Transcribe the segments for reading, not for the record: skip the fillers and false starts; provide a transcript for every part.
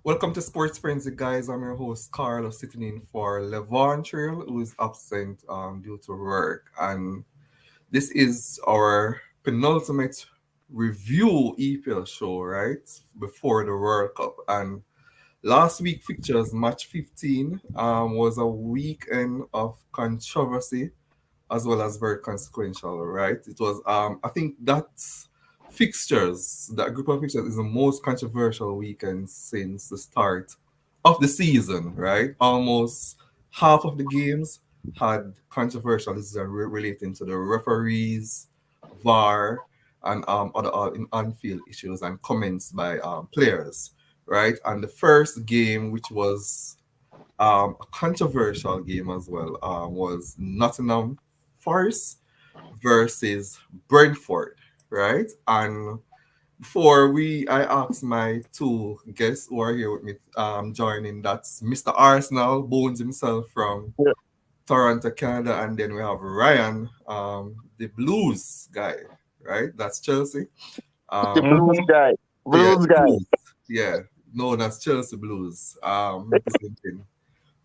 Welcome to Sports Frenzy, guys. I'm your host, Carlo, sitting in for Levon Trail, who is absent due to work. And this is our penultimate review EPL show, right? Before the World Cup. And last week fixtures, match 15, was a weekend of controversy as well as very consequential, right? It was, I think that group of fixtures is the most controversial weekend since the start of the season, right? Almost half of the games had controversial decisions relating to the referees, VAR, and other on-field issues and comments by players, right? And the first game, which was a controversial game as well, was Nottingham Forest versus Brentford, right? And I asked my two guests who are here with me joining. That's Mr. Arsenal, Bones himself from Yeah. Toronto, Canada, and then we have Ryan, the Blues guy, right? That's Chelsea. The Um, blues Mm-hmm. guy. yeah, Blues the guy. Blues. Yeah, known as Chelsea Blues. Representing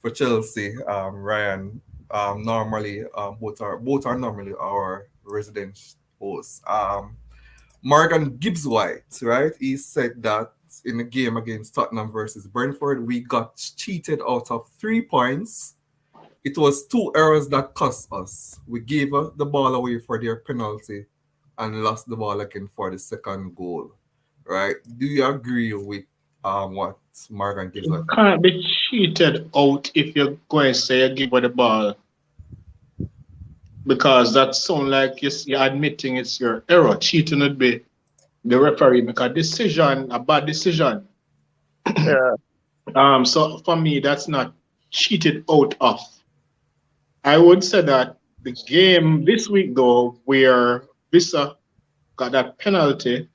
for Chelsea, Ryan. Normally, both are normally our resident hosts. Morgan Gibbs White, right? He said that in the game against Tottenham versus Brentford, we got cheated out of 3 points. It was two errors that cost us. We gave the ball away for their penalty and lost the ball again for the second goal, right? Do you agree with what Morgan Gibbs You White said? can't be cheated out if you're going to say you give her the ball because that sounds like you're admitting it's your error. Cheating would be the referee make a decision, a bad decision. Yeah. So for me, that's not cheated out of. I would say that the game this week, though, where Vissa got that penalty,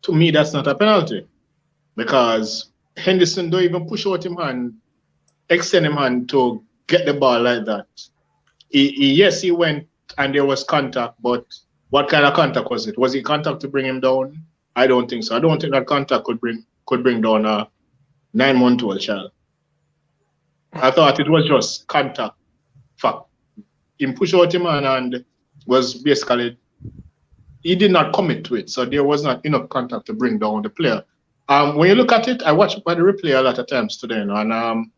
to me, that's not a penalty because Henderson don't even push out him hand, extend him hand to get the ball like that. Yes, he went and there was contact, but what kind of contact was it? Was it contact to bring him down? I don't think so. I don't think that contact could bring down a 9-month-old child. I thought it was just contact. Fact. Him push out him and was basically he did not commit to it, so there was not enough contact to bring down the player. When you look at it, I watched by the replay a lot of times today, and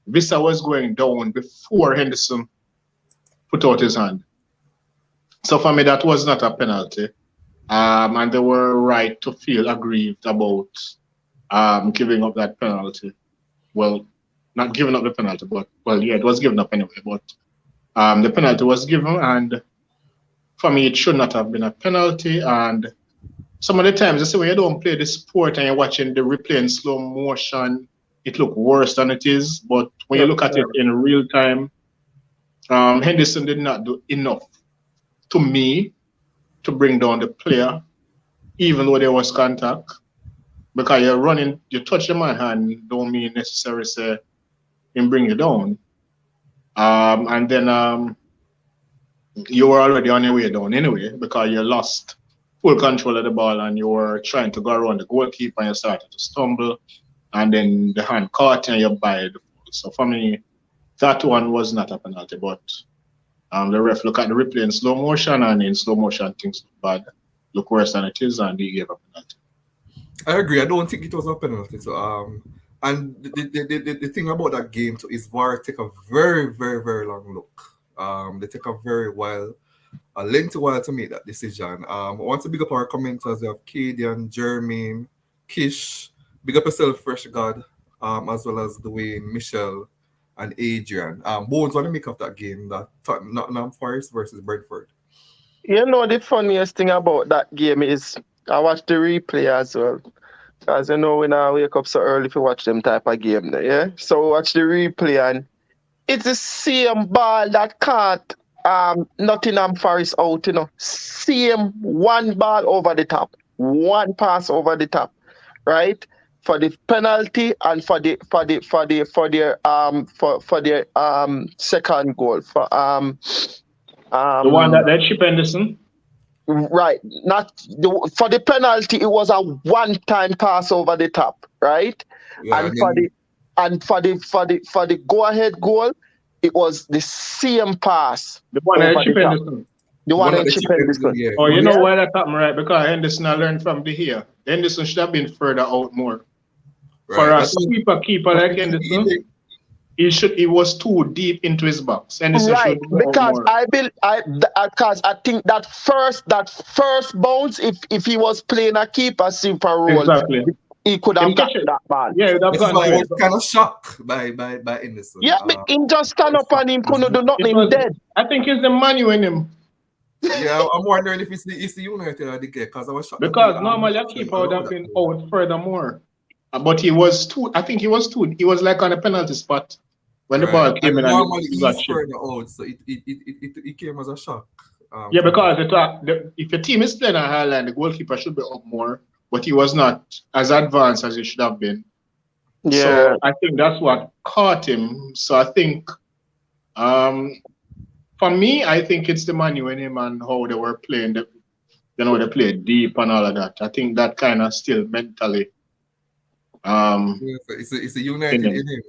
Vissa was going down before Henderson put out his hand. So for me, that was not a penalty. And they were right to feel aggrieved about giving up that penalty. Well, not giving up the penalty, but well, yeah, it was given up anyway. But the penalty was given, and for me, it should not have been a penalty. And some of the times, you see, when you don't play the sport and you're watching the replay in slow motion, it looks worse than it is. But when you Yeah. look at it in real time, Henderson did not do enough to me to bring down the player, even though there was contact. Because you're running, you touch the man hand, don't mean necessarily say him bring you down. And then you were already on your way down anyway because you lost full control of the ball and you were trying to go around the goalkeeper and you started to stumble and then the hand caught and you by the ball. So for me, that one was not a penalty, but the ref look at the replay in slow motion and in slow motion things look bad, look worse than it is, and he gave a penalty. I agree. I don't think it was a penalty. So and the thing about that game too is VAR take a very very very long look. They take a lengthy while to make that decision. I want to big up our commenters. We have Kadian, Jermaine, Kish. Big up yourself, Fresh God, as well as Dwayne, Michelle, and Adrian. Bones, what do you make of that game? That Nottingham Forest versus Brentford. You know the funniest thing about that game is I watched the replay as well. As you know, when I wake up so early to watch them type of game, yeah. So watch the replay and it's the same ball that caught Nottingham Forest out, Same one ball over the top, one pass over the top, right? For the penalty and for the second goal. For The one um that Chip Henderson, right? For the penalty, it was a one-time pass over the top, right? Yeah, And and for then the go-ahead goal, it was the same pass The one over that the Chip top. Henderson. The the one one that in the Chip chip ended, Henderson. yeah, Oh, you know Yeah, why that happened, right? Because Henderson I learned from De Gea. Henderson should have been further out more. For right. a That was sweeper keeper that like was he Henderson, did. he was too deep into his box. Henderson right. should go out Because more. I think that first bounce, if he was playing a keeper super role, Exactly. he could Him have catch gotten it. that ball. Yeah, he'd have That is gone why to I it. was kind of shocked by Anderson. Yeah, but him just I stand was up shocked and him because couldn't do nothing. It Him was. dead. I think it's the money in him yeah, I'm wondering if it's the United or the game because I was shocked that he because normally a actually keeper would allowed have that been goal. out furthermore. But he was too. I think he was too. He was like on a penalty spot when the Right. ball came And in and normally he got he's chipped. further out, so it came as a shock Yeah, for me. because if your team is playing at Haaland, the goalkeeper should be up more, but he was not as advanced as he should have been. Yeah, So I think that's what caught him. So I think, um, for me, I think it's the money in him and how they were playing. They played deep and all of that. I think that kind of still mentally, um, Yeah, so it's a in United him. in him.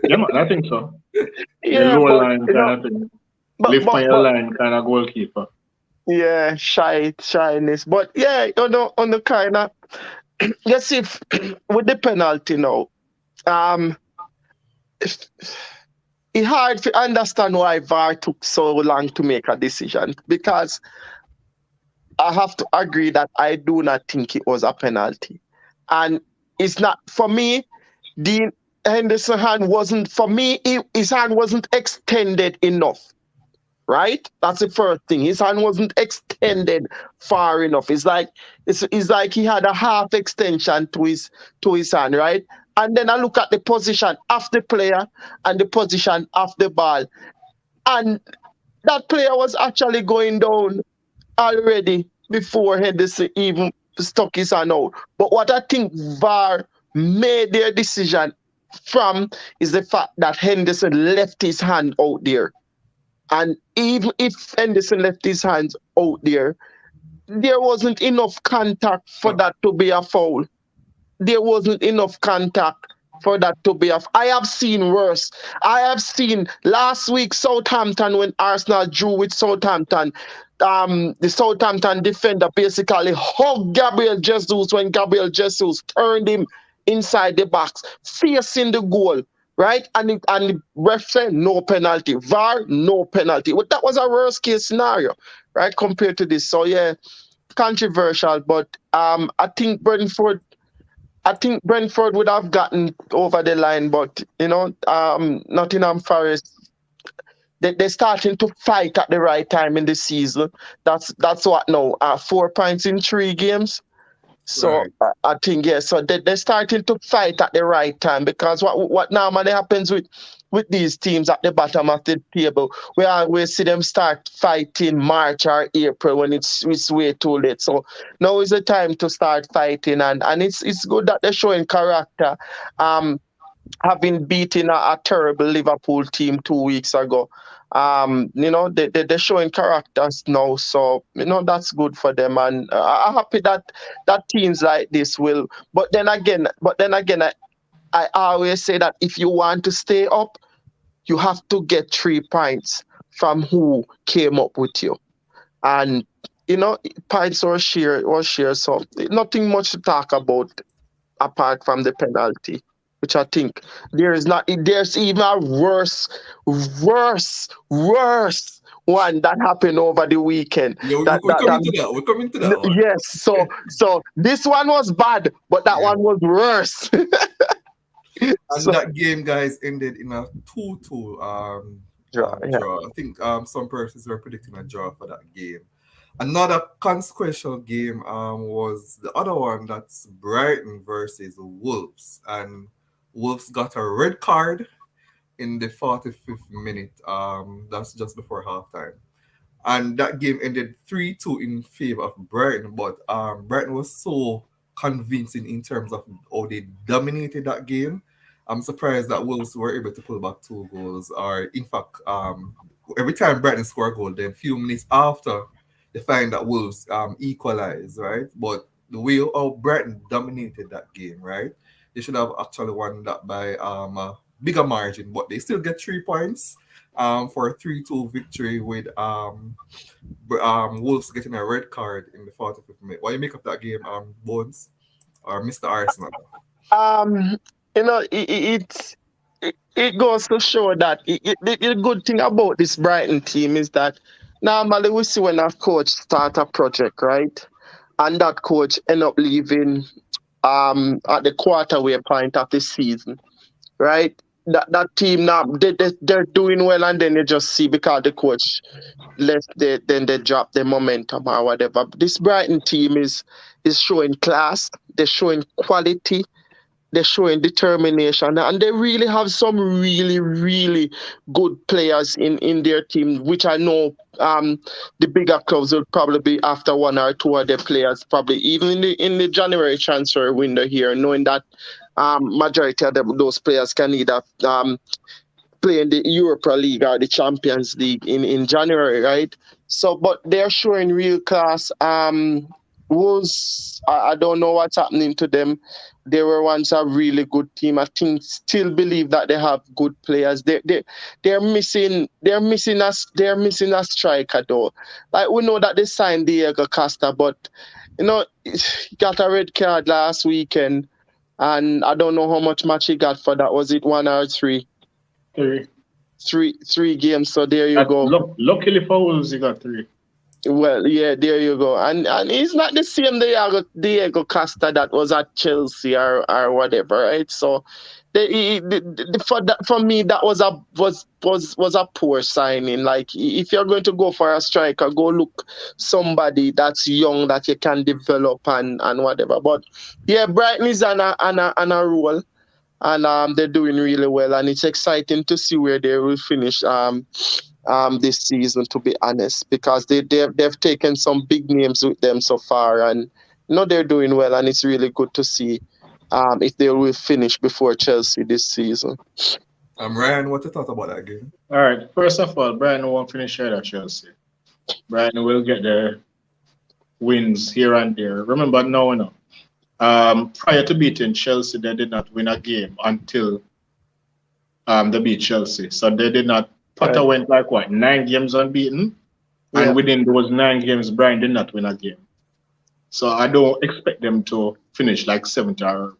Yeah, man, I think so. The yeah, low but line kind of thing, but lift but on your but line kind of goalkeeper. yeah, shyness. But yeah, on the kind of yes, if with the penalty now, um, it's hard to understand why VAR took so long to make a decision because I have to agree that I do not think it was a penalty, and it's not for me. Dean Henderson hand wasn't for me. His hand wasn't extended enough. Right? That's the first thing. His hand wasn't extended far enough. It's like he had a half extension to his hand, right? And then I look at the position of the player and the position of the ball. And that player was actually going down already before Henderson even stuck his hand out. But what I think VAR made their decision from is the fact that Henderson left his hand out there. And even if Henderson left his hands out there wasn't enough contact for that to be a foul. There wasn't enough contact for that to be a. I have seen worse. I have seen last week Southampton when Arsenal drew with Southampton. The Southampton defender basically hugged Gabriel Jesus when Gabriel Jesus turned him inside the box, facing the goal, right? And the ref said no penalty. VAR, no penalty. Well, that was a worst case scenario, right? Compared to this. So yeah, controversial, but I think Brentford would have gotten over the line, but Nottingham Forest they're starting to fight at the right time in the season. That's what now. 4 points in 3 games. So Right. I think yeah. So they're starting to fight at the right time because what normally happens with these teams at the bottom of the table, we always see them start fighting March or April when it's way too late. So now is the time to start fighting, and it's good that they're showing character. Um, Having beaten a terrible Liverpool team 2 weeks ago. They're showing characters now, so that's good for them, and I'm happy that teams like this will. But then again, I always say that if you want to stay up, you have to get 3 points from who came up with you, and you know points or share. So nothing much to talk about apart from the penalty, which I think there's even a worse one that happened over the weekend. Yeah, That we're that, that coming to that. We're coming to that one. yes. So this one was bad, but that Yeah. one was worse. And So that game, guys, ended in a 2-2 yeah, draw. I think some persons were predicting a draw for that game. Another consequential game was the other one, that's Brighton versus Wolves. And Wolves got a red card in the 45th minute. That's just before halftime. And that game ended 3-2 in favor of Brighton. But Brighton was so convincing in terms of how they dominated that game. I'm surprised that Wolves were able to pull back 2 goals. Or in fact, every time Brighton score a goal, then few minutes after they find that Wolves equalize, right? But the way how Brighton dominated that game, right? They should have actually won that by a bigger margin, but they still get 3 points for a 3-2 victory with Wolves getting a red card in the 45th minute. What do you make of that game, Bones or Mr. Arsenal? Um, it goes to show that the good thing about this Brighton team is that normally we see when a coach start a project, right? And that coach end up leaving at the quarterway point of the season, right? That team now they're doing well, and then you just see because the coach left, then they drop the momentum or whatever. This Brighton team is showing class, they're showing quality, they're showing determination, and they really have some really, really good players in their team, which I know the bigger clubs will probably be after one or two of their players, probably even in the January transfer window here, knowing that majority of those players can either play in the Europa League or the Champions League in January, right? So, but they're showing real class. Wolves, I don't know what's happening to them. They were once a really good team. I think still believe that they have good players. They're missing a striker though. Like we know that they signed Diego Costa, but he got a red card last weekend, and I don't know how much match he got for that. Was it one or three? Three. Three games. So there you go. Luckily for Wolves, he got three. Well, yeah, there you go. And he's not the same Diego Costa that was at Chelsea or whatever, right? So for me that was a poor signing. Like if you're going to go for a striker, go look somebody that's young that you can develop and whatever. But yeah, Brighton is on a roll. And they're doing really well, and it's exciting to see where they will finish this season. To be honest, because they've taken some big names with them so far, and they're doing well, and it's really good to see if they will finish before Chelsea this season. Ryan, what you thought about that game? All right. First of all, Brighton won't finish ahead of Chelsea. Brighton will get their wins here and there. Remember, no. Prior to beating Chelsea, they did not win a game until they beat Chelsea. So they did not. Potter went like what, 9 games unbeaten, and within those 9 games, Brian did not win a game. So I don't expect them to finish like 7th or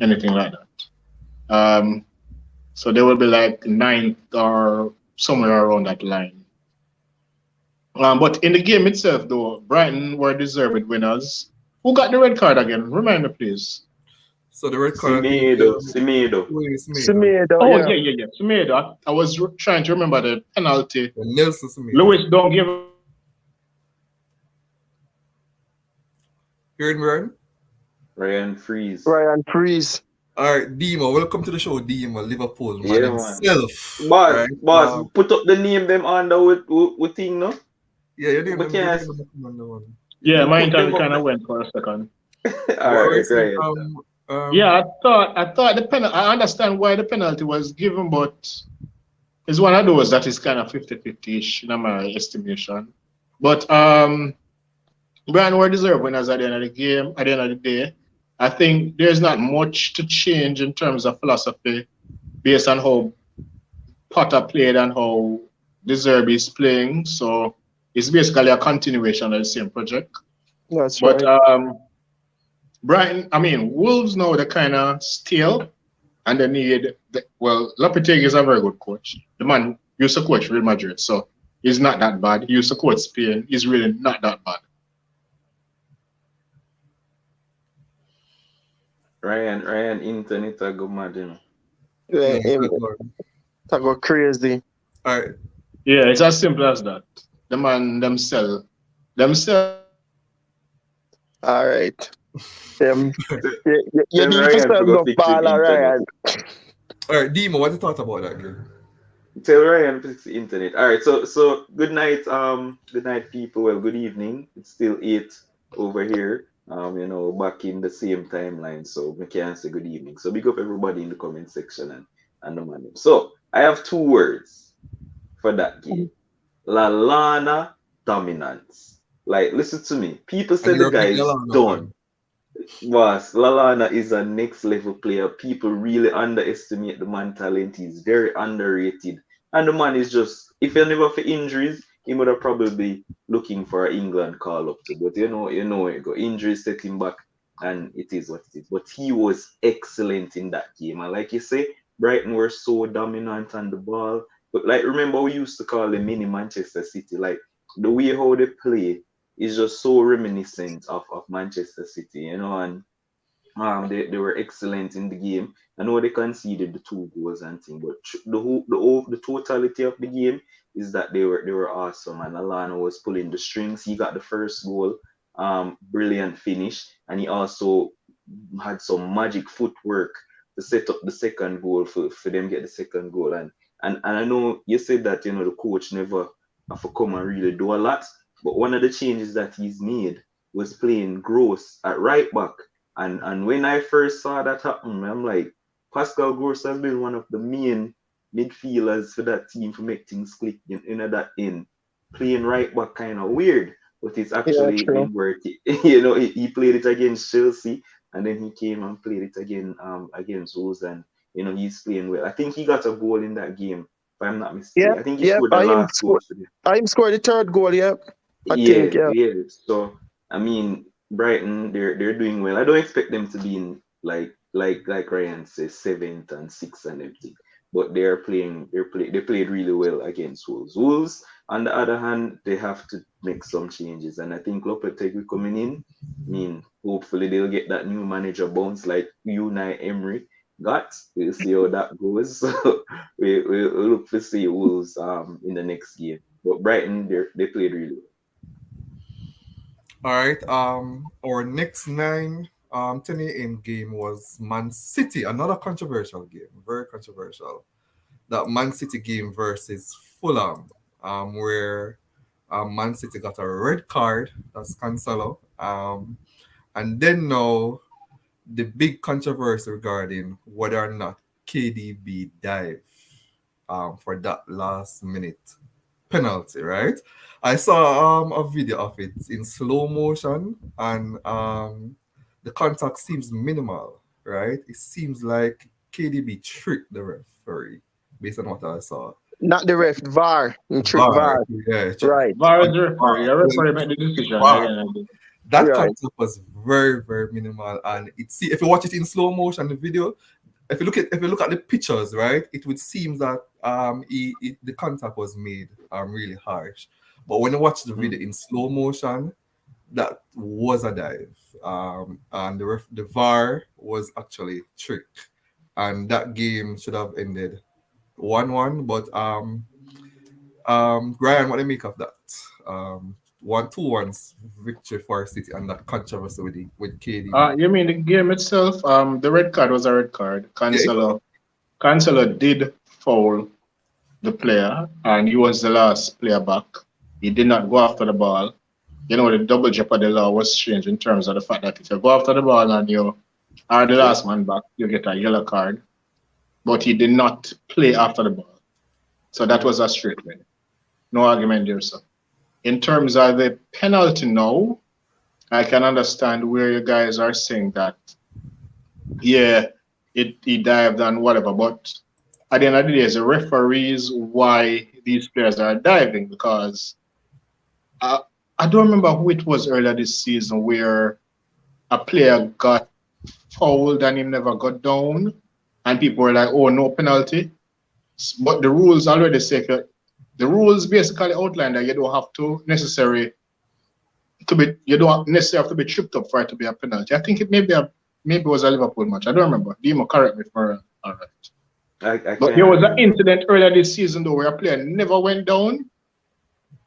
anything like that. So they will be like 9th or somewhere around that line. But in the game itself, though, Brighton were deserved winners. Who got the red card again? Remind me, please. So the red card. Semedo. Oh, yeah. Semedo. I was trying to remember the penalty. Nelson Semedo. Lewis, don't give. Hearing me, Ryan? Ryan Freeze. All right, Dima, welcome to the show, Dima, Liverpool, man. Yeah, Himself. Boss, put up the name them under with thing, no? Yeah, your name But them yes. on the one. Yeah, my internet kind of went for a second. All right, great. Yeah, I thought the penalty. I understand why the penalty was given, but it's one of those that is kind of 50-50-ish in my estimation. But Brian were deserved winners at the end of the game. At the end of the day, I think there's not much to change in terms of philosophy based on how Potter played and how De Zerbi is playing. So it's basically a continuation of the same project. That's But right. Wolves now they're kind of stale, and they need. Lopetegui is a very good coach. The man used to coach Real Madrid, so he's not that bad. He used to coach Spain. He's really not that bad. Ryan internet I go mad, you know. I go crazy. All right. Yeah, it's as simple as that. The man themselves. All right. You need to Ryan sell forgot the fix ball, the Ryan. All right, Dima, what you thought about that game? Tell Ryan fix the internet. All right, so good night, people. Well, good evening. It's still 8 over here. Back in the same timeline, so we can say good evening. So big up everybody in the comment section and the man. So I have 2 words for that game. La Lana dominance. Like, listen to me. People And said the you're a big guy is Yolanda done. fan. Boss, Lalana is a next level player. People really underestimate the man talent. He's very underrated. And the man is just, if you're never for injuries, he would have probably be looking for an England call up to. But you go injuries set him back and it is what it is. But he was excellent in that game. And like you say, Brighton were so dominant on the ball. But like remember we used to call them mini Manchester City. Like the way how they play is just so reminiscent of Manchester City, and they were excellent in the game. I know they conceded the 2 goals and thing, but the totality of the game is that they were awesome. And Alana was pulling the strings. He got the first goal, brilliant finish, and he also had some magic footwork to set up the second goal for them get the second goal. And I know you said that the coach never have to come and really do a lot, but one of the changes that he's made was playing Gross at right back. And when I first saw that happen, I'm like, Pascal Gross has been one of the main midfielders for that team to make things click in that end. Playing right back kind of weird, but it's Yeah, actually true. been working. He played it against Chelsea, and then he came and played it again against Wolves, and he's playing well. I think he got a goal in that game, if I'm not Yeah, mistaken. I think he yeah. scored the last goal for them. I scored the third goal. Yeah, I think. Yeah, Yeah, yeah. So I mean, Brighton, they're doing well. I don't expect them to be in like Ryan says, seventh and sixth and everything. But they played really well against Wolves. Wolves, on the other hand, they have to make some changes. And I think Lopetegui coming in, I mean, hopefully they'll get that new manager bounce like Unai Emery got. We'll see how that goes. So we'll look to see Wolves in the next game. But Brighton, they played really well. All right. Our next 10 a.m. game was Man City, another controversial game, very controversial. That Man City game versus Fulham, where Man City got a red card. That's Cancelo. And then now the big controversy regarding whether or not KDB dive for that last minute penalty, right? I saw a video of it in slow motion, and the contact seems minimal, right? It seems like KDB tricked the referee based on what I saw. not the ref. VAR. Trick VAR, VAR. yeah, Right. VAR is the referee. The VAR, referee made the decision at the VAR. end of the day. That Right. contact was very, very minimal, and if you watch it in slow motion, the video, if you look at the pictures, right, it would seem that the contact was made really harsh. But when you watch the video in slow motion, that was a dive, and the VAR was actually tricked, and that game should have ended 1-1. But Ryan, what do you make of that? 1-2 victory for City and that controversy with KDB. You mean the game itself? The red card was a red card. Yeah, it was. Cancelo did foul the player, and he was the last player back. He did not go after the ball. The double jeopardy law was strange in terms of the fact that if you go after the ball and you are the last man back, you get a yellow card. But he did not play after the ball. So that was a straight win. No argument there, sir. In terms of the penalty now, I can understand where you guys are saying that, yeah, he dived and whatever. But at the end of the day, the referees why these players are diving, because I don't remember who it was earlier this season where a player got fouled and he never got down, and people were like, "Oh, no penalty." But the rules already say the rules basically outline that you don't have to necessarily you don't necessarily have to be tripped up for it to be a penalty. I think it maybe it was a Liverpool match. I don't remember. Dimo, correct me if I'm all right. I But can't there was an remember. incident earlier this season though where a player never went down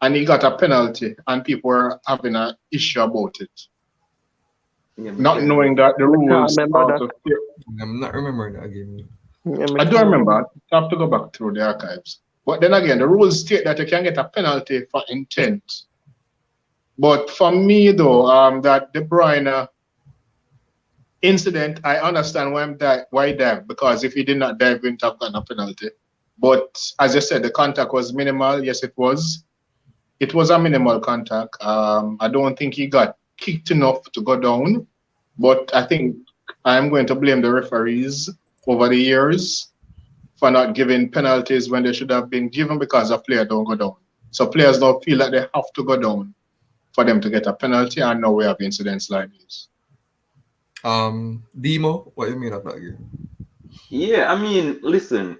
and he got a penalty, and people were having an issue about it, Yeah, I not can't remember. knowing that the I can't rules remember that. also. I'm not remembering that game. Yeah, I don't remember. I have to go back through the archives. But then again, the rules state that you can get a penalty for intent. But for me, though, that De Bruyne incident, I understand why he dived, because if he did not dive, he wouldn't have gotten a penalty. But as I said, the contact was minimal. Yes, it was. it was a minimal contact. I don't think he got kicked enough to go down, but I think I'm going to blame the referees over the years for not giving penalties when they should have been given because a player don't go down. So players don't feel like they have to go down for them to get a penalty, and now we have incidents like this. Demo, what do you mean of that game? Yeah, I mean, listen.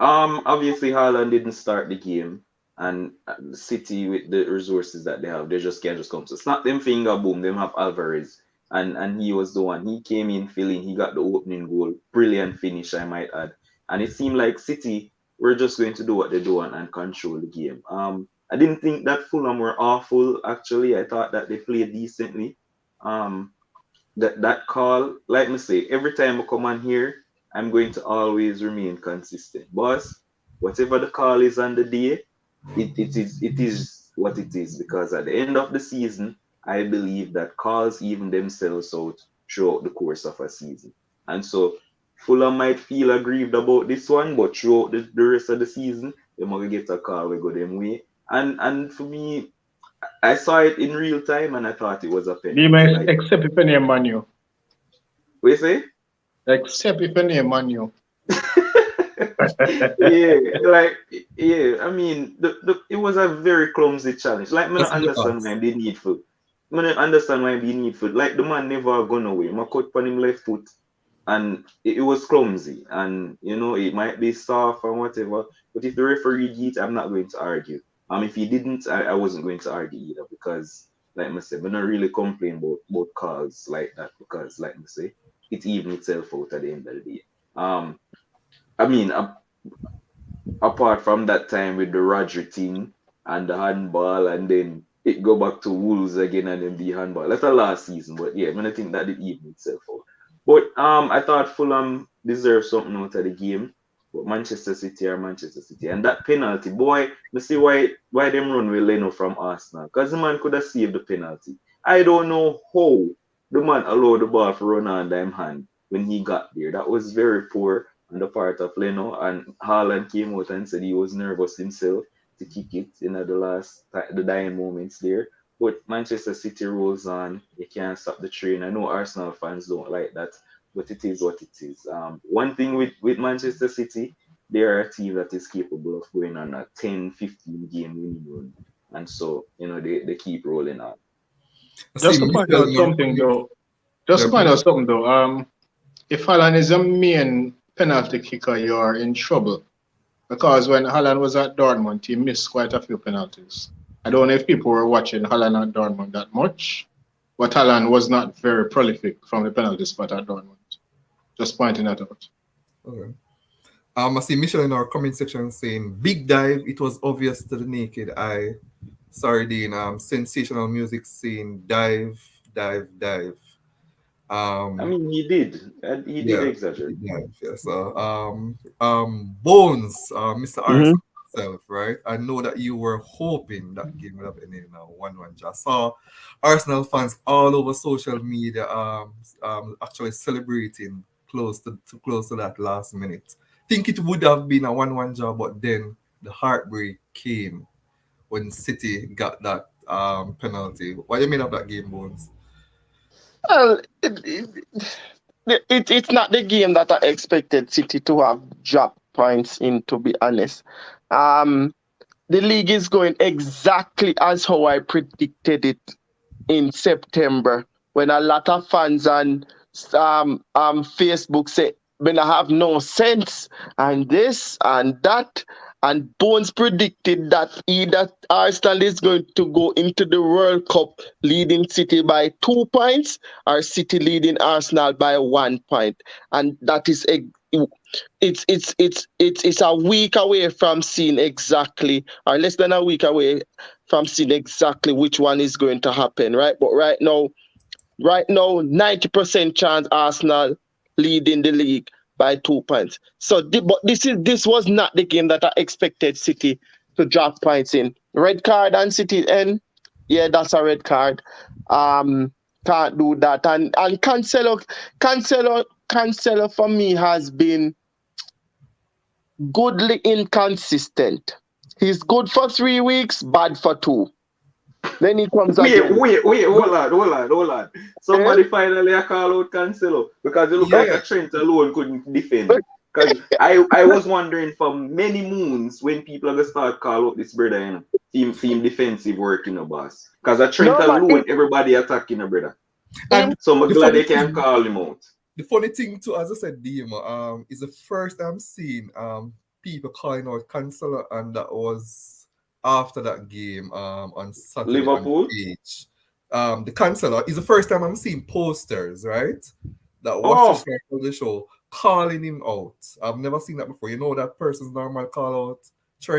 Obviously Haaland didn't start the game, and City with the resources that they have, they just can't just come. So snap them finger, boom, them have Alvarez, and he was the one. He came in filling. He got the opening goal, brilliant finish, I might add. And it seemed like City were just going to do what they do and control the game. I didn't think that Fulham were awful. Actually, I thought that they played decently. Um, that call, like me say, every time I come on here, I'm going to always remain consistent. Boss, whatever the call is on the day, it is what it is, because at the end of the season, I believe that calls even themselves out throughout the course of a season. And so Fulham might feel aggrieved about this one, but throughout the rest of the season, they might get a call we go them way. And for me, I saw it in real time and I thought it was a You penalty. may Like, except if any Manu. what you say? Except if any Manu. Yeah, like yeah. I mean, it was a very clumsy challenge. Like, me Let's not be understand honest. why they needful. Me not understand why they needful. Like, the man never gone away. My cut on him left foot, and it was clumsy. And it might be soft and whatever. But if the referee did, I'm not going to argue. If he didn't, I wasn't going to argue either, because, like I said, we're not really complain about calls like that, because, like I say, it even itself out at the end of the day. I mean, apart from that time with the Roger thing and the handball, and then it go back to Wolves again and then the handball. That's the last season, but yeah, I think that did even itself out. But I thought Fulham deserved something out of the game, but Manchester City are Manchester City, and that penalty, boy, me see why them run with Leno from Arsenal, because the man could have saved the penalty. I don't know how the man allowed the ball to run on them hand when he got there. That was very poor on the part of Leno, and Haaland came out and said he was nervous himself to kick it in the dying moments there. But Manchester City rolls on. You can't stop the train. I know Arsenal fans don't like that, but it is what it is. One thing with Manchester City, they are a team that is capable of going on a 10, 15 game winning run. And so, they keep rolling on. I see Just to point Michelle out in our something comment. though. Just Yeah, to point out something though. If Haaland is a main penalty kicker, you're in trouble. Because when Haaland was at Dortmund, he missed quite a few penalties. I don't know if people were watching Haaland at Dortmund that much, but Haaland was not very prolific from the penalty spot at Dortmund. Just pointing that out. okay. I see Michelle in our comment section saying, "Big dive. It was obvious to the naked eye." Sorry, Dean. Sensational music saying, "Dive, dive, dive." I Um, mean, he did. And he did yeah, exaggerate. big dive. Yeah. So, Bones, Mr. Mm-hmm. Arsenal himself, right? I know that you were hoping that game would have ended in a 1-1 draw. I saw Arsenal fans all over social media, actually celebrating close to that last minute. Think it would have been a 1-1 draw, but then the heartbreak came when City got that penalty. What do you mean of that game, Bones? Well, it's not the game that I expected City to have dropped points in, to be honest. Um, the league is going exactly as how I predicted it in September, when a lot of fans on Facebook say when I have no sense and this and that. And Bones predicted that either Arsenal is going to go into the World Cup leading City by 2 points, or City leading Arsenal by 1 point. And that is it's a week away from seeing exactly, or less than a week away from seeing exactly which one is going to happen, right? But right now, 90% chance Arsenal leading the league by 2 points. So, but this was not the game that I expected City to drop points in. Red card and City end. Yeah, that's a red card. Can't do that. And Cancelo for me has been goodly inconsistent. He's good for 3 weeks, bad for 2. Then he comes Wait, again. hold on. Eh? Somebody finally call out Cancelo because it looked like Yeah. a Trent alone couldn't defend. Because I was wondering for many moons when people are gonna start call out this brother, team defensive work, boss. Because a Trent No, man. alone, everybody attacking a brother. And So I'm the glad funny they can thing, call him out. the funny thing too, as I said, Dima, is the first I'm seeing people calling out Cancelo, and that was after that game on Saturday on Liverpool. the page. The Cancelo is the first time I'm seeing posters, right? That watch Oh, the show calling him out. I've never seen that before. You know that person's normal call out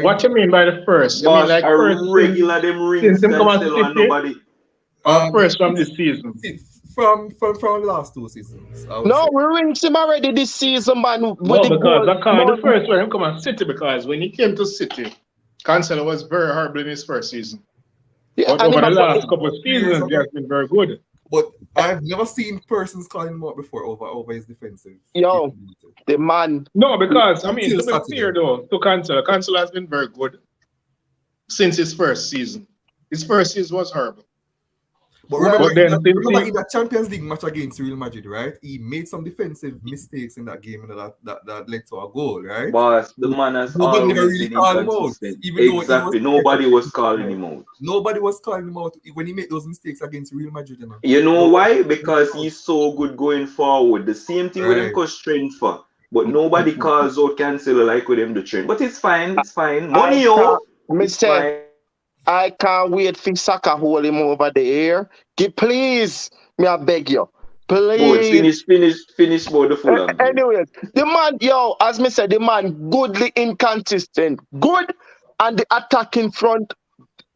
What Trent. you mean by the first? You mean boss, like a first regular them rings since him come at Cancelo and City nobody. or Um, first from this season? from the last 2 seasons, I would No, say. we rinsed him already this season, man, with No, the because goal. I called the first when him come at City because when he came to City, Cancelo was very horrible in his first season. Yeah, But and over him the a last go- couple of Years seasons, he ago. has been very good. But I've never seen persons calling him out before over his defensive Yo, capability. the man. No, because, I mean, Until to be Saturday. fair though, to Cancelo has been very good since his first season. His first season was horrible. But Well, remember, But then since remember he, in that Champions League match against Real Madrid, right? He made some defensive mistakes in that game, and that led to a goal, right? Boss, the man has Nobody never always really been called him out, inconsistent. even though he was Exactly. Nobody was calling him out. Nobody was calling him out when he made those mistakes against Real Madrid. You know Nobody why? was calling Because him out. he's so good going forward. The same thing with him Right. cause strength for. But nobody calls out Cancelo like with him the trend. But it's fine, it's fine. I Money, can't, me it's say, fine. I can't wait for Saka hold him over the air. Please, me I beg you. Bones, Please. finish about the Fulham game. Anyways, the man, yo, as me said, the man goodly inconsistent. Good, and the attack in front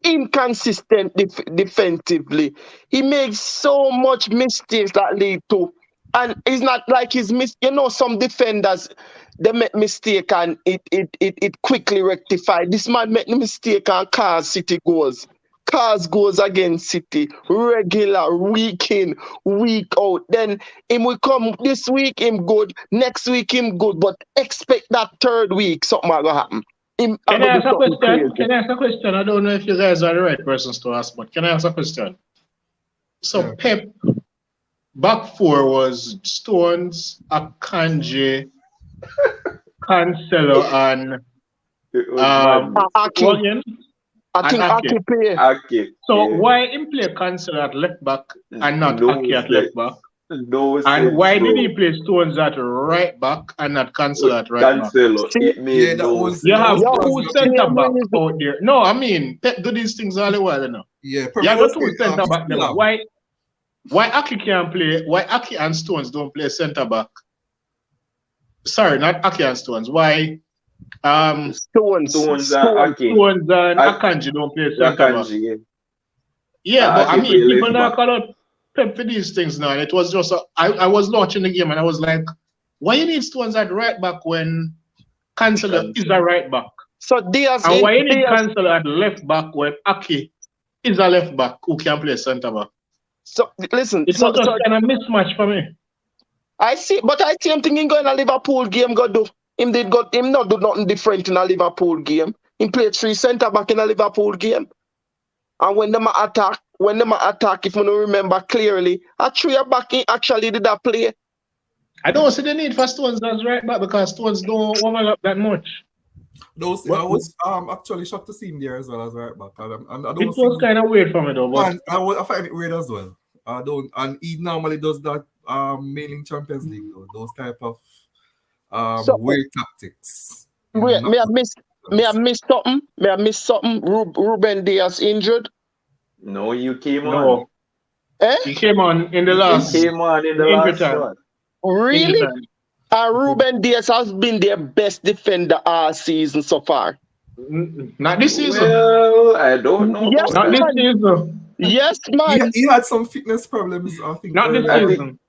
inconsistent defensively. He makes so much mistakes that lead to, and it's not like he's some defenders they make mistake and it quickly rectified. This man make the mistake and cause City goals. Cars goes against City regular, week in, week out. Then him will come this week, him good. Next week, him good. But expect that third week something will happen. Him can gonna I do ask a something question? crazy. Can I ask a question? I don't know if you guys are the right persons to ask, but can I ask a question? So Yeah. Pep back four was Stones, Akanji, Cancelo, and It was madness. Aki, Wagen I think and Aki Ake. play. Okay. So Yeah. why him play Cancelo at left back and not No Ake at sense. left back? No And sense, why did bro. he play Stones at right back and not Cancelo at right back? Cancelo. See, It made Yeah, that no was You sense. have yo, two Pep centre same back reason. out there. No, I mean Pep do these things all the while, you know. Yeah, Pep You got was two saying, centre back them. Fulham. Why Ake can't play? Why Ake and Stones don't play centre back? Sorry, not Ake and Stones. Why Stones. Stones and Ake. Stones and Ak- Akanji don't play centre back? Akanji, yeah. Yeah, but I Ake play mean, people left now back. call out Pep for these things now. And it was just, I was watching the game and I was like, why you need Stones at right back when Cancelo is a right back? So Diaz, And why you need Diaz. Cancelo at left back when Ake is a left back who can play centre back? So listen. It was just kind of mismatch for me. I see, but I see him thinking going a Liverpool game. Go do him not do nothing different in a Liverpool game. He played 3 centre back in a Liverpool game. And when them attack, if you don't remember clearly, a 3 back he actually did that play. I don't see the need for Stones as right back because Stones don't overlap that much. I was actually shocked to see him there as well as right back. And I don't It was kind of weird for me though, but And I find it weird as well. I don't, and he normally does that mainly in Champions League though. Those type of So weird tactics. wait, may I miss something? May I miss something? Ruben Diaz injured. No, you came on. no. He came on in the You last came on in the injury last time. one. Really? Injury time. Ruben Diaz has been their best defender all season so far. Not this season. Well, I don't know Yes, about Not this that. man. season. Yes, man. He had some fitness problems, I think. Not this I earlier. season. think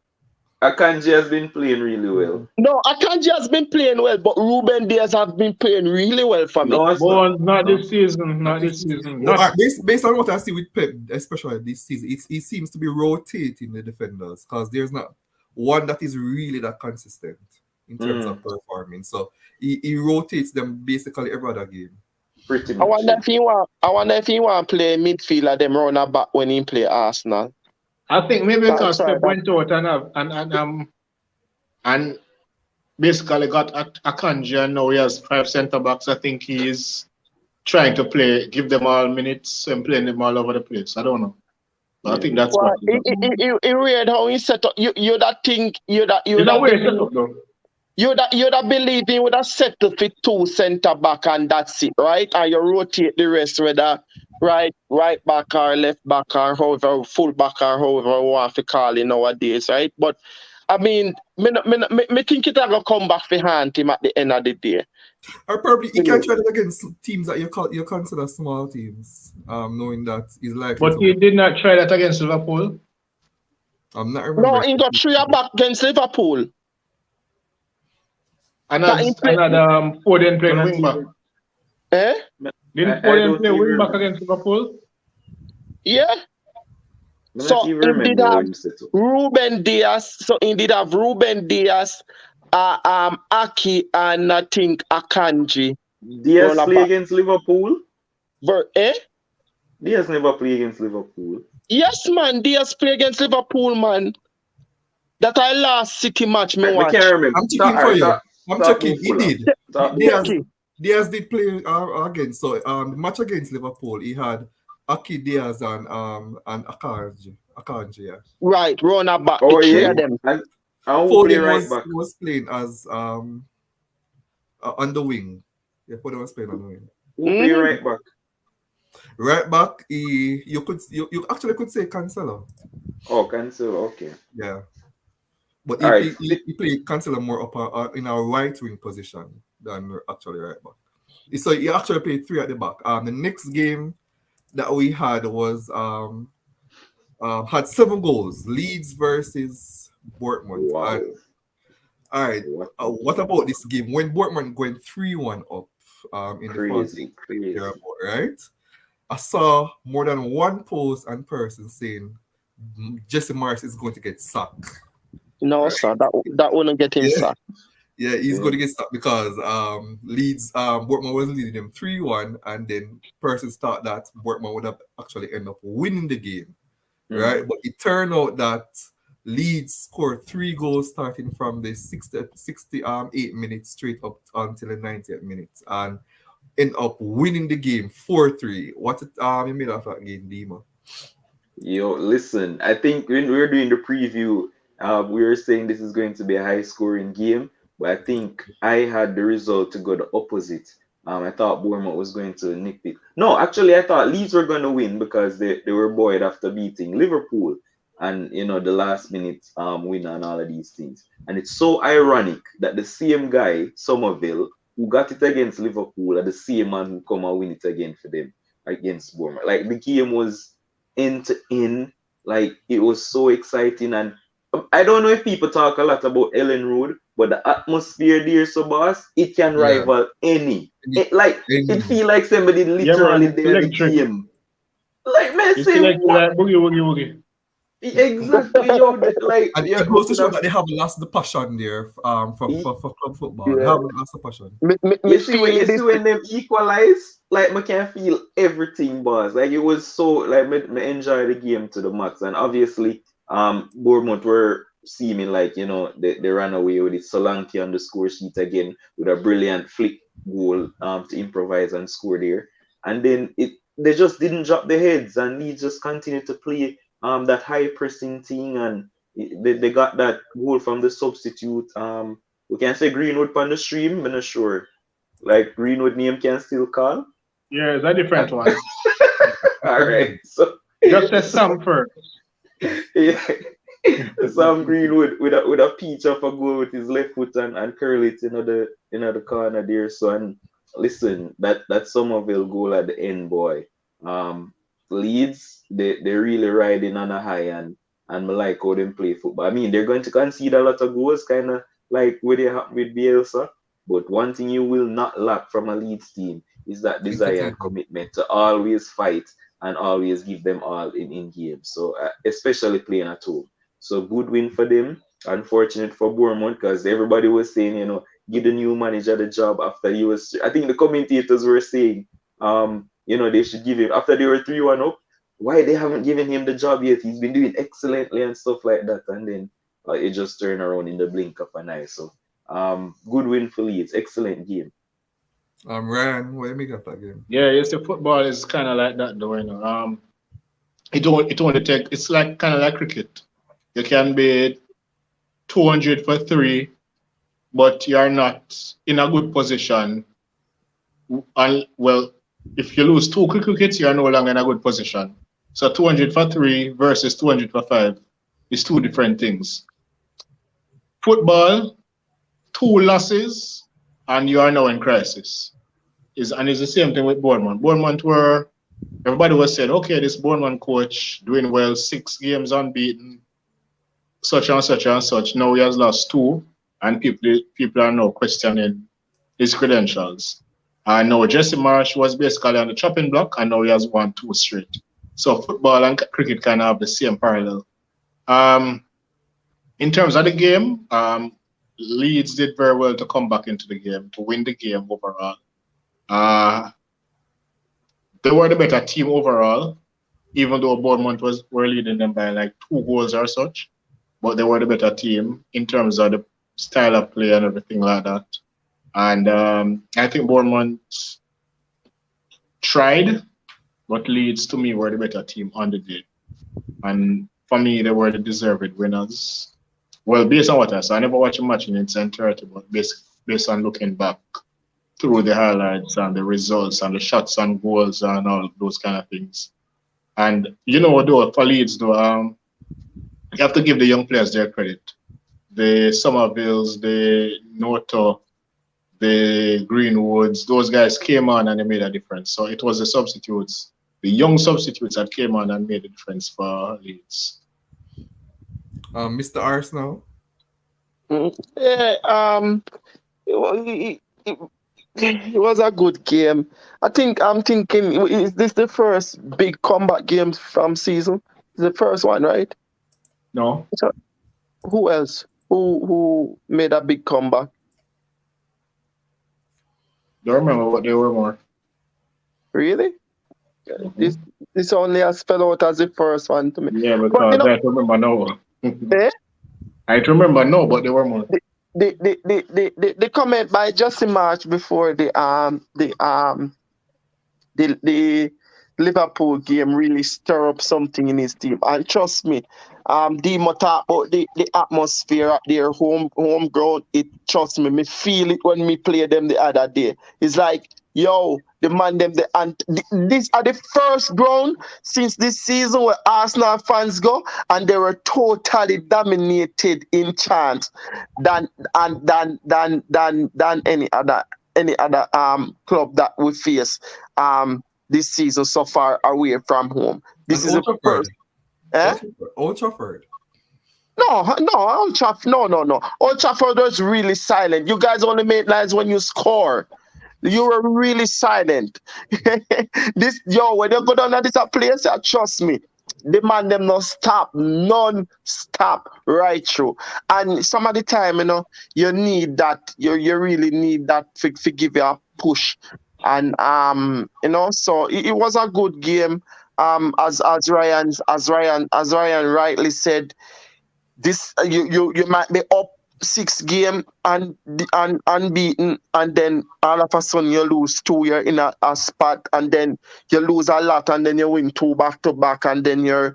Akanji has been playing really well. No, Akanji has been playing well, but Ruben Diaz has been playing really well for me. No, it's not. Bones, not this season. Not this season. Well, Not, based on what I see with Pep, especially this season, he seems to be rotating the defenders because there's not one that is really that consistent in terms of performing. So he rotates them basically every other game. Pretty I much, wonder yeah. if he want. I wonder if he want play midfielder them round back when he play Arsenal. I think maybe Can because try Pep that. went out and basically got a Akanji and now he has 5 centre backs. I think he is trying to give them all minutes and playing them all over the place. I don't know. But I Yeah. think that's what Well, is happening. it weird how he set up. You that think you It's a that weird believe setup though. you that believe he would have settled for two centre back and that's it, right? And you rotate the rest whether right back or left back or however full back or however we want to call it nowadays, right? But I mean, me think it gonna come back for haunt him at the end of the day. Or probably he You can know. try that against teams that you consider small teams, knowing that he's likely But to he win. did not try that against Liverpool. I'm not No, remembering. he got three at back against Liverpool. And That he as play, another Foden Me playing not wing back. even, eh? Didn't I Foden don't play wing back even, against Liverpool? Yeah. me not So even he did remember how have him set up. Ruben Diaz. So he did have Ruben Diaz, Aki, and I think Akanji. Run Diaz a play back. against Liverpool? Eh? Diaz never play against Liverpool. Yes, man. Diaz play against Liverpool, man. That I last City match me I watch. can't remember. I'm checking for Alright, you. I'm talk checking. about He Fulham. did. Talk about Diaz Okay. Fulham. Diaz did play against. So the match against Liverpool, he had Aki Diaz and Akanji. Yeah. Right. Run a back. The Oh three yeah, of them. and who play Foden right back? was playing as on the wing. Yeah, Foden was playing on the wing. Who play Mm-hmm. right back? Right back, you actually could say Cancelo. Oh, cancel. Okay. Yeah, but All right. he played Cancelo more up in a right wing position than actually right back. So he actually played three at the back. The next game that we had was had 7 goals. Leeds versus Bournemouth. Wow. All right, What what about this game when Bournemouth going 3-1 up in the first crazy, crazy. right? I saw more than one post and person saying Jesse Morris is going to get sacked. No, Right? sir. That wouldn't get him Yeah, sacked. yeah, he's Yeah. going to get sacked because Leeds Bournemouth was leading them 3-1, and then persons thought that Bournemouth would have actually end up winning the game, right? But it turned out that Leeds scored 3 goals starting from the 68 minutes straight up until the 90th minute and end up winning the game 4-3. What you made of that game, Dima? Yo, listen, I think when we were doing the preview, we were saying this is going to be a high scoring game, but I think I had the result to go the opposite. I thought Bournemouth was going to nick it. No, actually, I thought Leeds were going to win because they were buoyed after beating Liverpool and, the last minute win and all of these things. And it's so ironic that the same guy, Somerville, who got it against Liverpool, are the same man who come and win it again for them against Bournemouth. Like, the game was end to end. Like it was so exciting, and I don't know if people talk a lot about Ellen Road, but the atmosphere there, so boss, it can Yeah. rival any. Any- It feel like somebody Yeah, literally man. there the Electric. game. Like man, It's say like what? boogie, woogie, woogie. Exactly, yo. Like And yeah, it goes to show that they haven't lost the passion there for club football. They Yeah. haven't lost the passion. Me feel you this. see when them equalize, like I can feel everything, boss. Like it was so like me enjoy the game to the max, and obviously, Bournemouth were seeming like they ran away with it. Solanke on the score sheet again with a brilliant flick goal to improvise and score there, and then they just didn't drop their heads, and Leeds just continued to play that high pressing thing, and they got that goal from the substitute. We can say Greenwood on the stream, I'm not sure. Like Greenwood name can still call. Yeah, it's a different one. All right. So Just a Sam first. yeah. Sam Greenwood with a peach of a goal with his left foot and curl it the corner there. So and listen, that Somerville goal at the end, boy. Leeds, they really riding on a high and me like how them play football. I mean, they're going to concede a lot of goals, kind of like what they have with Bielsa. But one thing you will not lack from a Leeds team is that desire and commitment to always fight and always give them all in games. So especially playing at home. So good win for them. Unfortunate for Bournemouth because everybody was saying, give the new manager the job after he was. I think the commentators were saying They should give him after they were 3-1 up. Why they haven't given him the job yet? He's been doing excellently and stuff like that, and then it just turned around in the blink of an eye. So, good win for Leeds. Excellent game. Ryan, what do you make of that game? Yeah, yes, the football is kind of like that, though. It only take. It's like kind of like cricket. You can be 200 for three, but you're not in a good position. And well, if you lose two quick wickets, you're no longer in a good position. So 200 for three versus 200 for five is two different things. Football, two losses, and you are now in crisis. And it's the same thing with Bournemouth. Bournemouth were everybody was saying, okay, this Bournemouth coach doing well, 6 games unbeaten, such and such and such. Now he has lost two, and people are now questioning his credentials. And now Jesse Marsh was basically on the chopping block, and now he has won 2 straight. So football and cricket kind of have the same parallel. In terms of the game, Leeds did very well to come back into the game, to win the game overall. They were the better team overall, even though Bournemouth were leading them by like 2 goals or such. But they were the better team in terms of the style of play and everything like that. And I think Bournemouth tried, but Leeds to me were the better team on the day. And for me, they were the deserved winners. Well, based on what I saw, I never watched a match in its entirety, but based on looking back through the highlights and the results and the shots and goals and all those kind of things. And though for Leeds, though, you have to give the young players their credit. The Somervilles, the Noto, the Greenwoods, those guys came on and they made a difference. So it was the substitutes, the young substitutes that came on and made a difference for Leeds. Mr. Arsenal. Yeah, it was a good game. I'm thinking, is this the first big comeback game from season? It's the first one, right? No? So who else? Who made a big comeback? Don't remember what they were more. Really? This only has spelled out as the first one to me. Yeah, But because I don't remember no. eh? I don't remember no, but they were more. The comment by Justin March before the Liverpool game really stir up something in his team. And trust me, Demo talk about the atmosphere at their home ground. Trust me feel it when me play them the other day. It's like, yo, the man them these are the first ground since this season where Arsenal fans go, and they were totally dominated in chance than any other club that we face this season so far away from home. This is the first. Old Trafford. No, Old Trafford. No. Old Trafford was really silent. You guys only make noise when you score. You were really silent. When you go down to this place, trust me, the man them no stop, non-stop right through. And some of the time, you need that. You really need that to give you a push. And so it was a good game. As Ryan rightly said, this you might be up 6 games and unbeaten, and then all of a sudden you lose 2. You're in a spot, and then you lose a lot, and then you win 2 back to back, and then you're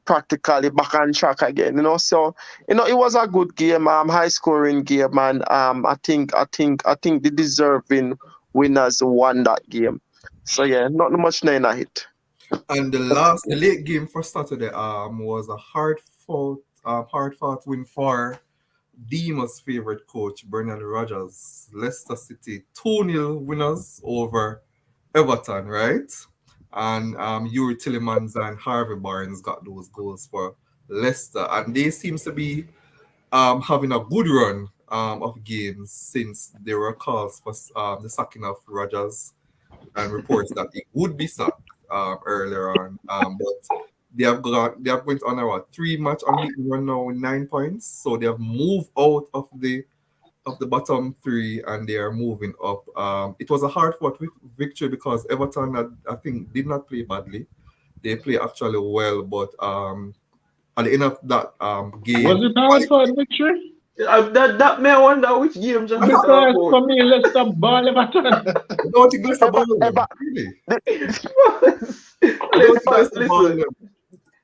practically back on track again. So it was a good game, high scoring game, and I think the deserving winners won that game. So yeah, not much nine a hit. And the late game for Saturday was a hard fought win for Demo's favorite coach, Bernard Rodgers. Leicester City 2-0 winners over Everton, right? And Yuri Tillemans and Harvey Barnes got those goals for Leicester, and they seem to be having a good run of games since there were calls for the sacking of Rodgers and reports that he would be sacked earlier on. But they have went on a 3-match unbeaten run now with 9 points, so they have moved out of the of the bottom three and they are moving up. It was a hard-fought victory because Everton, I think, did not play badly. They play actually well, but at the end of that Was game, it hard for a victory? That may I wonder which game just talk Because about. for me, Leicester ball Everton. I don't think Leicester ball them. Really? I don't think Leicester ball Listen, them.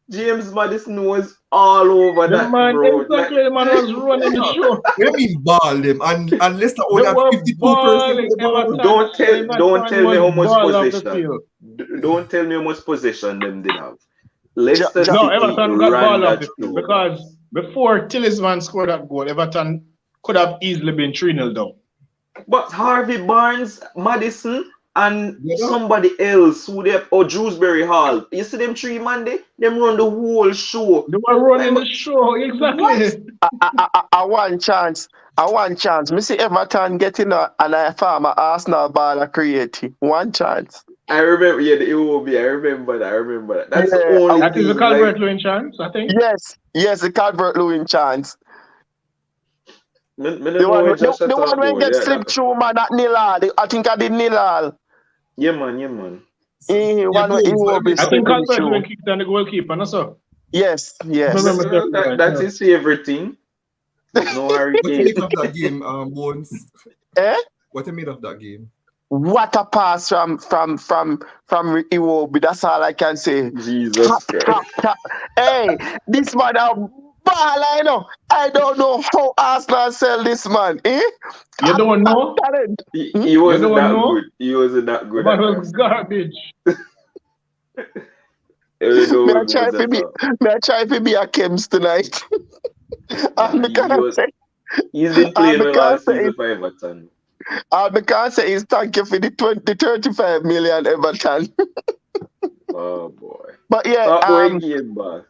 James Madison was all over The that, man, bro. exactly, the man was running the show. What do you mean ball them? And Leicester only They had were 52% of balling the ball. Everton. Don't tell me how much Ball off the possession. field. Don't tell me how much possession them did have. Leicester Ja- No, City Everton got ran ball off that the field show. because before Tillsman scored that goal, Everton could have easily been 3-0 down. But Harvey Barnes, Madison, and You know? somebody else who they Drewsbury Hall. You see them three man they them run the whole show. They were running the show, exactly. I one chance. I one chance. Me see Everton getting and I farm a Arsenal ball a creative. One chance. I remember, yeah, the EOB. I remember that. That's the Yeah, only That is a thing. Calvert Like, Lewin chance, I think. Yes, the Calvert Lewin chance. me don't The know one, what the, Josh the talk one when about. get Yeah, slipped through, man, at Nilal. I think I did Nilal. yeah, man. One where he Bones, will what I be mean, I think slipping Calvert through. Lewin kicked on the goalkeeper, no sir. Yes. Remember That's his favorite thing. No Harry what you Kane. made of that game, Bones? Eh? What you made of that game? What a pass from Iwobi. That's all I can say. Jesus Christ. Tap. Hey, this man a ball, I know. I don't know how Arsenal sell this man. Eh? You don't know? Talent. He wasn't don't that know? good. He wasn't that The good. man at was Arsenal. garbage. I don't know Me I what try was to be that. me I try to be a Kems tonight. And me He can't was. say He's been playing me well all can't say season for Everton. me can't say is thank you for the 35 million Everton. Oh boy. But yeah, Talk about game, boss.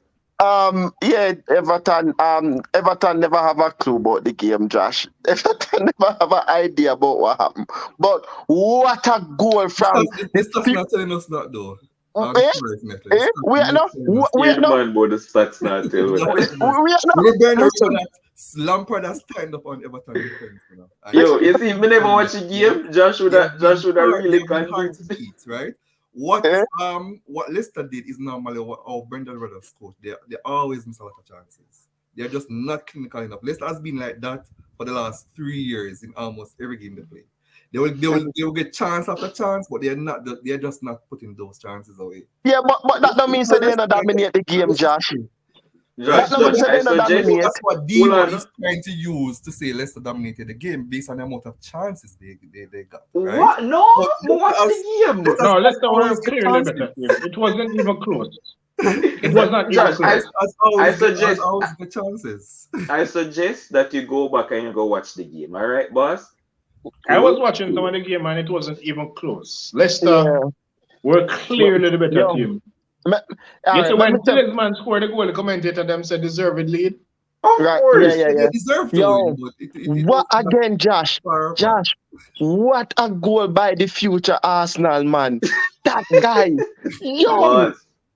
Everton never have a clue about the game, Josh. Everton never have an idea about what happened. But what a goal from This stuff's not telling us that though. Eh? We are not Hear the man about the stats not tell what that is. we are not Remember listen. that Lampard has stand up on Everton defense, you know. And Yo, you see, me never watch a game. Josh would have really hard to convinced. beat, right? What Eh? what Leicester did is normally what our Brendan Rodgers coach. They always miss a lot of chances. They're just not clinical enough. Leicester has been like that for the last 3 years in almost every game they play. They will get chance after chance, but they're just not putting those chances away. Yeah, but that don't mean say they not dominate the game, Josh. Josh, That means I they not suggest. dominate. That's what Hold Dino on. is trying to use to say Leicester dominated the game based on the amount of chances they got. Right? What? No, But but watch the game. No, Leicester were always get clearly chances. better team. It wasn't even close. It was not even Josh, close. As suggest- always the chances. I suggest that you go back and you go watch the game. All right, boss. I was watching some of the game and it wasn't even close. Leicester Yeah. were clearly the better Yo, team. All You right, see, let when me tell- Tillsman scored the goal, the commentator them said deserved lead. Of Right, course. yeah. They deserve to Yo, win, but it what was not again, Josh? far apart. Josh, what a goal by the future Arsenal man. That guy. Yo, Boss.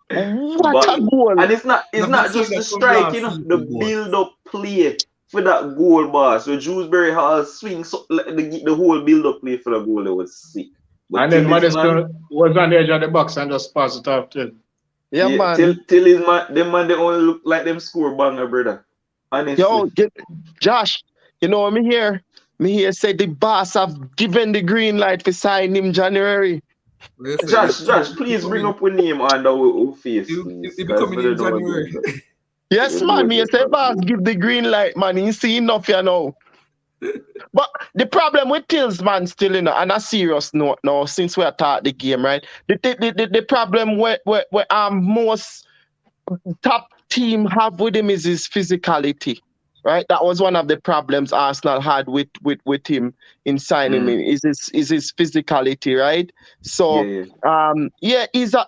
what a goal. And it's not I've just been the saying that from strike, last you know, season, the boss. build up play for that goal, boss. So Drewsbury Hall swing, so like, the whole build up play for the goal, it was sick. But And then till his Madison was on the edge of the box and just passed it off to him. Yeah, man. till his man, them man, they only look like them score banger, brother. Honestly. Yo, Josh, you know me here. Me here say the boss have given the green light for sign him January. Listen, Josh, please bring up a name under our face, It please. be 'cause coming we in don't know January. about that. Yes, Yeah, man. Me yeah, say yeah. boss give the green light, man. He see enough, you know. But the problem with Tillsman still, you know, on a serious note now, since we are taught the game, right? The problem where most top team have with him is his physicality, right? That was one of the problems Arsenal had with him in signing him, is his physicality, right? So he's a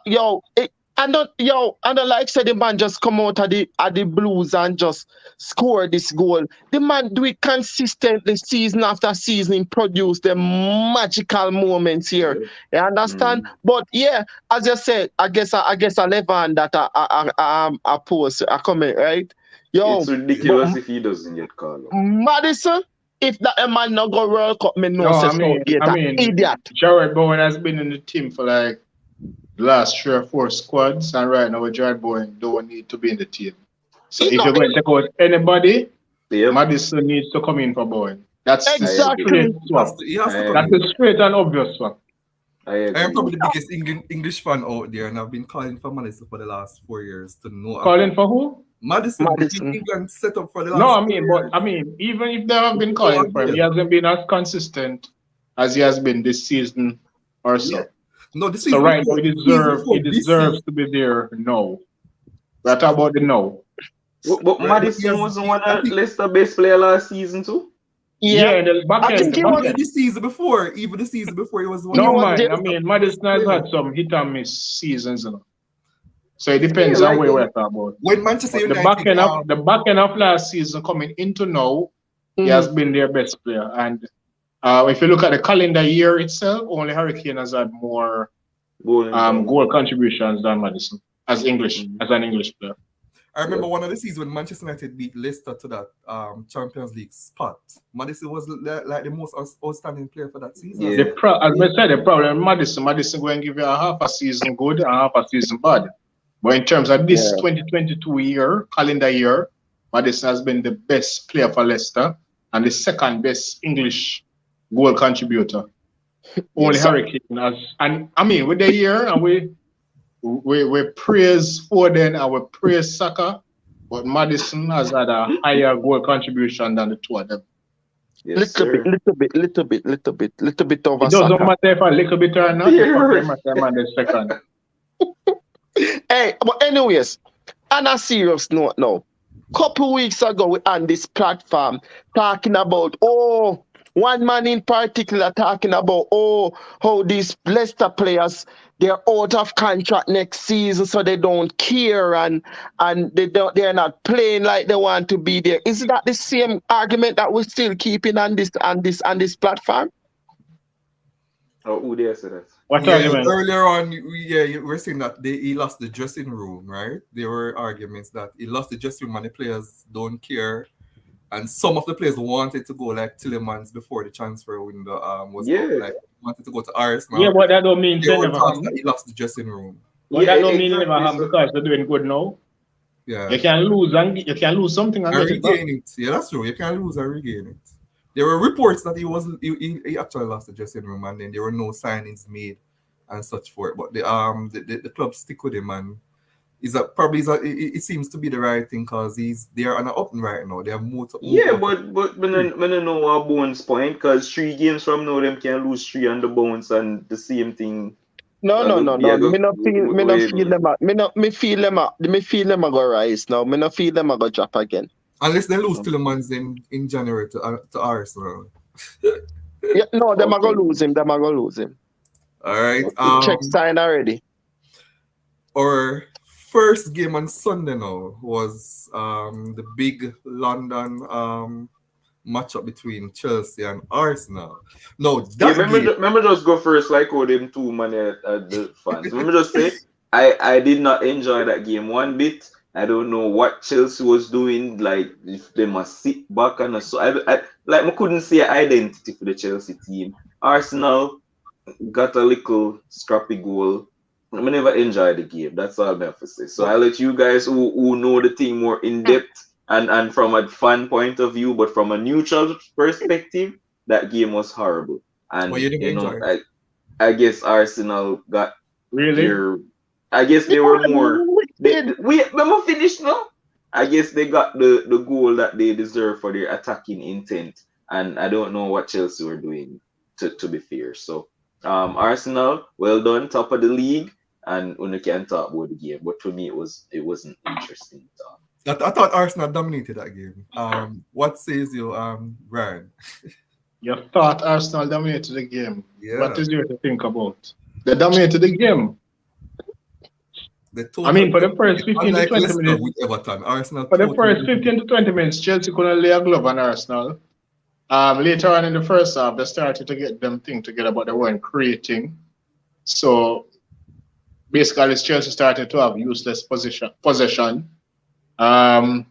and don't like said the man just come out of the Blues and just score this goal. The man do it consistently season after season and produce the magical moments here. You understand? But yeah, as you said, I guess I left on that I post a comment, right? Yo, It's ridiculous if he doesn't get called up. Madison, if that a man not go World Cup, me know No, say I mean, Southgate I an mean, idiot. Jared Bowen has been in the team for like the last 3 or 4 squads, and right now Jared Bowen don't need to be in the team. So He if not you're going to take out anybody, Yep, Madison needs to come in for Bowen. That's the I agree. straight exactly. swap. He has I to come That's in. agree. a straight and obvious swap. I I am agree. probably the biggest English fan out there, and I've been calling for Madison for the last 4 years to know about Calling for who? Madison. He's been Madison. England set up for the No, last I four mean, but years. I mean, even if they have been Go calling for him, he again. hasn't been as consistent as he has been this season or Yeah. so. No, the So season right now, before, the season he before this deserves season, to be there. No, we're talking about the no. But right? But he Madison has, wasn't one I of think, Leicester best player last season too. Yeah. Yeah, in the back I end, think the he back was even end. the season before, he was one he of No the was there. man, I mean, best Madison has players. had some hit and miss seasons, you know. So it Yeah, depends on like where we're talking about. When Manchester But United, the back end of last season coming into now, he has been their best player. And if you look at the calendar year itself, only Hurricane has had more bowling down. goal contributions than Madison as an Mhm. English player. I remember Yep. one of the seasons when Manchester United beat Leicester to that Champions League spot. Madison was like the most outstanding player for that season as Yeah. well. As I said, the problem with Madison going to give you a half a season good and half a season bad. But in terms of this Yeah. 2022 calendar year, Madison has been the best player for Leicester and the second best English goal contributor. Only Yes, Hurricane has, and I mean, with the year, and we praise Foden and we praise Saka, but Madison has had a higher goal contribution than the two of them. Yes, little bit, sir. little bit over It doesn't soccer. matter if a little bit or not, the fact Here. that man is second. Hey, but anyways, on a serious note now, couple weeks ago we on this platform talking about one man in particular talking about how these Leicester players they're out of contract next season so they don't care and they're not playing like they want to be there. Is that the same argument that we're still keeping on this platform? Oh, who dare say that? What Yeah, argument? earlier on, you were saying that he lost the dressing room, right? There were arguments that he lost the dressing room and the players don't care. And some of the players wanted to go, like Tillemans before the transfer window was up, Yeah. like wanted to go to Yeah, Arsenal. but that don't mean There they were never talks happen. that he lost the dressing room. But Yeah, that don't mean it never exactly. happen So because they're doing good now. Yeah. You can lose something and And get it back. regain it. Yeah, that's true. You can lose and regain it. There were reports that he actually lost the dressing room and then there were no signings made and such for it. But the club stick with him and it seems to be the right thing because they are on an up right now. They have more to move yeah, out of but when I know our bones point, because 3 games from now them can lose 3 on the bones and the same thing. No. Me not feel Way. them. Me feel them a go rise now. Me not feel them a go drop again. unless they lose Tillemans in January to Arsenal. Yeah, no, them a go Okay. lose him. Them a go lose him. All right. Check sign already. Our first game on Sunday now was the big London matchup between Chelsea and Arsenal. No, Yeah, that game. remember just go first like how them two man at the fans. Remember just say I did not enjoy that game one bit. I don't know what Chelsea was doing. Like if they must sit back and so I like I couldn't see an identity for the Chelsea team. Arsenal got a little scrappy goal. I never enjoyed the game. That's all I have to say. So I let you guys who know the team more in depth and from a fan point of view, but from a neutral perspective, that game was horrible. And Well, you didn't enjoy it. I guess Arsenal got Really? I guess they were more. Wicked. Let me finish now. I guess they got the goal that they deserve for their attacking intent, and I don't know what Chelsea were doing. To be fair, so Arsenal, well done, top of the league, and when you can talk about the game, but for me it wasn't interesting at all. I thought Arsenal dominated that game. What says you, Brian? You thought Arsenal dominated the game. Yeah. What is there to think about? They dominated the game. I mean, for the first 15 to unlike 20 Leicester minutes, with Everton, Arsenal for the totally first 15 to 20 minutes, Chelsea couldn't lay a glove on Arsenal. Later on in the first half, they started to get them thing together, but they weren't creating. So basically, Chelsea started to have useless possession. I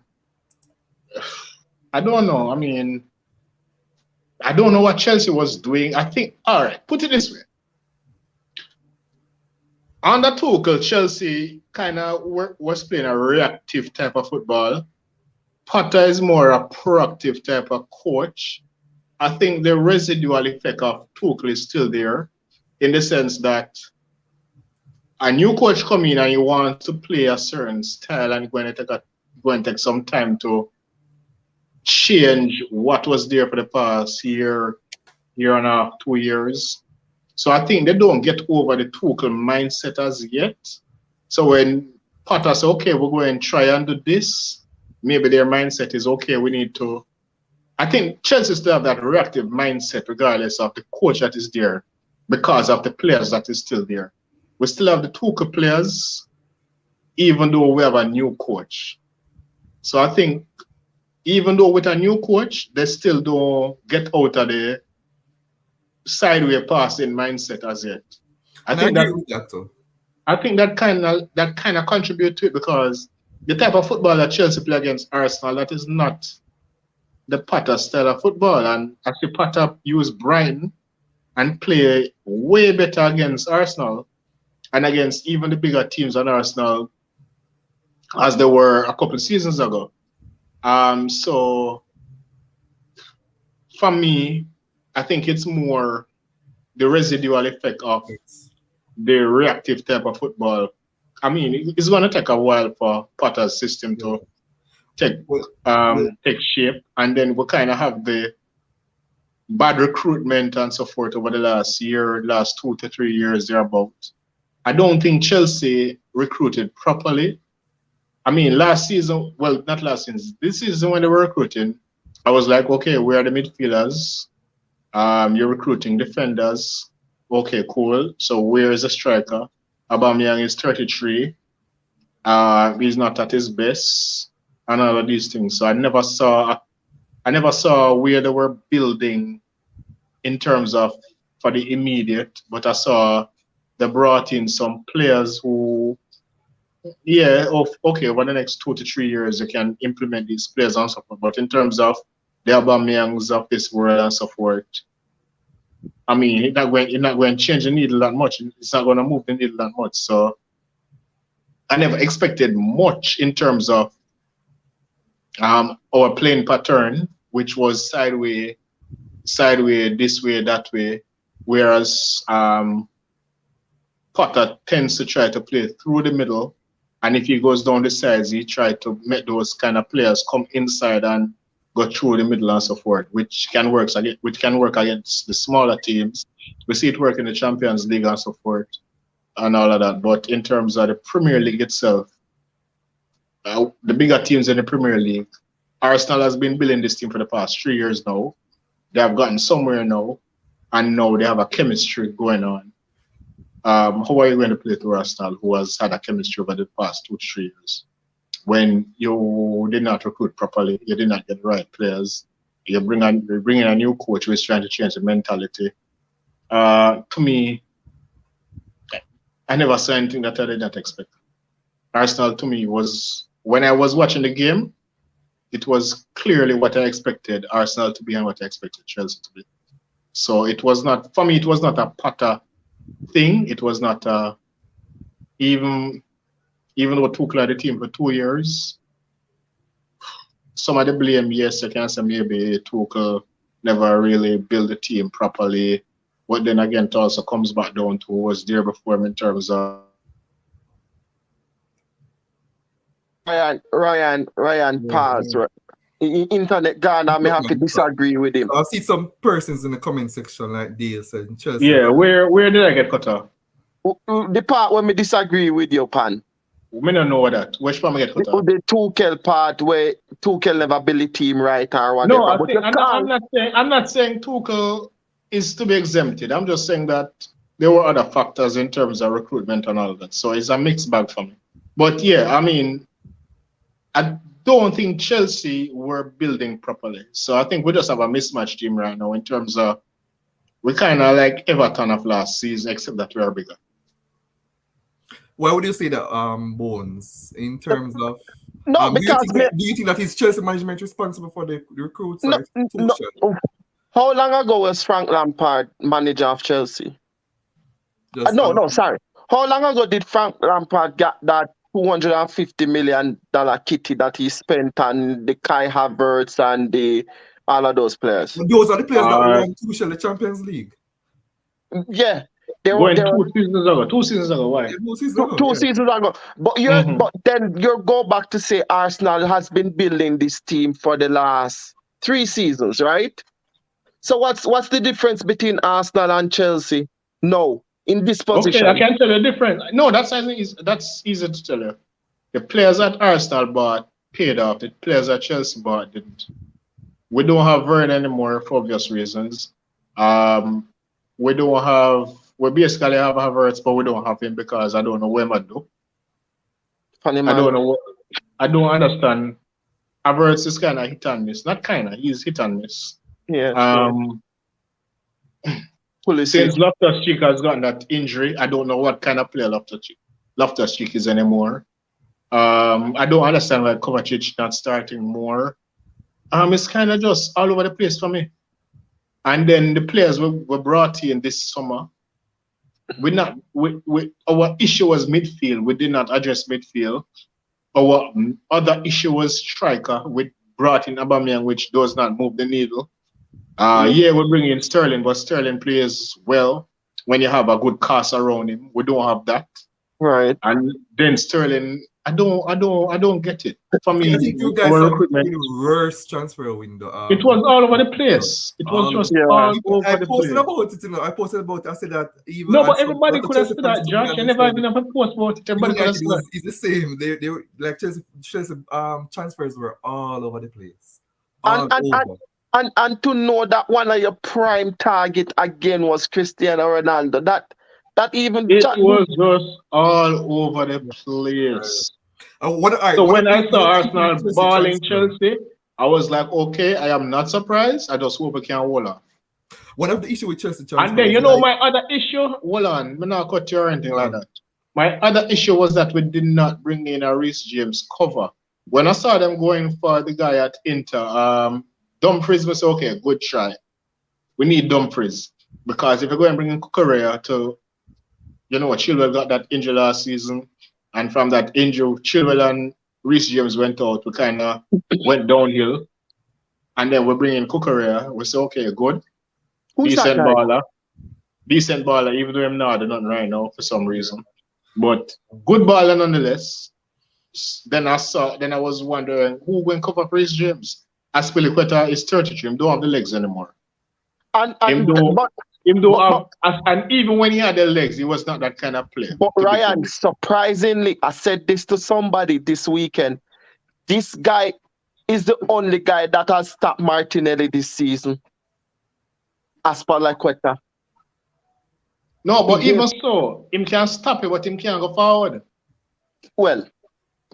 don't know. I mean, I don't know what Chelsea was doing. I think, all right, put it this way. Under Tuchel, Chelsea kind of was playing a reactive type of football. Potter is more a proactive type of coach. I think the residual effect of Tuchel is still there in the sense that a new coach come in and you want to play a certain style and going to take some time to change what was there for the past year and a half, 2 years. So I think they don't get over the Tuchel mindset as yet. So when Potter says, okay, we're going to try and do this, maybe their mindset is, okay, we need to. I think Chelsea still have that reactive mindset regardless of the coach that is there because of the players that is still there. We still have the Tuchel players, even though we have a new coach. So I think even though with a new coach, they still don't get out of the sideways passing mindset as yet. I think that kind of contribute to it because the type of football that Chelsea play against Arsenal, that is not the Potter style of football. And I see Potter use Brighton and play way better against Arsenal and against even the bigger teams than Arsenal as they were a couple of seasons ago. So for me, I think it's more the residual effect of the reactive type of football. I mean, it's going to take a while for Potter's system to take shape, and then we kind of have the bad recruitment and so forth over the last 2 to 3 years thereabout. I don't think Chelsea recruited properly. I mean, last season, well, not last season, this season when they were recruiting, I was like, okay, where are the midfielders? You're recruiting defenders. Okay, cool. So where is the striker? Aubameyang is 33. He's not at his best, and all of these things. So I never saw where they were building in terms of for the immediate, but I saw they brought in some players who, okay, over the next 2 to 3 years, they can implement these players and so forth. But in terms of the Aubameyangs of this world and so forth, I mean, it's not going to change the needle that much. It's not going to move the needle that much. So I never expected much in terms of our playing pattern, which was sideways, this way, that way. Whereas Potter tends to try to play through the middle. And if he goes down the sides, he tries to make those kind of players come inside and go through the middle and so forth, which can work against the smaller teams. We see it work in the Champions League and so forth and all of that. But in terms of the Premier League itself, the bigger teams in the Premier League, Arsenal has been building this team for the past 3 years now. They have gotten somewhere now, and now they have a chemistry going on. How are you going to play to Arsenal, who has had a chemistry over the past 2 to 3 years? When you did not recruit properly, you did not get the right players. You bring in a new coach who is trying to change the mentality. To me, I never saw anything that I did not expect. Arsenal, to me, was, when I was watching the game, it was clearly what I expected Arsenal to be and what I expected Chelsea to be. So it was not, for me, it was not a Potter thing. It was not even though Tuchel had the team for 2 years, some of the blame, yes, you can say maybe Tuchel never really built the team properly. But then again, it also comes back down to who was there before him in terms of Ryan, pause. Internet gone, I may have to disagree with him. I see some persons in the comment section like this and Chelsea. Yeah, where did I get cut off? The part where me disagree with you, Pan. We don't know that. Which part I get cut off? The Tuchel part where Tuchel never built the team right or whatever. No, I'm not saying Tuchel is to be exempted. I'm just saying that there were other factors in terms of recruitment and all of that. So it's a mixed bag for me. But yeah, I mean, I don't think Chelsea were building properly. So I think we just have a mismatched team right now in terms of, we kind of like Everton of last season, except that we are bigger. Why would you say that, Bones, in terms of... No, because... Do you think that is Chelsea management responsible for the recruits? No, How long ago was Frank Lampard manager of Chelsea? Just No, sorry. How long ago did Frank Lampard get that $250 million kitty that he spent on the Kai Havertz and the all of those players? those are the players that Uh, won Tuchel the Champions League. Yeah, they were going they were 2 seasons ago. 2 seasons ago, why? Yeah, 2 seasons two, ago, two yeah. seasons ago. But Mhm. then you go back to say Arsenal has been building this team for the last 3 seasons, right? So what's the difference between Arsenal and Chelsea? No, in this Okay, I position. can tell you the difference. No, that's easy to tell you. The players at Arsenal bought paid off. The players at Chelsea bought didn't. We don't have Vern anymore for obvious reasons. Um, we don't have. We basically have Havertz, but we don't have him because I don't know where I do. Funny I man. don't know. I don't understand. Havertz is kind of hit and miss. Not kind of. He's hit and miss. Yeah, Um, Pulisic. since Loftus-Cheek has gotten that injury, I don't know what kind of player Loftus-Cheek is anymore. I don't understand why Kovacic not starting more. It's kind of just all over the place for me. And then the players were brought in this summer. Our issue was midfield. We did not address midfield. Our other issue was striker. We brought in Aubameyang, which does not move the needle. Yeah, we bring in Sterling, but Sterling plays well when you have a good cast around him. We don't have that. Right. And then Sterling, I don't get it. For me, I think you guys our are recruitment, in the worst transfer window. it was all over the place. It was just Yeah. all over I the posted place. about it, I posted about it. I said that even No, but and everybody lot of could have Chelsea said fans that, took me Josh. on You this never one. even have a post about it. Everybody could have United said that. it's the same. They were like Chelsea transfers were all over the place. And All over. and to know that one of your prime target again was Cristiano Ronaldo. That even It was just all over the place. So One of when I the saw issue with Arsenal Chelsea balling transfer. Chelsea, I was like, okay, I am not surprised. I just hope we can hold on. One of the issue with Chelsea transfer And then, was you know, like, my other issue, hold on, I'm not cut you or anything like that. My other issue was that we did not bring in a Reece James cover. When I saw them going for the guy at Inter, Dumfries was okay, good try. We need Dumfries because if you're going to bring in Correa to, you know what, Chilwell got that injury last season, and from that injury, Chilwell and Reece James went out. We kind of went downhill, and then we bring in Correa. We say, okay, good, who's that decent guy? baller, even though I'm not doing nothing right now for some reason, but good baller nonetheless. Then I was wondering who went cover for Reece James. Aspilicueta is 33. Him don't have the legs anymore. And Even when he had the legs, he was not that kind of player. but Ryan, surprisingly, I said this to somebody this weekend. This guy is the only guy that has stopped Martinelli this season. Aspilicueta. No, but even so, him can stop it, but him can't go forward. Well,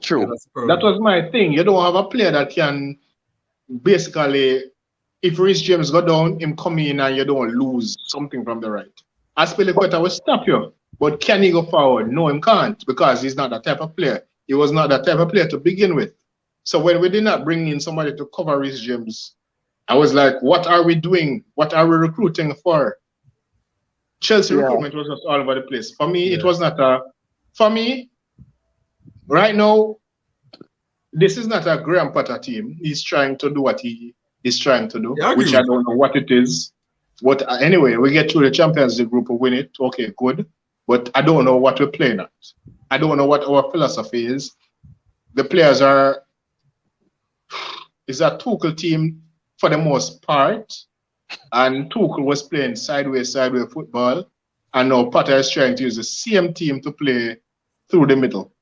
true. yeah, that's the problem. That was my thing. You don't have a player that can basically, if Reece James go down, him come in and you don't lose something from the right. Aspilicueta will stop you, but can he go forward? No, him can't because he's not that type of player. He was not that type of player to begin with. So when we did not bring in somebody to cover Reece James, I was like, what are we doing? What are we recruiting for? Chelsea recruitment was just all over the place. For me, it was not a. For me, right now, this is not a Graham Potter team. He's trying to do what he is trying to do, Yeah, which I don't know what it is. But anyway, we get through the Champions League group, we win it. Okay, good. But I don't know what we're playing at. I don't know what our philosophy is. The players is a Tuchel team for the most part. And Tuchel was playing sideways football. And now Potter is trying to use the same team to play through the middle.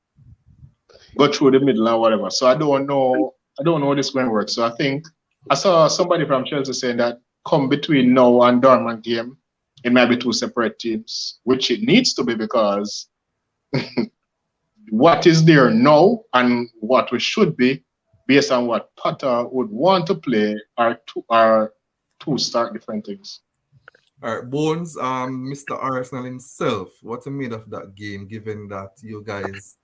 Go through the middle or whatever. So I don't know how this is going to work. So I think I saw somebody from Chelsea saying that come between now and Dortmund game, it might be two separate teams, which it needs to be because what is there now and what we should be based on what Potter would want to play are two stark different things. All right, Bones, Mr. Arsenal himself, what he made of that game, given that you guys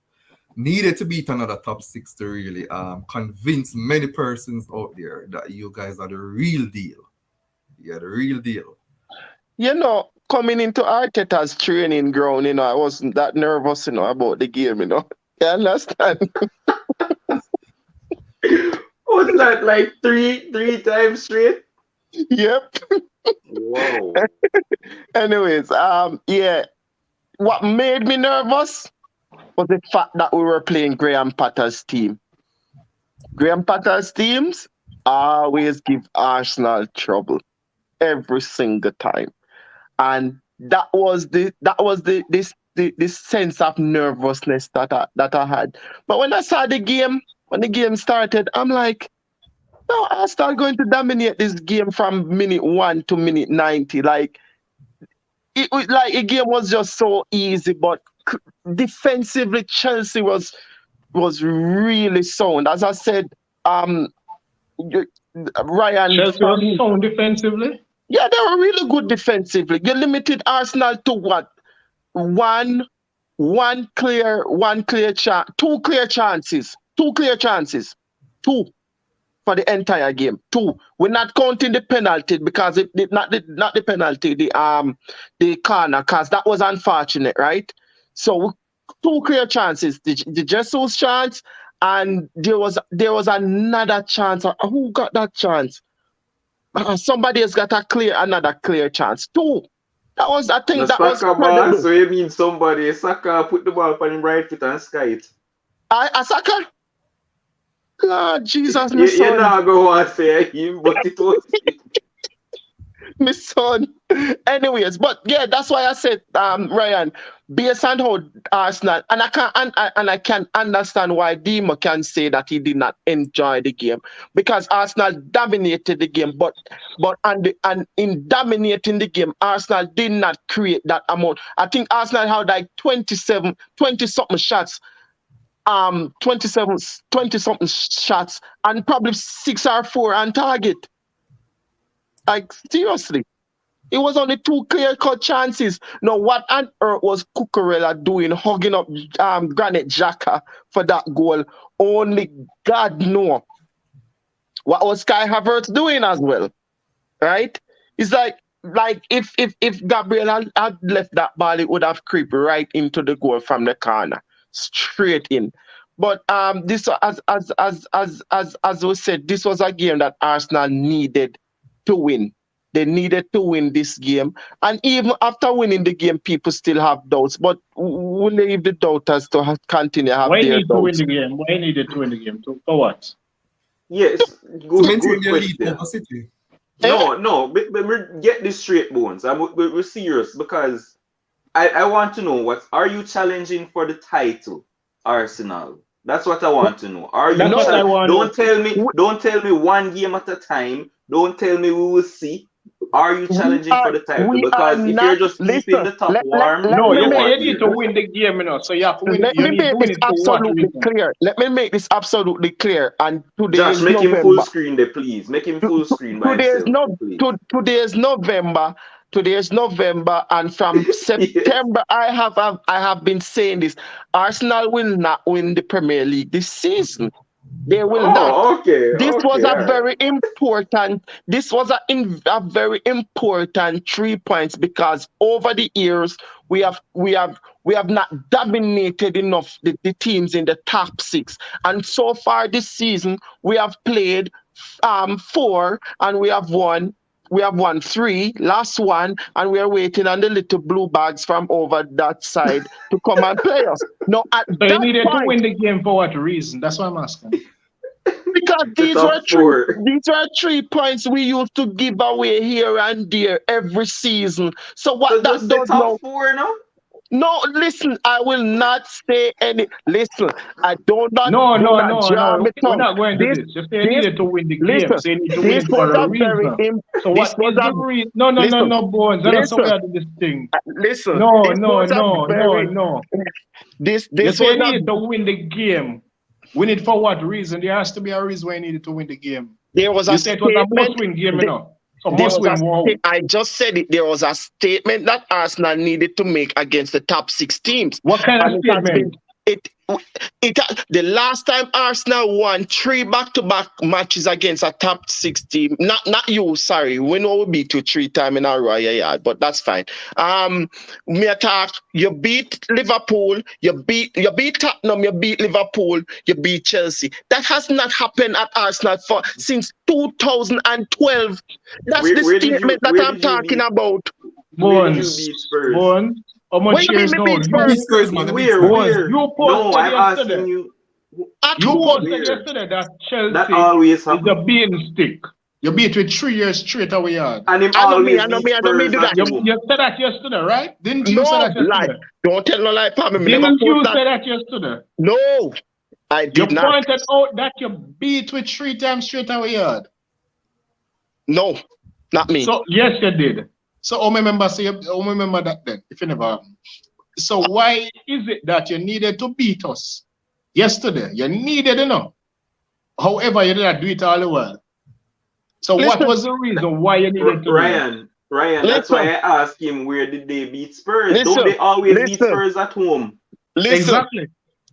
needed to beat another top six to really convince many persons out there that you guys are the real deal. Yeah, the real deal. Coming into Arteta's training ground, I wasn't that nervous, about the game, You understand? Was that like three times straight? Yep. Wow. Anyways, yeah. What made me nervous was the fact that we were playing Graham Potter's team. Graham Potter's teams always give Arsenal trouble every single time. And that was this sense of nervousness that I had. But when I saw when the game started, I'm like, no, Arsenal going to dominate this game from minute 1 to minute 90. Like the game was just so easy, but defensively Chelsea was really sound. As I said, Ryan. Chelsea was sound defensively. Yeah, they were really good defensively. You limited Arsenal to what? Two clear chances. Two for the entire game. Two. We're not counting the penalty because not the penalty, the corner, because that was unfortunate, right? So 2 clear chances. The Jesus chance, and there was another chance. Who got that chance? Somebody has got another clear chance. 2. That was, I think, that was incredible. So you mean somebody, Saka put the ball on him right foot and sky it? Saka? Lord Jesus, my you, son. You're not going to say him, but it was my son. Anyways, but yeah, that's why I said, Ryan, based on how Arsenal, and I can understand why Dima can say that he did not enjoy the game, because Arsenal dominated the game, but in dominating the game, Arsenal did not create that amount. I think Arsenal had like 20 something shots. 20 something shots, and probably 6 or 4 on target. Like, seriously, it was only 2 clear-cut chances. Now, what on earth was Cucurella doing, hugging up Granit Xhaka for that goal? Only God knows. What was Kai Havertz doing as well, right? It's like if Gabriel had left that ball, it would have creeped right into the goal from the corner, straight in. But this, as we said, this was a game that Arsenal needed to win. They needed to win this game, and even after winning the game, people still have doubts. But we'll leave the doubters to continue have Why their need doubts. to win the game? Why needed to win the game? For what? yes, To good maintain their lead question. over City. No, but get this straight, Bones. We're serious because I want to know, what are you challenging for the title, Arsenal? That's what I want to know. Are you? That's what I want. Don't tell me one game at a time. Don't tell me we will see. Are you challenging for the title? Because if you're just keeping the top warm, No, you want need to win the game, So you have to win. Let You me need to make win this it for what absolutely reason? clear. Let me make this absolutely clear. And today Josh, is make November. him full screen there, please. Make him full screen by himself, please. Today is November. Today is November, and from September, I have been saying this. Arsenal will not win the Premier League this season. They will not. Okay. This okay, was a all very important. This was a very important 3 points, because over the years we have not dominated enough the teams in the top 6, and so far this season we have played 4 and we have won. We have won 3, last one, and we are waiting on the little blue bags from over that side to come and play us. No, at So that you needed point, to win the game for what reason? That's what I'm asking. because these top were 4. 3 points we used to give away here and there every season. So what So that just the does top now? 4 now? No, listen, I will not say any. Listen, I do not No. jam it We're tongue. not going to this. If they needed to win the game, Listen, so you need to win this it was for a a very reason. So what is the reason? No, listen, Bones. That's not how this thing. listen. No. This You say was you needed to win the game. Win it for what reason? There has to be a reason why you needed to win the game. There was You a said it was a must-win game, So must-win. Wow. I just said it. There was a statement that Arsenal needed to make against the top 6 teams. What kind of statement? it the last time Arsenal won 3 back-to-back matches against a top 6 team. Not you, sorry. We know we beat you 3 times in a row, yeah, but that's fine. Me attack. You beat Liverpool. You beat Tottenham. You beat Liverpool. You beat Chelsea. That has not happened at Arsenal since 2012. That's the statement that I'm talking about. Where did you beat Spurs? Bones. How much What do you years mean now? me beat Spurs? Spurs, man. Where? You No, posted I'm asking yesterday. you. At You home. posted Where? yesterday that Chelsea That always is a happens. bean stick. You beat with 3 years straight away. Yard. And him I know me, always I know beat me, I know me Spurs do at that. home. You said that yesterday, right? Didn't you No, say that lie. yesterday? Don't tell no lie, Pam. Me never Didn't you post say that. that yesterday? No, I You did not. pointed out that you beat with 3 times straight away. Yard. No, not me. So yes, you did. So I remember that then. If you never. So why is it that you needed to beat us yesterday? You needed, However, you didn't do it all the while. So what Listen. was the reason why you needed to do it? Ryan, that's Listen. why I asked him where did they beat Spurs? Listen. Don't they always beat Listen. Spurs at home? Listen, Exactly.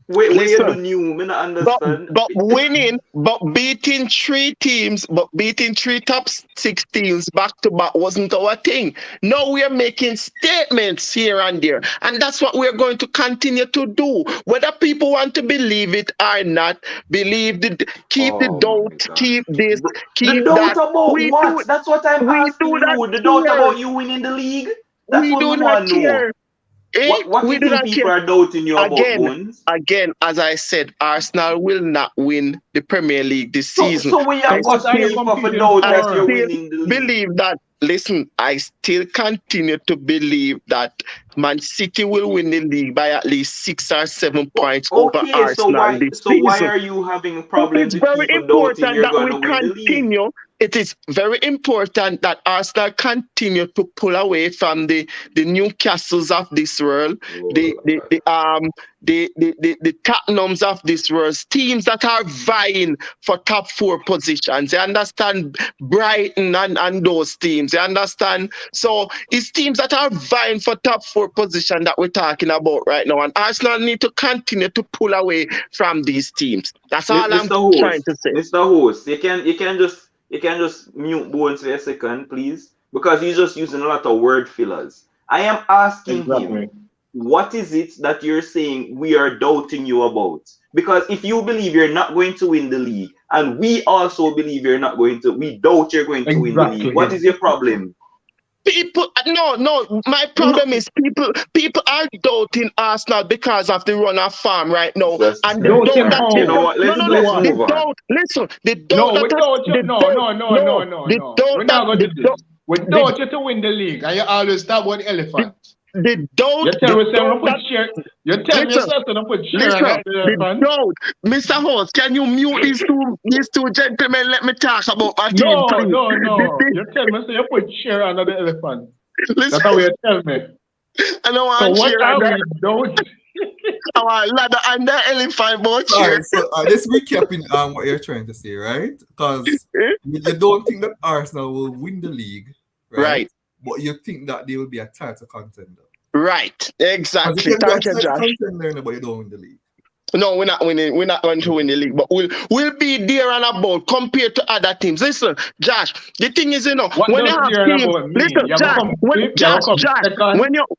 Where you Listen. do new? Me not understand. but winning, but beating 3 teams, but beating 3 top 6 teams back to back wasn't our thing. Now we are making statements here and there, and that's what we're going to continue to do. Whether people want to believe it or not, keep the Oh my doubt, God. keep this, The keep doubt that. about We what? do, That's what I'm we asking do not you. The doubt care. about you winning the league? That's We what do we not want to know. care. Eh? What do We you do think not people care. are doubting you about, Bones? Again, as I said, Arsenal will not win the Premier League this season. So we I have got What are you people for competing doubt I that for? you're still winning the league. believe that. Listen, I still continue to believe that Man City will win the league by at least 6 or 7 points over Okay, Arsenal this so why season. are you having But problems it's with very people doubting important you're that we gonna win the league? continue. It is very important that Arsenal continue to pull away from the Newcastles of this world, the Tottenhams of this world, teams that are vying for top 4 positions. You understand? Brighton and those teams. You understand? So it's teams that are vying for top 4 position that we're talking about right now. And Arsenal need to continue to pull away from these teams. That's all I'm trying to say. Mr. Host, you can just mute Bones for a second, please, because he's just using a lot of word fillers. I am asking Exactly. him, what is it that you're saying we are doubting you about? Because if you believe you're not going to win the league, and we also believe we doubt you're going to win the league. What is your problem? People, no. My problem is people are doubting Arsenal because of the run of farm right now, and the doubt that you know what? Let's move on. Listen, the doubt No, that without you, no. We're not going to do this. Without you to win the league, and you always talk about the elephant. The doubt. You tell me to put share. You tell me yourself to put share on that elephant. The doubt. Mr. Host, can you mute these two gentlemen? Let me talk about my team, please. No. You tell me so you put share on the elephant. Listen, that's how you tell me. I don't want so share what on are that. we doing? Our ladder and the elephant both All share. right, so let's recap what you're trying to say, right? Because you don't think that Arsenal will win the league, right? But you think that they will be a title contender. Right, exactly. Thank you, Josh. Contender, but you don't win the league. No, we're not winning. We're not going to win the league, but we'll be there and about compared to other teams. Listen, Josh. The thing is, when you have teams, listen,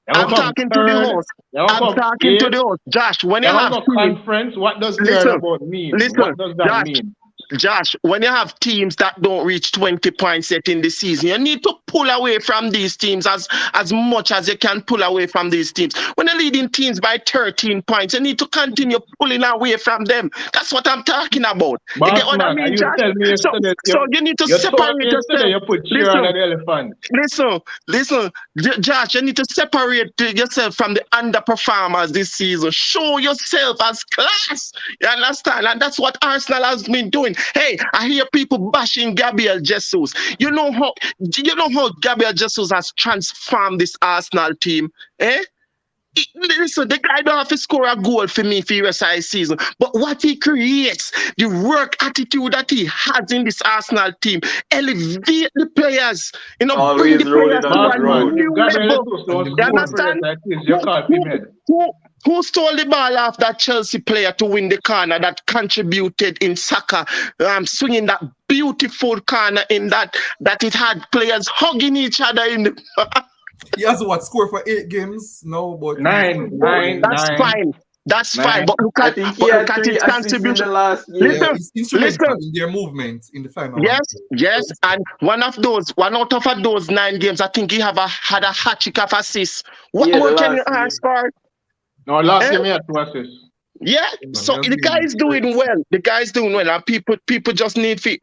I'm talking to the host. I'm talking to the host, Josh. When you have conference, what does there about mean? What does that mean? Josh, when you have teams that don't reach 20 points yet in the season, you need to pull away from these teams as much as you can pull away from these teams. When you're leading teams by 13 points, you need to continue pulling away from them. That's what I'm talking about. But you get what I mean, Josh? So you need to separate yourself. You put cheer on the elephant. Listen, Josh, you need to separate yourself from the underperformers this season. Show yourself as class. You understand? And that's what Arsenal has been doing. Hey, I hear people bashing Gabriel Jesus. You know how Gabriel Jesus has transformed this Arsenal team, eh? Listen, the guy don't have to score a goal for me for the rest of the season. But what he creates, the work attitude that he has in this Arsenal team, elevate the players. Always bring the players to a new level. You understand? Who stole the ball off that Chelsea player to win the corner that contributed in soccer, swinging that beautiful corner in that it had players hugging each other in the He has what score for 8 games? No, but That's fine. That's fine. Nine. But look I at think he had 3 his assists in the contribution. last yeah, game. Listen, he's instrumental listen. in their movement in the final. Yes, and one out of those 9 games, I think he had a hat trick of assists. What Yeah, the more can you last game. ask for? No, last Eh? game he had 2 assists. Yeah, Man, so that's the guy is really doing well. The guy is doing well, and people just need to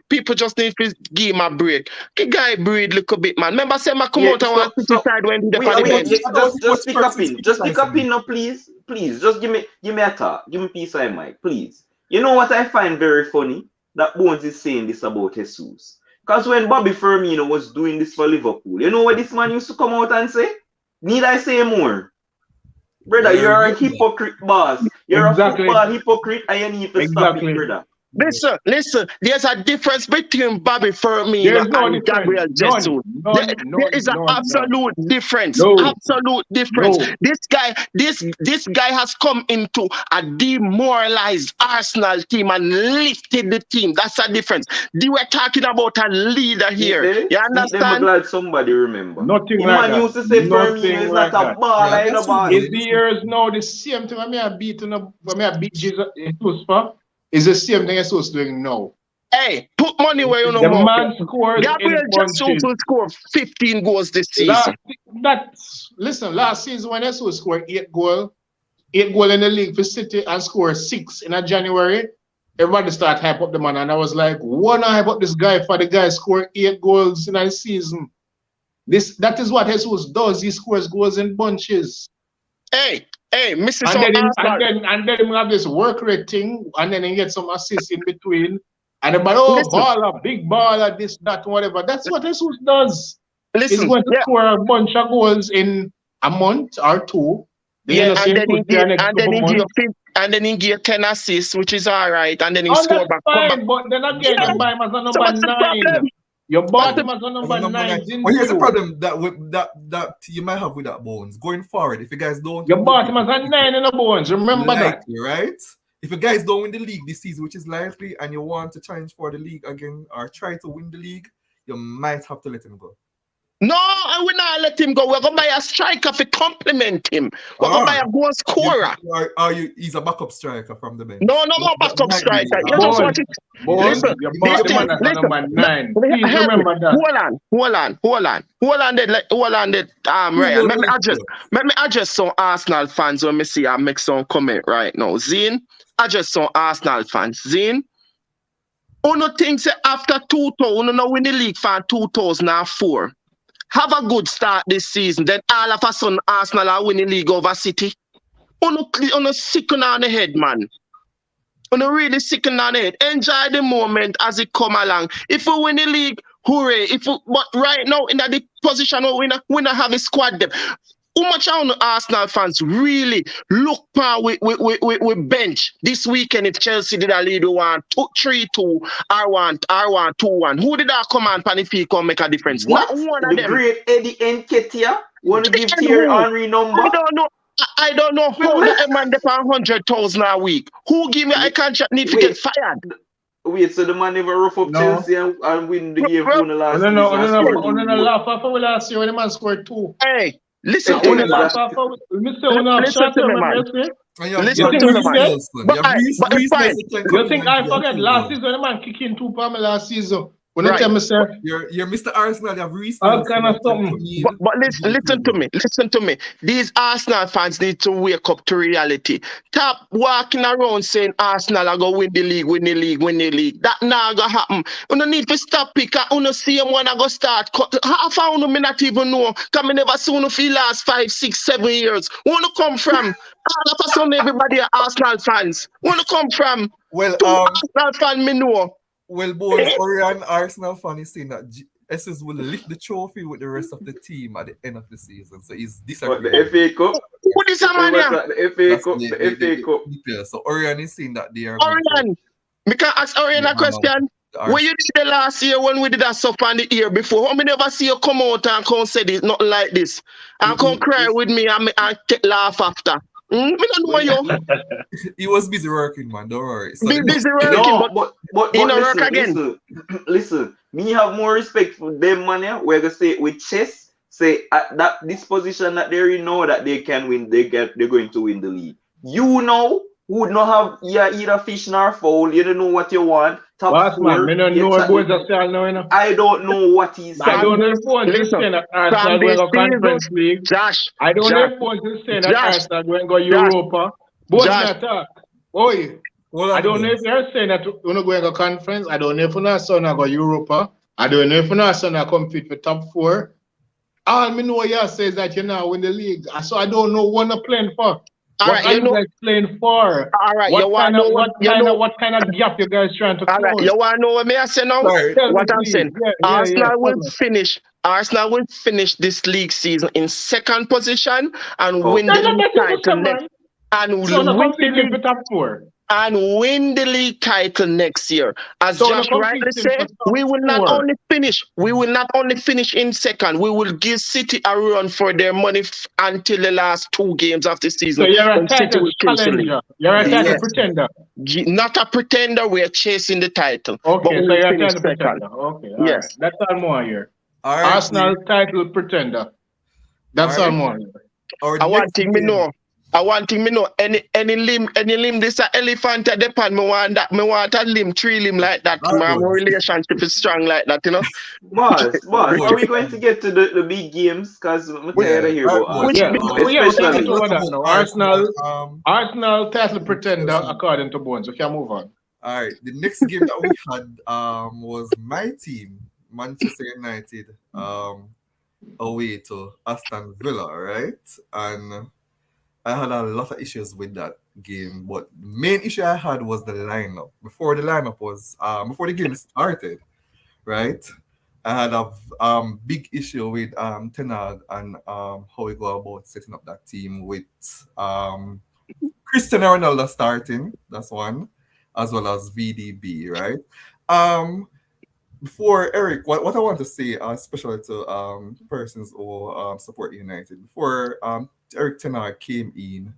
give him a break. The guy breathe a little bit, man. Remember, say I come Yeah, out and want to decide when the wait, bench. just pick up in. Just pick up criticizing in now, please. Please, just give me a talk. Give me peace of mind, please. You know what I find very funny? That Bones is saying this about Jesus. Because when Bobby Firmino was doing this for Liverpool, you know what this man used to come out and say? Need I say more? Brother, Yeah, you're a yeah. hypocrite, boss. You're Exactly. a football hypocrite and you need to stop Exactly. it, brother. Listen. There's a difference between Bobby Firmino There's no and Gabriel difference. Jesus. There is an absolute difference. No. Absolute difference. No. This guy has come into a demoralized Arsenal team and lifted the team. That's a difference. We're talking about a leader here. You I'm understand? glad somebody remember. Nothing The like man that. used to say Nothing Firmino is like not a that. baller, Yeah, you know, that's boss. true. It's the years now, the same thing when I beat Jesus for is the same thing Jesus doing now. Hey, put money where you know The more. man scores Gabriel in Jesus bunches. will score 15 goals this season. Last season when Jesus scored 8 goals in the league for City and scored 6 in a January, everybody started hype up the man, and I was like, wanna hype up this guy for the guy scored 8 goals in a season. That is what Jesus does. He scores goals in bunches. Hey, Mrs. And then we have this work rate thing, and then he gets some assists in between. And about baller, big baller, this, that, whatever. That's what Jesus does. He's going to score a bunch of goals in a month or 2. And then he give 10 assists, which is all right. And then he score back. Fine, but then again, you buy him as a number 9. You bought him as a number 9. Well, here's the problem that you might have with that Bones going forward. If you guys don't, you bought him as a 9 in the Bones. Remember that, right? If you guys don't win the league this season, which is likely, and you want to challenge for the league again or try to win the league, you might have to let him go. No, I will not let him go. We're going to buy a striker to complement him. We're going to buy a goal scorer. He's a backup striker from the bench. No backup striker. You just want it. Listen, you bought him as number 9. Please remember that. Hold on. Ryan. Let me address some Arsenal fans when me see I make some comment right now. Zine, address some Arsenal fans. Zine, uno thinks after 2000, uno now win the league for 2004. Have a good start this season, then all of a sudden Arsenal are winning league over City. Uno sick on the head, man. Uno really sick on the head. Enjoy the moment as it come along. If we win the league, hooray. But right now, in the position where we not have a squad depth. How much on Arsenal fans really look for with bench this weekend if Chelsea did a lead 3-2 or 2-1? Who did that come on if he come make a difference? What? Not one of The them. great Eddie Nketiah want to give Thierry Henry number? I don't know how that man dey for 100,000 a week. Who give me a contract need to get fired? Wait, so the man never rough up Chelsea and win the game for the last season? No, laugh after last year when the man scored 2. Hey, listen to me, man. Listen to me, man. You think I forget last season when the man kicked in 2 for me last season? When you tell me, sir, you're Mr. Arsenal, you have reason. Kind of something. But listen to me. These Arsenal fans need to wake up to reality. Stop walking around saying Arsenal are going to win the league. That not going to happen. You don't need to stop it. You don't see them when I go start. Half of them not even know. Because I never saw them for the last 5, 6, 7 years. Where you come from? All of a sudden everybody are Arsenal fans. Where you come from? Well, Arsenal fan me know. Well, Bones, Orion Arsenal fan is saying that SS will lift the trophy with the rest of the team at the end of the season. So he's disagreeing. The FA Cup? What is that, man? The FA Cup. So Orion is saying that they are... Orion, me can ask Orion a question. When you did the last year when we did that stuff on the year before, how me never see you come out and come say this, nothing like this, and come cry with me and take laugh after? Me don't know you. He was busy working, man. Don't worry. So Be the busy next working, No, but but he no work listen, again. listen. Me have more respect for them, man. Yeah? We're gonna say with chess, say at that this position that they're in now that they can win, they're going to win the league. You know, would not have either fish nor fowl. You don't know what you want. Top Boss man, four. me don't You know what chat boys with are me. saying now, you know. I don't know what he's I From don't saying. know this, if boys is listen, saying that Arsenal from going this to season, Conference League. Josh, I don't know Josh, if boys is saying that Josh, Arsenal going to go Josh, Europa. Boys Josh. not talk. Oi, Hold I on, don't know if Bones. you're saying that we're not going to conference. I don't know if we're not saying go Europa. I don't know if we're not saying compete for top 4. All me know you say is that you now win the league. So I don't know what you're playing for. All What right, are you you know. guys playing for? All right, you want to know what you know. What kind of gap you guys trying to All right, close? you want to know what me I say now? Sorry. Tell me, What I'm please. saying. Yeah. Arsenal Tell will me. finish. Arsenal will finish this league season in second position and win the Then Okay. league let it go, title next. man. And So we're not win the competing for league top 4. and win the league title next year. As So we're not Josh rightly competing for said, top we will not only finish in second, we will give City a run for their money until the last 2 games of the So season you're a when City title will clinch the league. challenger. You're a title Yes. pretender. Not a pretender, we are chasing the title. But Okay, we so will you're a finish title second. pretender. Okay, all right. Yes. That's all more here. All right. Arsenal title pretender. That's All all right. more here. Our I want next thing me game. know. I want thing me know. Any limb this a elephant at the pan. Me want a limb, 3 limb like that. All right, My Bones. relationship is strong like that, you know. Boss, are Bones. we going to get to the big games? Because I'm Which tired Yeah. of hearing All right, about Bones. which Yeah, big Arsenal, we can Let's get especially. over talk that about now. Arsenal. Arsenal title pretender Chelsea. according to Bones. We can move on. All right. The next game that we had was my team, Manchester United, away to Aston Villa, right? And I had a lot of issues with that game, but the main issue I had was the lineup. Before the game started, right? I had a big issue with Ten Hag and how we go about setting up that team with Cristiano Ronaldo starting. That's one, as well as VDB, right? Um, Before Eric, what I want to say, especially to persons who support United, before Eric Ten Hag came in,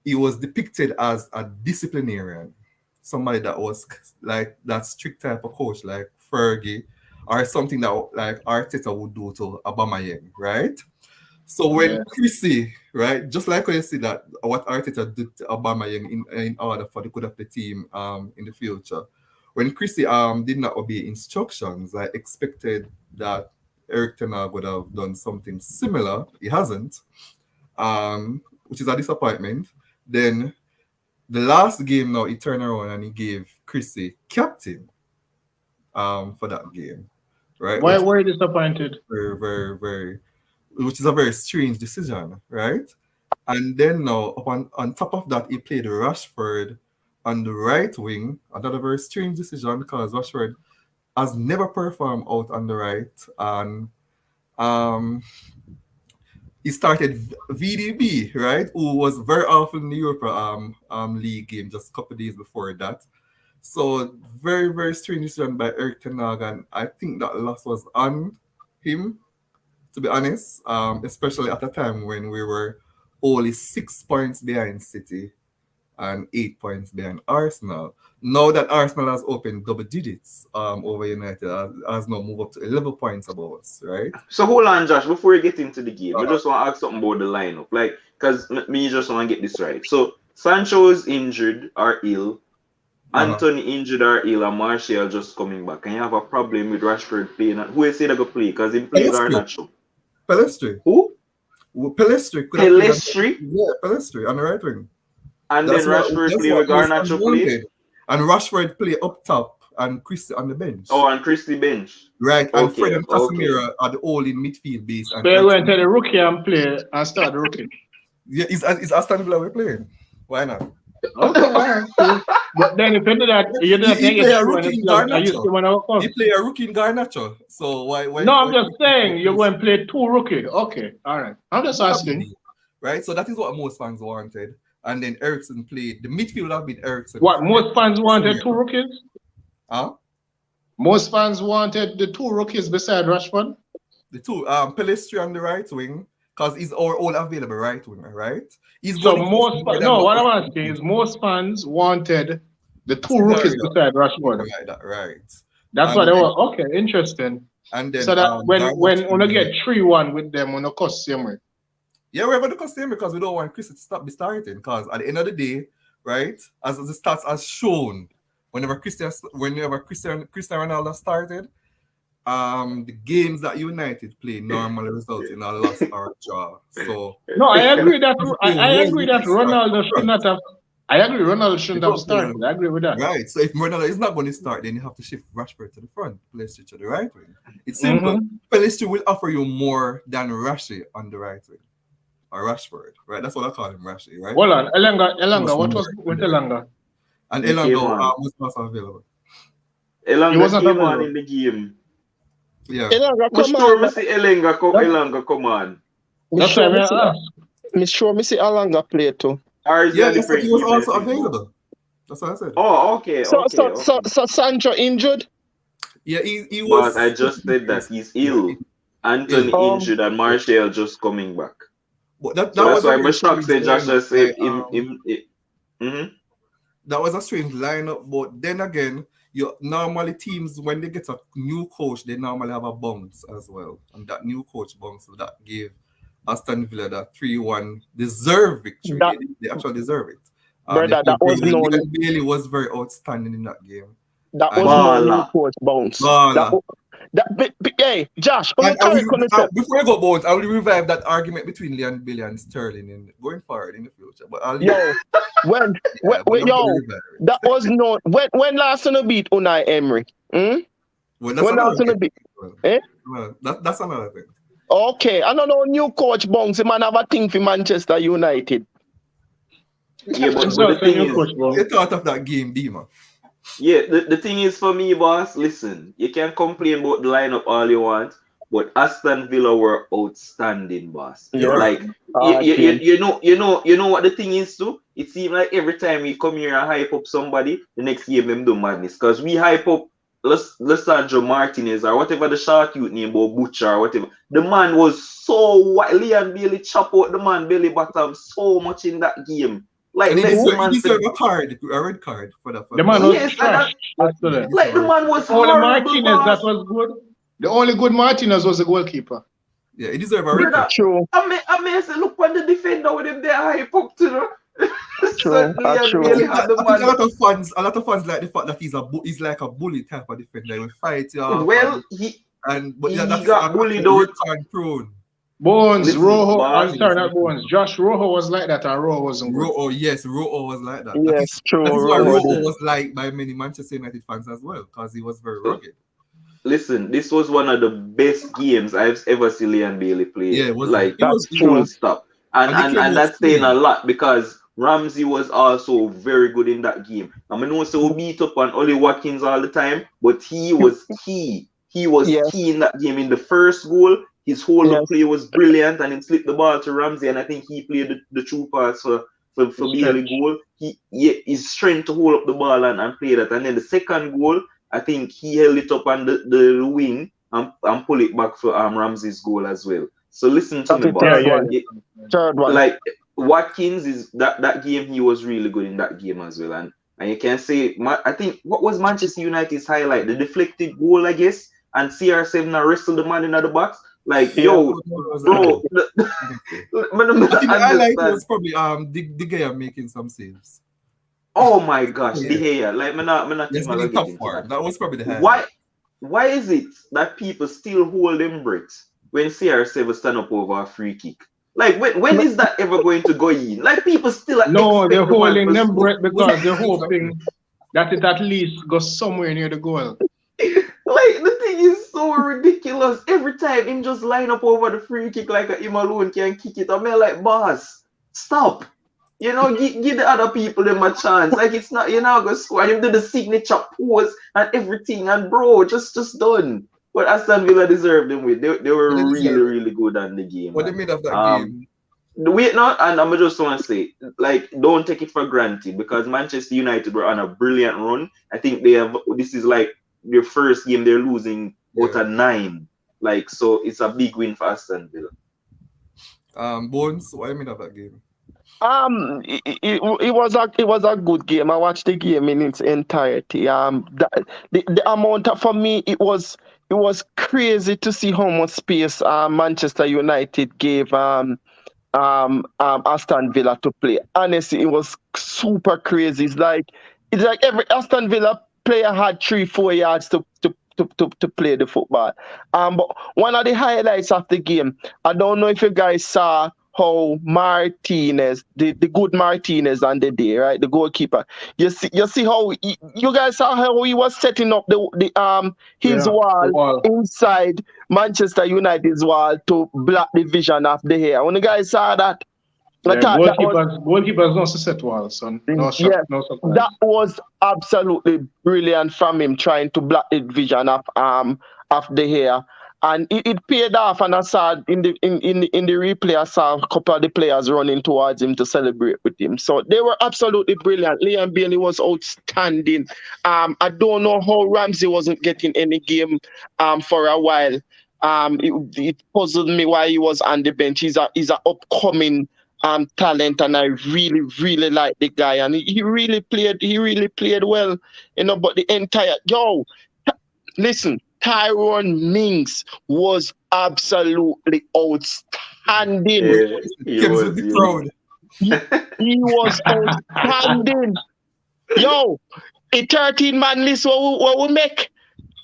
he was depicted as a disciplinarian, somebody that was like that strict type of coach, like Fergie, or something that like Arteta would do to Aubameyang, right? So when Yeah. Chrissy, right, just like when you see that what Arteta did to Aubameyang in order for the good of the team in the future, when Chrissy did not obey instructions, I expected that Eric Ten Hag would have done something similar. He hasn't, which is a disappointment. Then the last game now he turned around and he gave Chrissy captain for that game, right? Why Which were you disappointed? very, very, very, which is a very strange decision, right? And then now on top of that, he played Rashford on the right wing. Another very strange decision because Rashford has never performed out on the right, and um, he started VDB, right? Who was very often in the Europa League game just a couple of days before that. So very, very strange decision by Eric Ten Hag, and I think that loss was on him, to be honest, especially at a time when we were only 6 points behind City and 8 points behind Arsenal. Now that Arsenal has opened double digits over United, has now moved up to 11 points above us, right? So hold on, Josh. Before we get into the game, I Uh, just want to ask something about the lineup. Like, because me just want to get this right. So Sancho is injured or ill. uh-huh. Anthony injured or ill, and Martial just coming back. And you have a problem with Rashford playing. Who is he that go play? Because he play Pelestri. Garnacho. Pelestri. Who? Pelestri could have played Pelestri? Pelestri on the right wing. And then That's what Rashford that's play what with most fans Garnacho play? wanted. And Rashford play up top and Christie on the bench. Oh, and Christie bench. Right. And Fred Okay, and okay. Casemiro are the all in midfield base. So And you went to the rookie and play and start the rookie. yeah, is Aston Villa we're playing. Why not? Okay, all right, cool. But then if you do that, you do not He think play it's a true and rookie it's in like, are you Garnacho. still one of us? He play a rookie in Garnacho. So why No, I'm just saying you're going to play 2 rookie. Okay, all right. I'm just asking. Right? So that is what most fans wanted. And then Ericsson played. The midfield would have been Ericsson. What, most fans wanted 2 rookies? Huh? Most fans wanted the 2 rookies beside Rashford? The two, Pelistri on the right wing because he's our all available right winger, right? He's So going to cost more than what what I'm asking is most fans wanted the two rookies scenario beside Rashford. like that, right? That's what And they then were. Okay, interesting. and then So that when Garnacho you there. get 3-1 with them, on the cost same way. Yeah, we're going to cost him because we don't want Chris to stop be starting. Because at the end of the day, right, as the stats has shown, whenever Cristiano Ronaldo started, the games that United play normally result in a loss or a draw. So No, I if agree that you play I well, agree you that can start up Ronaldo should front. not have. I agree Ronaldo shouldn't You have don't play started. well. I agree with that. Right. So if Ronaldo is not going to start, then you have to shift Rashford to the front, Pulisic to the right wing. It's simple. Mm-hmm. Pulisic will offer you more than Rashi on the right wing. Or Rashford, right? That's what I call him, Rashi, right? Hold on, Much Elanga. What more was on with the right. Elanga? And He came Elango on. was also available. He Elanga was not came on available. in the game. Yeah. Elanga, I'm come sure on. me see Elanga come on. Me That's why sure me I see, asked. me see Elanga play too. Or is Yeah, it a that's what he different was game I also think about? available. That's what I said. Oh, okay. So Sancho injured. Yeah, he But I was just said that he's yeah, ill. ill. Anthony Um, injured and Martial just coming back. But that, So that that's was a why very my shock strange said Joshua lineup. said Mhm. That was a strange lineup, but then again, you normally teams when they get a new coach, they normally have a bounce as well. And that new coach bounce so that gave Aston Villa that 3-1 deserved victory. that They actually deserve it. They brother, played very well. Leon Bailey was very outstanding in that game. that And was no new Bala. coach bounce. Bala. Hey, Josh, I'm And I correct will, on yourself. before I go bones, I will revive that argument between Leon Bailey and Sterling in going forward in the future. But I'll leave it. Yo, when, Yeah, but I'm going to revive it. that was no when last on beat Unai Emery. Well, that's When last another on thing. beat? Well, Eh? that's another thing. Okay, I don't know new coach bounce. The man have a thing for Manchester United. Yeah, but Himself the a thing new is, coach, What bro. you thought of that game, Dima? yeah, the thing is for me, boss, listen, you can complain about the lineup all you want, but Aston Villa were outstanding, boss. You're Yeah, right. Like hard team. you know what the thing is too? It seems like every time we come here and hype up somebody, the next game them do madness. Because we hype up Lissandro Martinez or whatever the short youth name or Butcher or whatever. The man was so white. Leon Bailey chop out the man belly bottom so much in that game. Like And he let the deserved, man a red card for that. The man was yes, and trash yesterday. like the man was Only horrible, Martinez that boss. was good. The only good Martinez was the goalkeeper. Yeah, he deserved a red Brother, card. True, I may say look on the defender with him there hype up to the true, suddenly and true. I really think, had that, the I think man. a lot of fans like the fact that he's like a bully type of defender. He will fight you off Well, but yeah, he that's got bullied out. red card prone. Bones, Listen, Rojo. boss. I'm sorry, not Bones. Josh Rojo was like that, and Rojo wasn't good. Rojo was like that. Yes, true. That is why Rojo Rojo did. was liked by many Manchester United fans as well, because he was very rugged. Listen, this was one of the best games I've ever seen Leon Bailey play. Yeah, it was. Like That's full true. stop. And he And came out that's saying a swinging. lot because Ramsey was also very good in that game. I mean, also we beat up on Ollie Watkins all the time, but he was key. He was Yes, key in that game. In the first goal, his hold up yes. play was brilliant, and he slipped the ball to Ramsey, and I think he played the true pass for Bailey goal. His strength to hold up the ball and play that. And then the second goal, I think he held it up on the wing and pull it back for Ramsey's goal as well. So listen to That's me, the boss. third one. Third one. Like Watkins is that game, he was really good in that game as well. And you can say, I think what was Manchester United's highlight? The deflected goal, I guess, and CR7 wrestled the man in the box. Like, Yeah. yo, bro, I think the highlight was probably De Gea making some saves. oh my gosh, Yeah. De Gea. Like, me not Yes, even really get tough into part. that. That was probably the highlight. Why is it that people still hold them breath when CR7 stand up over a free kick? Like, when is that ever going to go in? Like, people still No, expect they're the man holding to them score. breath because they're hoping that it at least goes somewhere near the goal. Like, the thing is so ridiculous. Every time him just line up over the free kick like him alone can kick it. I mean, like, boss, stop. You know, give the other people them a chance. Like, it's not, you're not going to score. And him do the signature pose and everything. And, bro, just done. But Aston Villa deserved them with. They were They really, deserve it. really good on the game. What they Man. made of that game? Wait, no, and I'm just want to say, like, don't take it for granted because Manchester United were on a brilliant run. I think this is like their first game they're losing out of 9. Like, so it's a big win for Aston Villa. Bones, what do you mean of that game? It was a good game. I watched the game in its entirety. The amount of, for me, it was crazy to see how much space Manchester United gave Aston Villa to play. Honestly, it was super crazy. It's like every Aston Villa player had 3-4 yards to play the football. But one of the highlights of the game, I don't know if you guys saw how Martinez, the good Martinez on the day, right? The goalkeeper. You see how you guys saw how he was setting up the his Yeah, the wall wall. inside Manchester United's wall to block the vision of the hair. When the guys saw that, I Yeah, thought that was goalkeepers don't set walls, son. No shock, yeah, no surprise. that was absolutely brilliant from him trying to block the vision of the hair. And it paid off, and I saw in the replay, I saw a couple of the players running towards him to celebrate with him. So they were absolutely brilliant. Liam Bailey was outstanding. I don't know how Ramsey wasn't getting any game for a while. It puzzled me why he was on the bench. He's a upcoming talent, and I really, really like the guy, and he really played well, But the entire listen, Tyrone Mings was absolutely outstanding. Yeah, he Games with was, the he was. crowd. He was outstanding. Yo, a 13-man list what we make,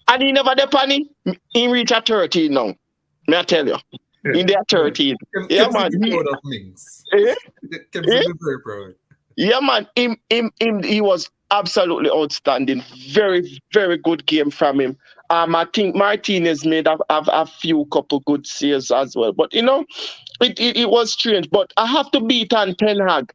and he never the penny. He reach a 13 now. May I tell you, in there 13. Yeah, Games with man. the proud of Mings. Eh? Games Eh? with the very proud. Yeah, man. He was absolutely outstanding. Very, very good game from him. I think Martinez made a few couple good saves as well. But it was strange. But I have to beat on Ten Hag.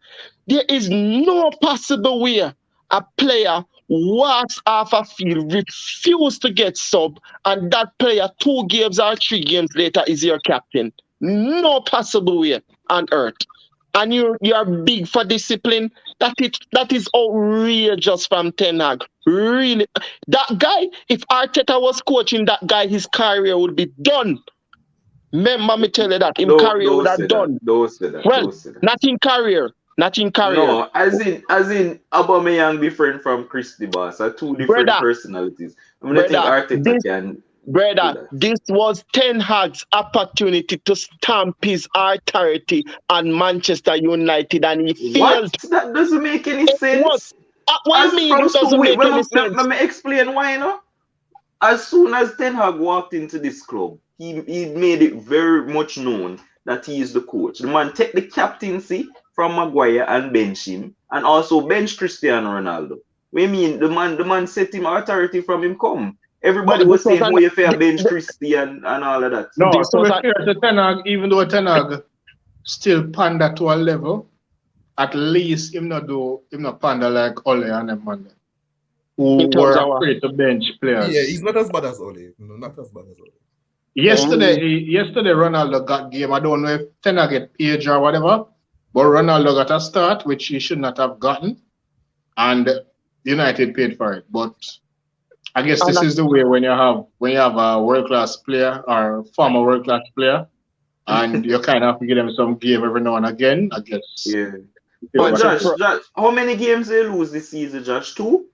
There is no possible way a player walks off a field, refuse to get sub, and that player 2 games or 3 games later is your captain. No possible way on earth. And you're big for discipline. That is outrageous from Ten Hag. Really, that guy. If Arteta was coaching that guy, his career would be done. Remember me tell you that him career would Don't have say that. done. Don't say that. Well, Don't say that. not in career, not in career, No, as in Aubameyang different from Christy Boss are two different brother, personalities. I mean, I think brother. Arteta can do Brother, that. this was Ten Hag's opportunity to stamp his authority on Manchester United, and he What? failed. That doesn't make any It was. sense. What you As mean from it soon, doesn't wait, make any let sense? me explain why, As soon as Ten Hag walked into this club, he made it very much known that he is the coach. The man take the captaincy from Maguire and bench him, and also bench Cristiano Ronaldo. We mean the man set him authority from him come. Everybody But was this was saying, an "Oh, you fair bench th- Christy and all of that." No, this to was be an fair to Ten Hag, even though Ten Hag still pander to a level, at least him not pander like Ole and them man them, in who were terms of what? afraid to bench Yeah, players. he's not as bad as Ole. No, not as bad as Ole. Yesterday Ronaldo got game. I don't know if Ten Hag get page or whatever, but Ronaldo got a start which he should not have gotten, and United paid for it. But I guess And this is the way when you have a world class player or former world class player, and you kind of have to give them some game every now and again. I guess. Yeah. Is But what it is. Josh, how many games they lose this season, Josh? 2?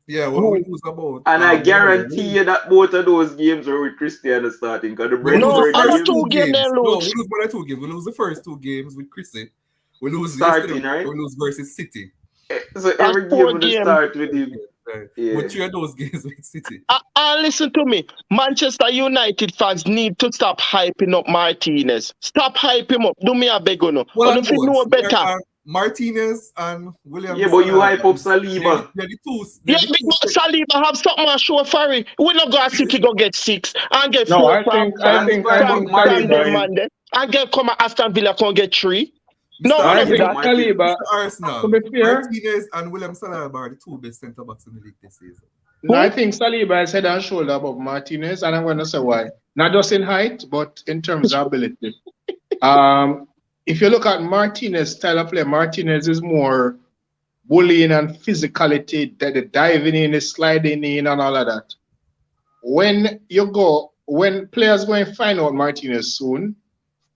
Yeah, what we lose about. And I We guarantee you that both of those games were with Cristiano starting because the lose the no, Brentford other first game two 2 game they games. No, we lose. lose more than 2 games. We lose the first 2 games with Chrissy. We lose yesterday. starting, right? We lose versus City. So That's every game 4 would game. start with him. Right. Yeah. But 3 of those games with City. Listen to me. Manchester United fans need to stop hyping up Martinez. Stop hyping him up. Do me a beg no. Well, And if you know better. Martinez and William. Yeah, but you hype up They're Saliba. the two. Yeah, but Saliba have something to show for it. We not go to City go get 6 and get No, 4 I think from Martinez. them man there. And get come at Aston Villa can get 3. No, Mr. we I not do think that. Saliba. Mr. Arsenal, To be fair, Martinez and William Salah are the 2 best centre backs in the league this season. no, I think Saliba is head and shoulder above Martinez, and I'm going to say why. Not just in height, but in terms of ability. If you look at Martinez's style of play, Martinez is more bullying and physicality, the diving in, the sliding in, and all of that. When players go and find out Martinez soon,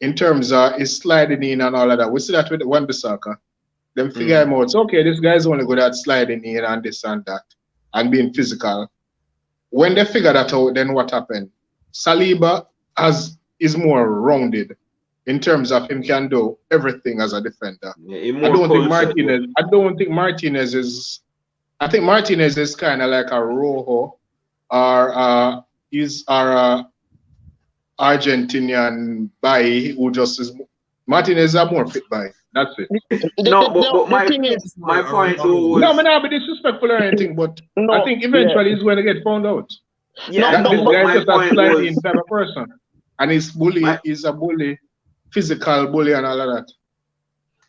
in terms of his sliding in and all of that. We see that with Wan-Bissaka. Them figure Mm. him out. So, okay, this guy's only good at sliding in and this and that and being physical. When they figure that out, then what happened? Saliba is more rounded in terms of him can do everything as a defender. Yeah, he I more don't think cultured. Martinez. I don't think Martinez is. I think Martinez is kind of like a Rojo, or is our Argentinian guy who just is. Martinez is a more fit guy. That's it. No, but The thing is, It's my more point though Ronaldo. No, I'm was not be disrespectful or anything, but I no, think yeah, eventually he's going to get found out. yeah, I no, That this know, but but guy is my just a point slide in was type of person, and my he's a bully, physical bully, and all of that.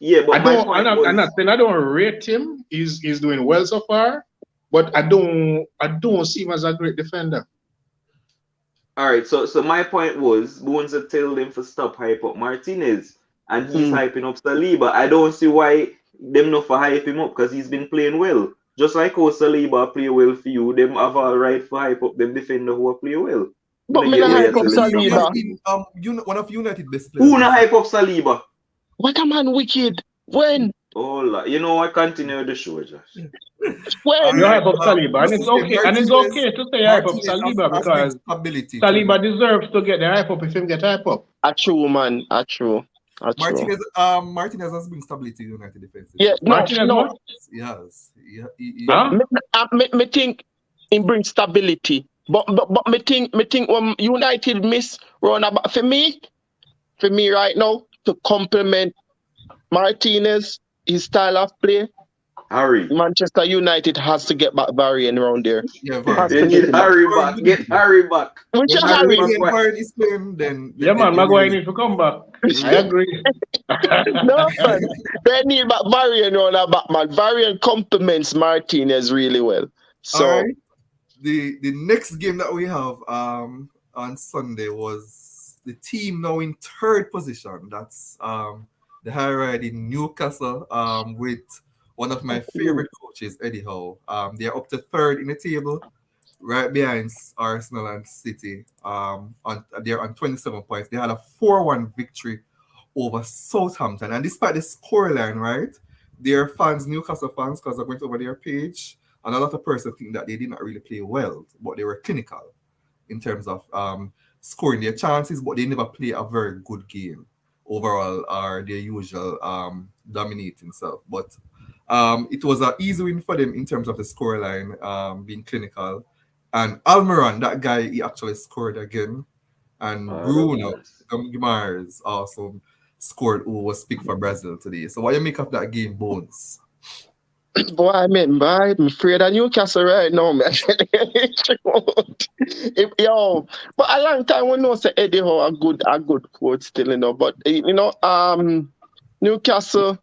yeah, I but my don't. point I'm not was saying I don't rate him. He's doing well so far, but I don't see him as a great defender. all right. So my point was Bones had told him to stop hype up Martinez, and he's mm, hyping up Saliba. I don't see why them not for hype him up because he's been playing well. Just like how Saliba play well for you, them have a right for hype up them defender who play well. I but don't me get not what Yes, you're hype he, up telling he, he from has Saliba. been one of United best players who this not season. hype up Saliba? What a man wicked. When? Oh, you know what? Continue the show, Josh. All You When? right. hype up Saliba, and Just to it's say, okay, to say hype up Martinez Saliba has bring because stability to the Saliba deserves to get the hype up if him get hype up. A true man. A true. A true. Martinez has bring stability to United defense this Yeah, season. no, Martinez no. what? Yes. Yeah, Huh? me think it brings stability. But me think when United miss run about for me right now to complement Martinez, his style of play, Harry. Manchester United has to get back Varian around there. Yeah, Has Vardy. They to get need him back. Harry Vardy back. good Get again. Harry back. Which When is Harry Harry. Vardy is playing, then Yeah, man, they Maguire really need to come back. I agree. No, man. They need back Varian on that back, man. Varian complements Martinez really well. all So right. The next game that we have on Sunday was the team now in third position. That's the high riding Newcastle with one of my favorite coaches, Eddie Howe. They're up to third in the table, right behind Arsenal and City. They're on 27 points. They had a 4-1 victory over Southampton. And despite the scoreline, right, their fans, Newcastle fans, because I went over their page, and a lot of persons think that they did not really play well, but they were clinical in terms of scoring their chances, but they never play a very good game overall, or their usual dominating self. But it was an easy win for them in terms of the scoreline being clinical. And Almiron, that guy, he actually scored again. And Out of Bruno mercy. Guimaraes also scored, who was picked for Brazil today. So what do you make of that game, Bones? boy, I'm afraid of Newcastle right now, man. Yo, but a long time we know say Eddie Howe a good coach still, But Newcastle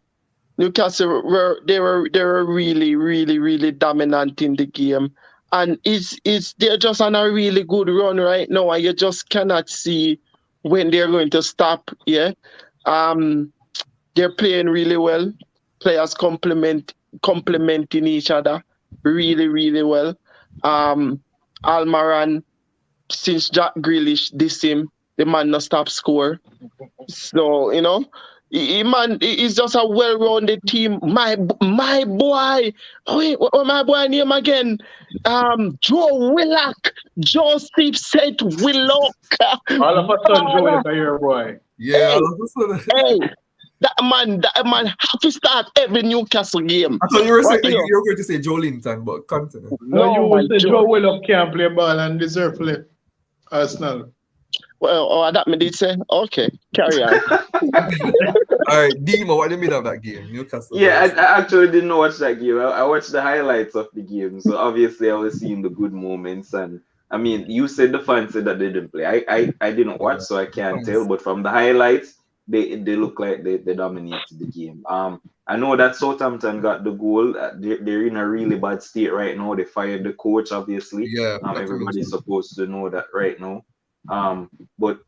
they were really, really, really dominant in the game. And they're just on a really good run right now, and you just cannot see when they're going to stop. Yeah. Um they're playing really well. Players complementing each other really, really well. Um, Almaran, since Jack Grealish diss him, the man no stop score. So he's just a well-rounded team. My boy, what my boy name again? Joe Willock, Joseph said Willock. All of a sudden, Joe is a year boy. Yeah, Hey, all of a sudden. hey, that man have to start every Newcastle game. I thought you were Right saying here. you were going to say Joe Linton, but continue. No, No, you man, say Joe. Joe Willock can't play ball and deserve to play Arsenal. Well, that me did say. Okay, carry on. All right, Dima, what do you mean of that game? Newcastle Yeah, versus. I actually didn't watch that game. I watched the highlights of the game, so obviously I was seeing the good moments. And I mean, you said the fans said that they didn't play. I didn't watch, so I can't tell. But from the highlights, they look like they dominated the game. I know that Southampton got the goal. They're in a really bad state right now. They fired the coach, obviously. Yeah, Everybody's supposed to know that right now. But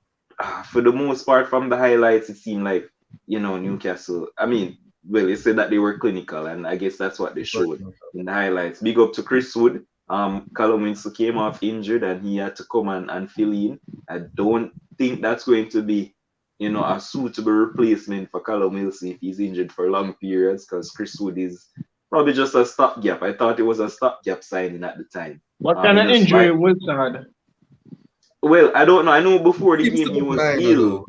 for the most part, from the highlights, it seemed like Newcastle. I mean, well, they said that they were clinical, and I guess that's what they showed in the highlights. Big up to Chris Wood. Callum Winslow came off injured, and he had to come and fill in. I don't think that's going to be a suitable replacement for Callum Wilson if he's injured for long periods, because Chris Wood is probably just a stopgap. I thought it was a stopgap signing at the time. What kind He of just injury like, Wilson had? well, I don't know. I know before the Seems game to he be was minor ill. though.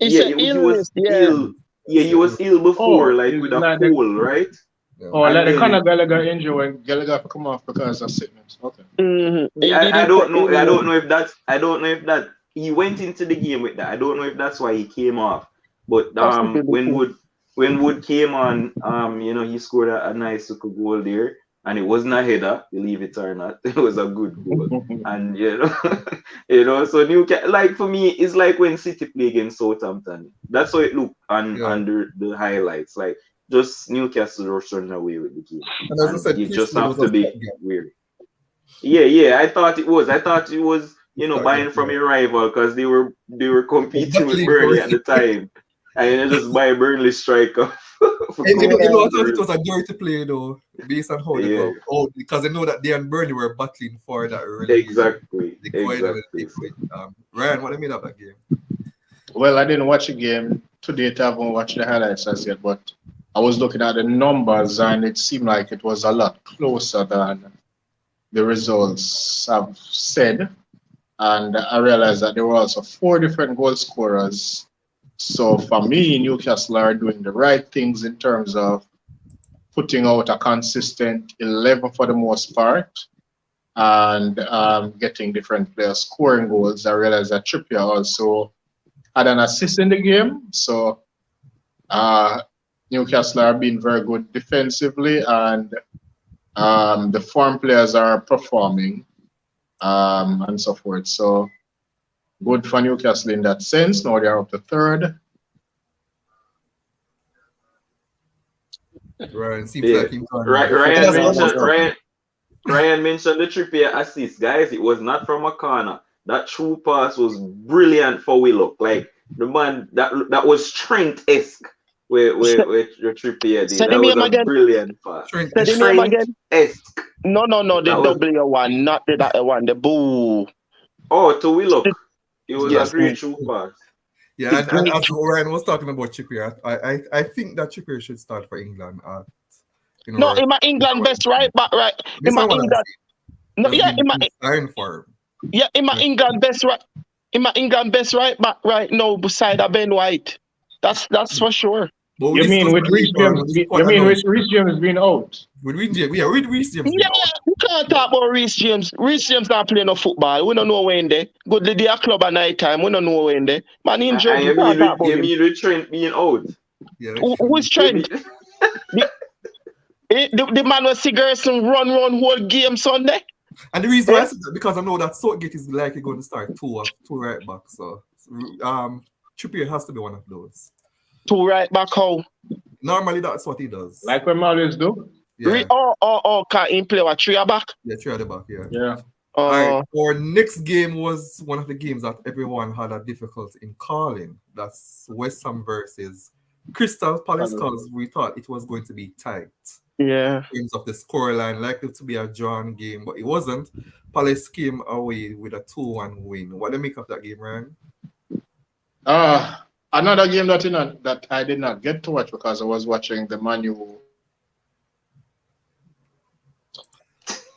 It's Yeah, an he was illness, yeah. ill. Yeah, he Yeah, was ill before, Oh, like it's with a like the cold, right? oh, yeah. like And the then Conor Gallagher injury when Gallagher come off because of sickness. Okay. He did I it for don't know. I illness. don't know if that's. I don't know if that he went into the game with that. I don't know if that's why he came off. But Possibility. when Wood came on, he scored a nice little goal there, and it wasn't a header, believe it or not. It was a good goal, and So Newcastle, like for me, it's like when City play against Southampton. That's how it looked on Yeah. the highlights. Like just Newcastle was running away with the game, And as I and said, you Chris just Wood have was to a be stopgap. weary. Yeah. I thought it was. Stopgap, Buying from yeah. your rival because they were Was competing with battling Burnley for at the time, and just buy a Burnley striker for Yeah. I competing thought it with was a dirty play though, based on how they yeah, go. Oh, because I know that they and Burnley were battling for that relegation. exactly, They go ahead and exactly. take with Ryan. What do you mean of that game? Well, I didn't watch the game today. I haven't watched the highlights as yet, but I was looking at the numbers and it seemed like it was a lot closer than the results have said. And I realized that there were also four different goal scorers. So for me, Newcastle are doing the right things in terms of putting out a consistent 11 for the most part and getting different players scoring goals. I realized that Trippier also had an assist in the game. So uh, Newcastle are being very good defensively, and the foreign players are performing and so forth. So good for Newcastle in that sense. Now they are up to third. Ryan seems Yeah, like him trying right. to And focus Ryan that's on what one I'm mentioned saying. topic. Ryan mentioned the Trippier assist, guys. It was not from a corner. That true pass was brilliant for Willock. Like the man that was Trent-esque. Where your Trippier Say did. the That was name a again. brilliant pass. Trent Say the name Estre. again. Trent-esque. No, the That was W one, not the that one. The boo. to Willock. It was a Yes, great true pass. Yeah, the and great. as Ryan was talking about Trippier, I think that Trippier should start for England at No, our in my England our best right back, right. In this my is what I'm England. saying. No, That's yeah, been signed for in my him. England best right. In my England best right back right now beside a Ben White. That's for sure. But You this mean was with Reece later on James? when the You squad mean announced. with Reece James being out? With Reece James, yeah, with Reece James Yeah, being out. we can't talk about Reece James. Reece James not playing no football. We don't know when there. Go to the club at night time. We don't know when there. Man injured. We You can't mean talk with about him. Trent being out? Yeah, Who's You mean Trent? The, the man was Sigerson run whole game Sunday. and the reason why Eh? I said that because I know that Southgate is likely going to start two right backs. So Trippier has to be one of those. Two right back how? Normally that's what he does. Like we always do. Yeah, Can he play with three back? yeah, three at the back, yeah. Yeah. All right. Uh, Our next game was one of the games that everyone had a difficulty in calling. That's West Ham versus Crystal Palace because we thought it was going to be tight yeah. in terms of the scoreline, likely to be a drawn game, but it wasn't. Palace came away with a 2-1 win. What do you make of that game, Ryan? Another game that I did not get to watch because I was watching the Man U.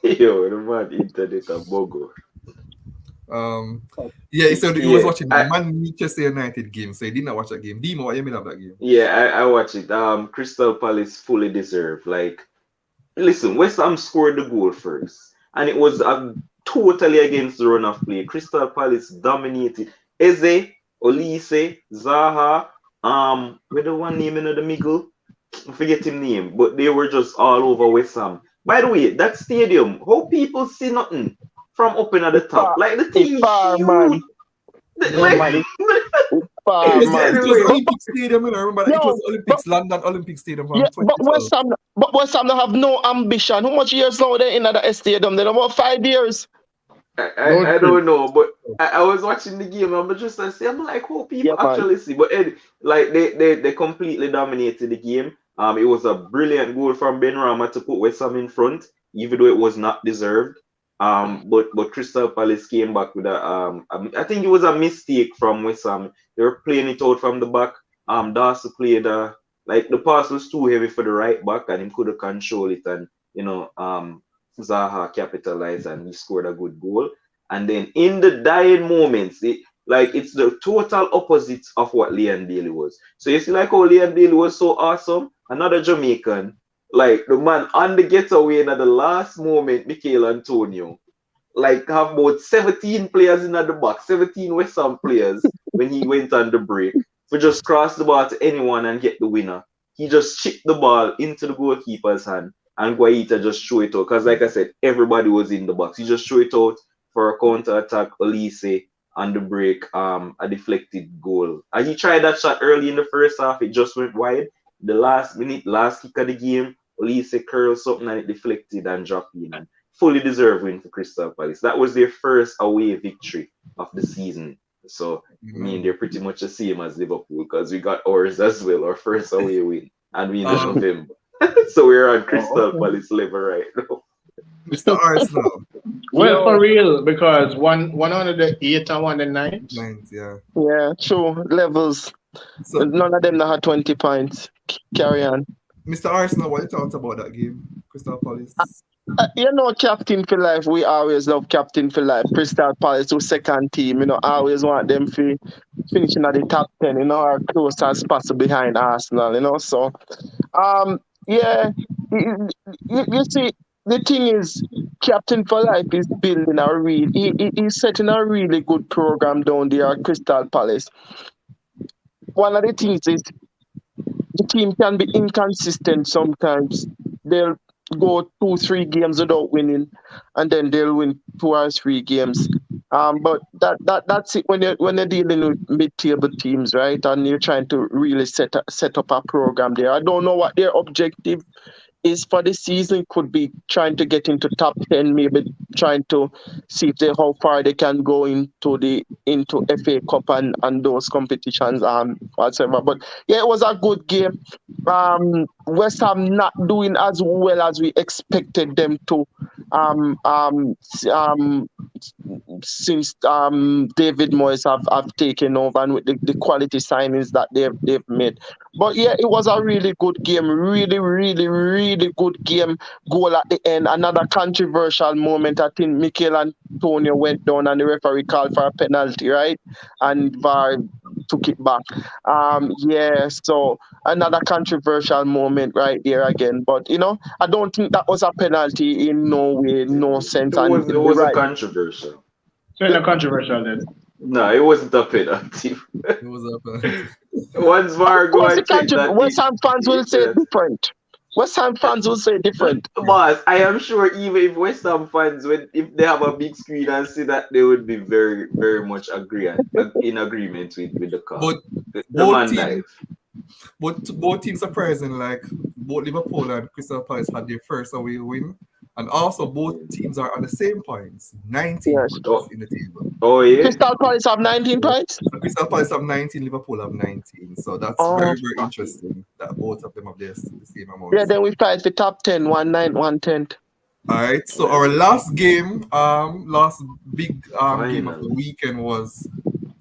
Yo, the man internet a bogo. Yeah, so he was Yeah, watching the Manchester United game, so he did not watch that game. Dimo, what do you mean of that game? I watch it. Crystal Palace fully deserved. Like, listen, West Ham scored the goal first, and it was totally against the run of play. Crystal Palace dominated. Eze, Olise, Zaha, with the one name in the middle, I forget his name, but they were just all over West Ham. By the way, that stadium, how people see nothing from up in at the top? Like the team is Far, man. huge. Yeah, Like, man. Far, It was, man. it was Anyway. Olympic Stadium, I remember that. It No, was Olympics, London Olympic Stadium from yeah, 2012. West Ham don't have no ambition. How much years now they in that stadium? They about 5 years. I don't know, but I was watching the game. I'm just like, I'm like, how people Yeah, man. actually see. But like they completely dominated the game. It was a brilliant goal from Ben Rama to put West Ham in front, even though it was not deserved. But Crystal Palace came back with I think it was a mistake from West Ham. They were playing it out from the back. Darcy played like the pass was too heavy for the right back, and he could have controlled it, and Zaha capitalized and he scored a good goal. And then in the dying moments, it's the total opposite of what Leon Bailey was. So you see, like how Leon Bailey was so awesome, another Jamaican, like the man on the getaway in at the last moment, Mikel Antonio, like have about 17 players in at the box, 17 West Ham players when he went on the break. We just cross the ball to anyone and get the winner. He just chipped the ball into the goalkeeper's hand, and Guaita just threw it out. Because like I said, everybody was in the box. He just threw it out for a counter attack. Olise on the break, a deflected goal. And he tried that shot early in the first half. It just went wide. The last minute, last kick of the game, Olise curled something and it deflected and dropped in. And fully deserved win for Crystal Palace. That was their first away victory of the season. So, I mean, they're pretty much the same as Liverpool because we got ours as well, our first away win, and we in November. So we're on Crystal Palace level right now. Mr. Arsenal. Well, for real, because one under the 8 and one the 9. Yeah. Yeah, true. Levels. So, None of them had 20 points. Carry on. Mr. Arsenal, what you thought about that game? Crystal Palace. Captain for life. We always love captain for life. Crystal Palace, who second team. Always want them to finishing at the top 10. Or close as possible behind Arsenal. So, yeah. You see, the thing is, Captain for Life is building he's setting a really good program down there at Crystal Palace. One of the things is the team can be inconsistent sometimes. They'll go 2-3 games without winning, and then they'll win 2 or 3 games. But that's it when you're dealing with mid-table teams, right? And you're trying to really set up a program there. I don't know what their objective is for the season. Could be trying to get into top 10, maybe trying to see how far they can go into FA Cup and those competitions whatever. But yeah, it was a good game. West Ham not doing as well as we expected them to since David Moyes have taken over, and with the quality signings that they've made. But yeah, it was a really good game. Really, really, really good game. Goal at the end. Another controversial moment. I think Mikel Antonio went down and the referee called for a penalty, right? And VAR took it back. So another controversial moment right there again. But I don't think that was a penalty in no way, no sense. It was a controversial. So it's not controversial then. No, it wasn't a penalty. It was a penalty. Once VAR go and check that. West Ham fans will say different. West Ham fans will say different. Boss, I am sure even if West Ham fans, if they have a big screen and see that, they would be very, very much in agreement with the call. But the man dive. Both teams surprising, like both Liverpool and Crystal Palace had their first away win. And also both teams are on the same points, 19 points in the table. Oh yeah. Crystal Palace have 19 points? Crystal Palace have 19, Liverpool have 19. So that's very, very interesting that both of them have the same amount. Yeah, then we fight for top 10, 1-9, 1-10. Alright, so our last game, last big game of the weekend was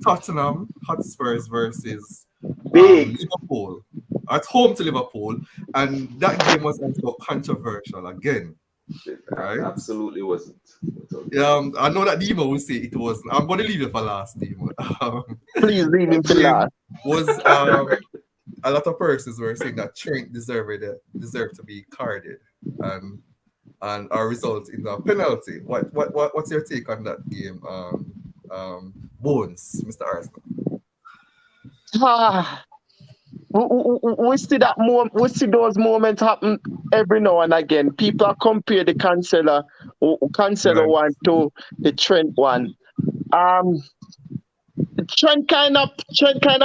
Tottenham Hotspurs versus Liverpool. At home to Liverpool. And that game was also controversial again. Right? Absolutely wasn't. Yeah, I know that Demo will say it wasn't. I'm going to leave it for last, Demo. Please leave him for last. Was a lot of persons were saying that Trent deserved to be carded, and our result in the penalty. What's your take on that game, Bones, Mr. Arsenal? We see those moments happen every now and again. People compare the Cancelo one to the Trent one. Trent kind of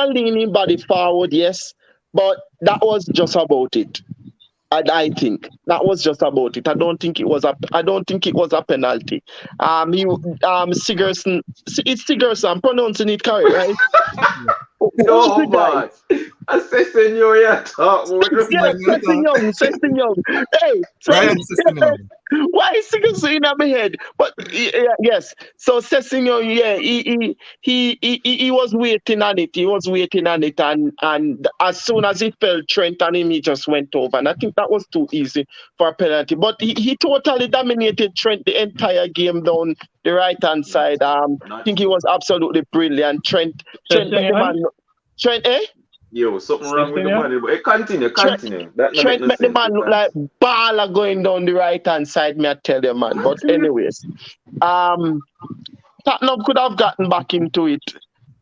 leaning body forward, yes, but that was just about it. I think that was just about it. I don't think it was a penalty. Sigurdsson. It's Sigurdsson. I'm pronouncing it correct, right? No, but assessing you, yeah, talk more. Sessignon. Hey, Ryan Sessignon. Why is singing so in my head? But yes, so Sessignon, yeah, he was waiting on it. He was waiting on it, and as soon as he felt Trent on him, he just went over. And I think that was too easy for a penalty. But he totally dominated Trent the entire game down the right hand side. I Not think he was absolutely brilliant. Trent met the Sessignon? man. Trent, eh? yo, something wrong with the Sessignon? body. But continue, Trent, continue. That not make Trent no make the sense man look like because baller going down the right hand side, me I tell you, man. But anyways, um, Tottenham could have gotten back into it.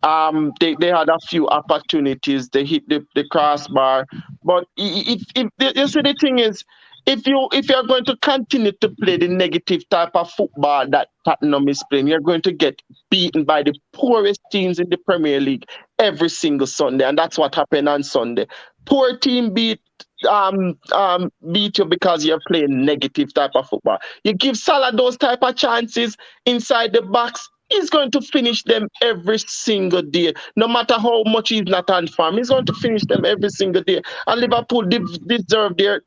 They had a few opportunities. They hit the crossbar, but if you see the thing is, if you're going to continue to play the negative type of football that Tottenham is playing, you're going to get beaten by the poorest teams in the Premier League every single Sunday, and that's what happened on Sunday. Poor team beat you because you're playing negative type of football. You give Salah those type of chances inside the box, he's going to finish them every single day. No matter how much he's not on farm, he's going to finish them every single day. And Liverpool deserve their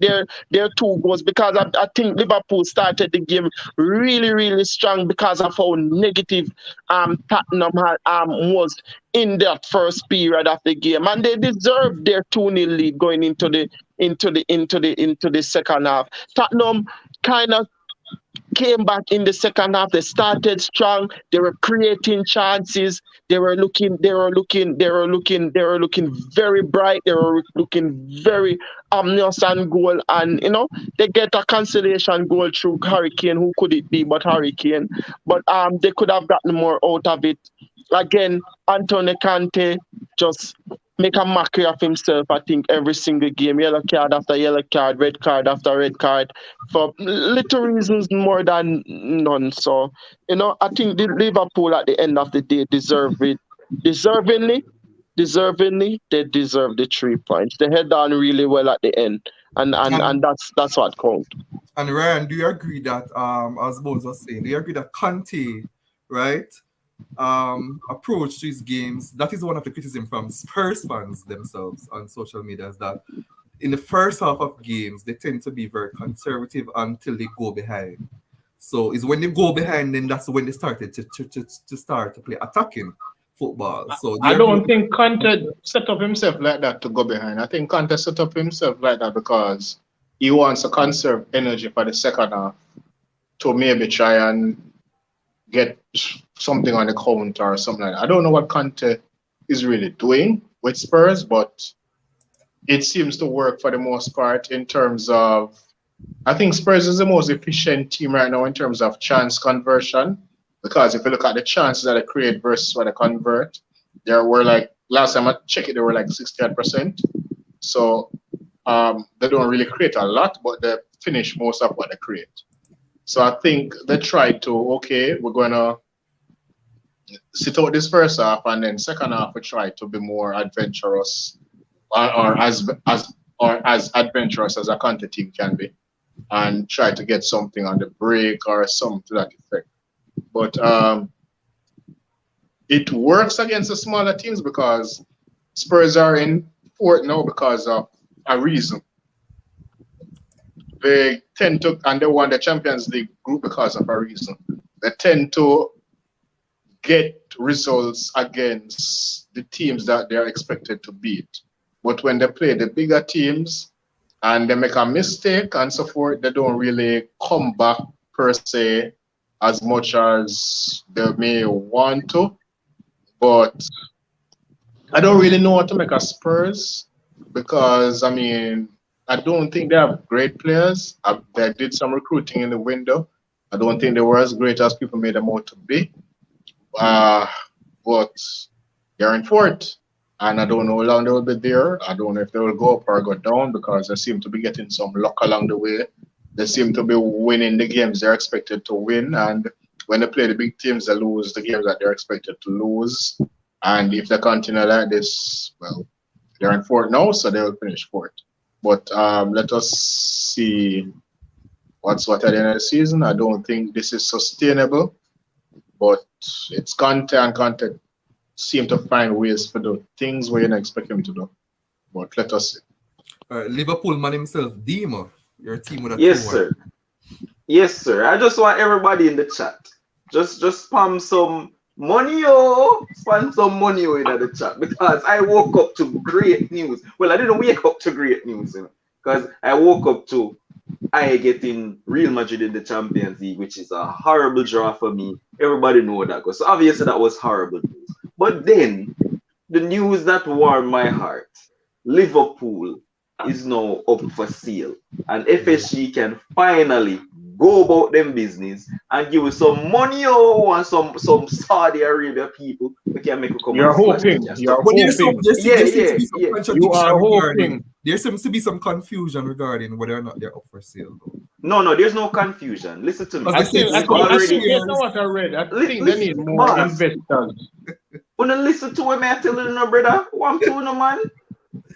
two goals because I think Liverpool started the game really, really strong because of how negative Tottenham was in that first period of the game. And they deserve their 2-0 lead going into the second half. Tottenham kind of came back in the second half. They started strong. They were creating chances. They were looking very bright. They were looking very ominous on goal. And they get a consolation goal through Harry Kane. Who could it be but Harry Kane? But they could have gotten more out of it. Again, Antonio Conte just make a mockery of himself, I think, every single game. Yellow card after yellow card, red card after red card, for little reasons more than none. So, I think the Liverpool at the end of the day deserve it. Deservingly, they deserve the 3 points. They head down really well at the end. And that's what counts. And Ryan, do you agree that as Bones was saying, do you agree that Conte, right, approach to his games, that is one of the criticism from Spurs fans themselves on social media, is that in the first half of games they tend to be very conservative until they go behind. So it's when they go behind, then that's when they started to start to play attacking football. So I don't think Conte set up himself like that to go behind. I think Conte set up himself like that because he wants to conserve energy for the second half to maybe try and get something on the counter or something like that. I don't know what Conte is really doing with Spurs, but it seems to work for the most part in terms of, I think Spurs is the most efficient team right now in terms of chance conversion, because if you look at the chances that they create versus what they convert, there were like, last time I checked it, they were like 68%. So they don't really create a lot, but they finish most of what they create. So I think they tried to, okay, we're going to sit out this first half, and then second half we try to be more adventurous, or as adventurous as a Conte team can be, and try to get something on the break or something to that effect. But it works against the smaller teams because Spurs are in fourth now because of a reason. They tend to, and they won the Champions League group because of a reason. They tend to get results against the teams that they're expected to beat. But when they play the bigger teams and they make a mistake and so forth, they don't really come back per se as much as they may want to. But I don't really know what to make of Spurs because, I mean, I don't think they have great players. They did some recruiting in the window. I don't think they were as great as people made them out to be. But they're in fourth. And I don't know how long they will be there. I don't know if they will go up or go down because they seem to be getting some luck along the way. They seem to be winning the games they're expected to win. And when they play the big teams, they lose the games that they're expected to lose. And if they continue like this, well, they're in fourth now, so they will finish fourth. But let us see what's what at the end of the season. I don't think this is sustainable, but it's Conte, and Conte seem to find ways to do things where you don't expect him to do. But let us see. Liverpool man himself, Dima, your team with a yes, 2-1. sir. Yes, sir. I just want everybody in the chat. Just spam some money, oh, spam some money oh, in the chat because I woke up to great news. Well, I didn't wake up to great news, because I woke up to I getting Real Madrid in the Champions League, which is a horrible draw for me. Everybody know that. So obviously that was horrible news. But then the news that warmed my heart, Liverpool is now up for sale. And FSG can finally go about them business and give us some money and some Saudi Arabia people we can make a come and You're splash the hoping. cash. So You're But hoping. yeah, there seems to yeah, be some yeah. You contradiction are regarding. hoping. There seems to be some confusion regarding whether or not they're up for sale, though. No, there's no confusion. Listen to me. Because they said I We've some think, of the I already think based on shares. what I read, I think they need listen, more boss. investors. Wanna listen to him, I tell you no, brother. One to no man.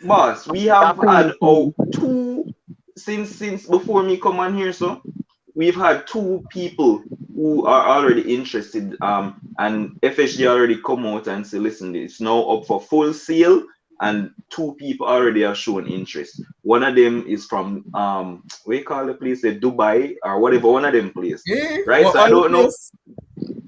Boss, we have Appeal had fee. two since before me come on here, so we've had two people who are already interested. And FSG already come out and say, listen, it's now up for full sale, and two people already have shown interest. One of them is from what you call the place, Dubai or whatever. One of them place, Yeah, right? what So I oil don't know. place?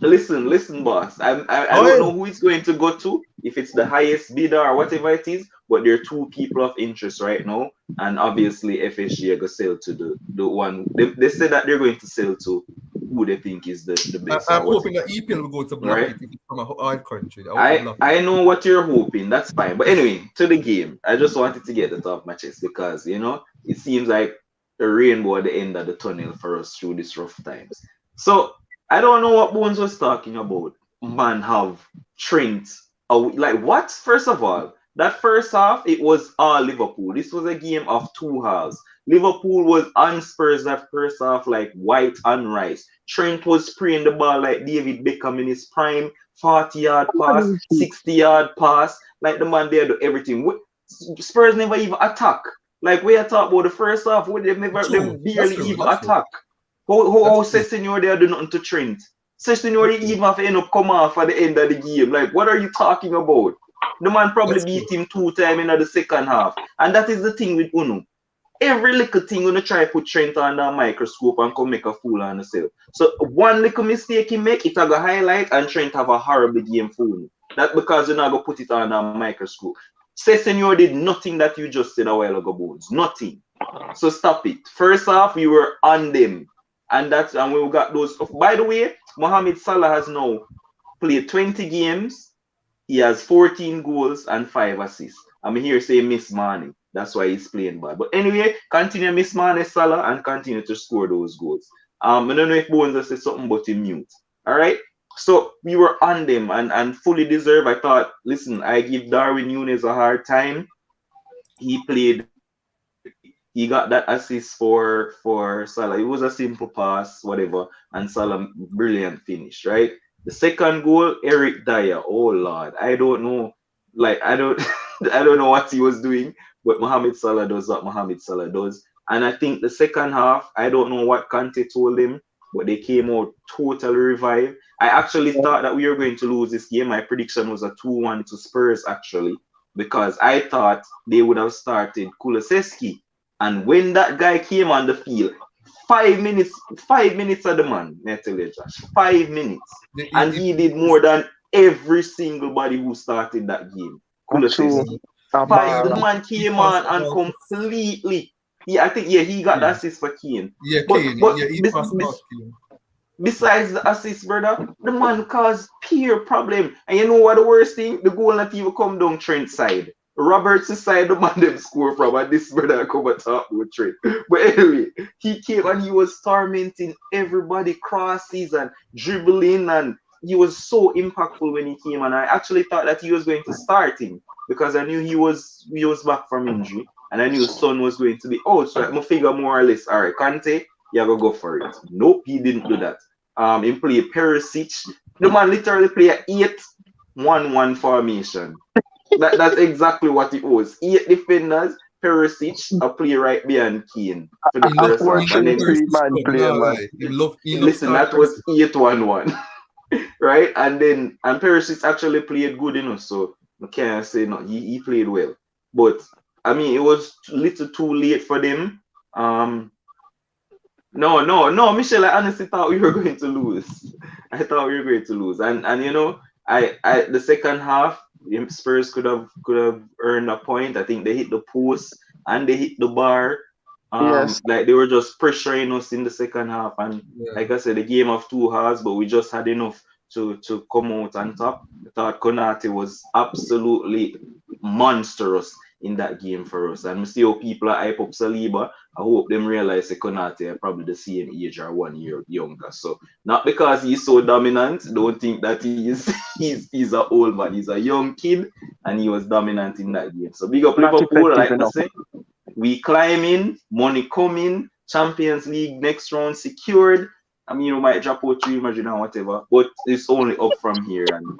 Listen, boss. I don't know Oil. who it's going to go to, if it's the highest bidder or whatever it is, but there are two people of interest right now, and obviously FSG are going to sell to the one. They said that they're going to sell to who they think is the best I'm or hoping whatever. that EPL will go to All block right. it if it's from an oil country. I hope they I block it. I know what you're hoping. That's fine. But anyway, to the game. I just wanted to get it off my chest because it seems like a rainbow at the end of the tunnel for us through these rough times. So I don't know what Bones was talking about. Man, have Trent. Oh, like what? First of all, that first half it was all Liverpool. This was a game of two halves. Liverpool was on Spurs that first half like white and rice. Trent was spraying the ball like David Beckham in his prime. 40-yard pass, 60-yard pass. Like the man there do everything. Spurs never even attack. Like we are talking about the first half, where True. them That's barely true. even That's true. attack. How That's true. Sessignon there do nothing to Trent. Sessignon That's they true. even have to end up come off at the end of the game. Like what are you talking about? The man probably That's true. beat him 2 times in the second half. And that is the thing with Uno. Every little thing gonna try put Trent under a microscope and come make a fool on himself. So one little mistake he make, it a go highlight and Trent have a horrible game for him. That's because you're not gonna put it under a microscope. Sessegnon did nothing that you just said a while ago, Bones. Nothing. So stop it. First off, we were on them. And we got those. By the way, Mohamed Salah has now played 20 games. He has 14 goals and 5 assists. I'm here saying Miss Mane. That's why he's playing bad. But anyway, continue Miss Mane Salah and continue to score those goals. I don't know if Bones has said something but he mute. All right. So we were on them and fully deserved. I thought, listen, I give Darwin Nunes a hard time. He played. He got that assist for Salah. It was a simple pass, whatever, and Salah brilliant finish, right? The second goal, Eric Dyer. Oh Lord, I don't know. Like I don't, I don't know what he was doing, but Mohamed Salah does what Mohamed Salah does. And I think the second half, I don't know what Conte told him, but they came out totally revived. I actually thought that we were going to lose this game. My prediction was a 2-1 to Spurs actually, because I thought they would have started Kulusevski. And when that guy came on the field, 5 minutes of the man, I tell you, Josh, 5 minutes. And he did more than every single body who started that game. True. Kulusevski. A The baller. man He came passed on and about. completely. Yeah, I think he got the Yeah, assist for Kane. yeah, But Kane. but Yeah, he bes- passed about bes- Kane. besides the assist, brother, the man caused pure problem. And you know what the worst thing? The goal not even come down Trent's side. Roberts' side, the man them score from, and this brother come and talk with Trent. But anyway, he came and he was tormenting everybody cross season, dribbling, and he was so impactful when he came. And I actually thought that he was going to start him because I knew he was back from injury, and I knew Son was going to be out. So I'm figure more or less, all right, Conte, you gotta go for it. Nope, he didn't do that. He played Perisic. The man literally played 8-1-1 formation. That's exactly what it was. 8 defenders, Perisic, a play right behind Kane for the He love first Work half. he And love with then, three Perisic man club. play, No man. lie. He love listen, start that was Perisic. 8-1-1, right? And Perisic actually played good enough, so I can't say no. He played well. But, I mean, it was a little too late for them. Um, No, Michelle. I honestly thought we were going to lose. I thought we were going to lose, and I the second half, Spurs could have earned a point. I think they hit the post and they hit the bar. Yes. Like they were just pressuring us in the second half, and Yeah. like I said, the game of 2 hours, but we just had enough to come out on top. I thought Konate was absolutely monstrous in that game for us, and we see how people are hype up Saliba. I hope them realize that Konate are probably the same age or 1 year younger. So not because he's so dominant, don't think that he's an old man. He's a young kid, and he was dominant in that game. So big up Not Liverpool, effective like I enough. say. We climbing, money coming, Champions League next round secured. I mean, you might drop out 3 Madrid and whatever, but it's only up from here, and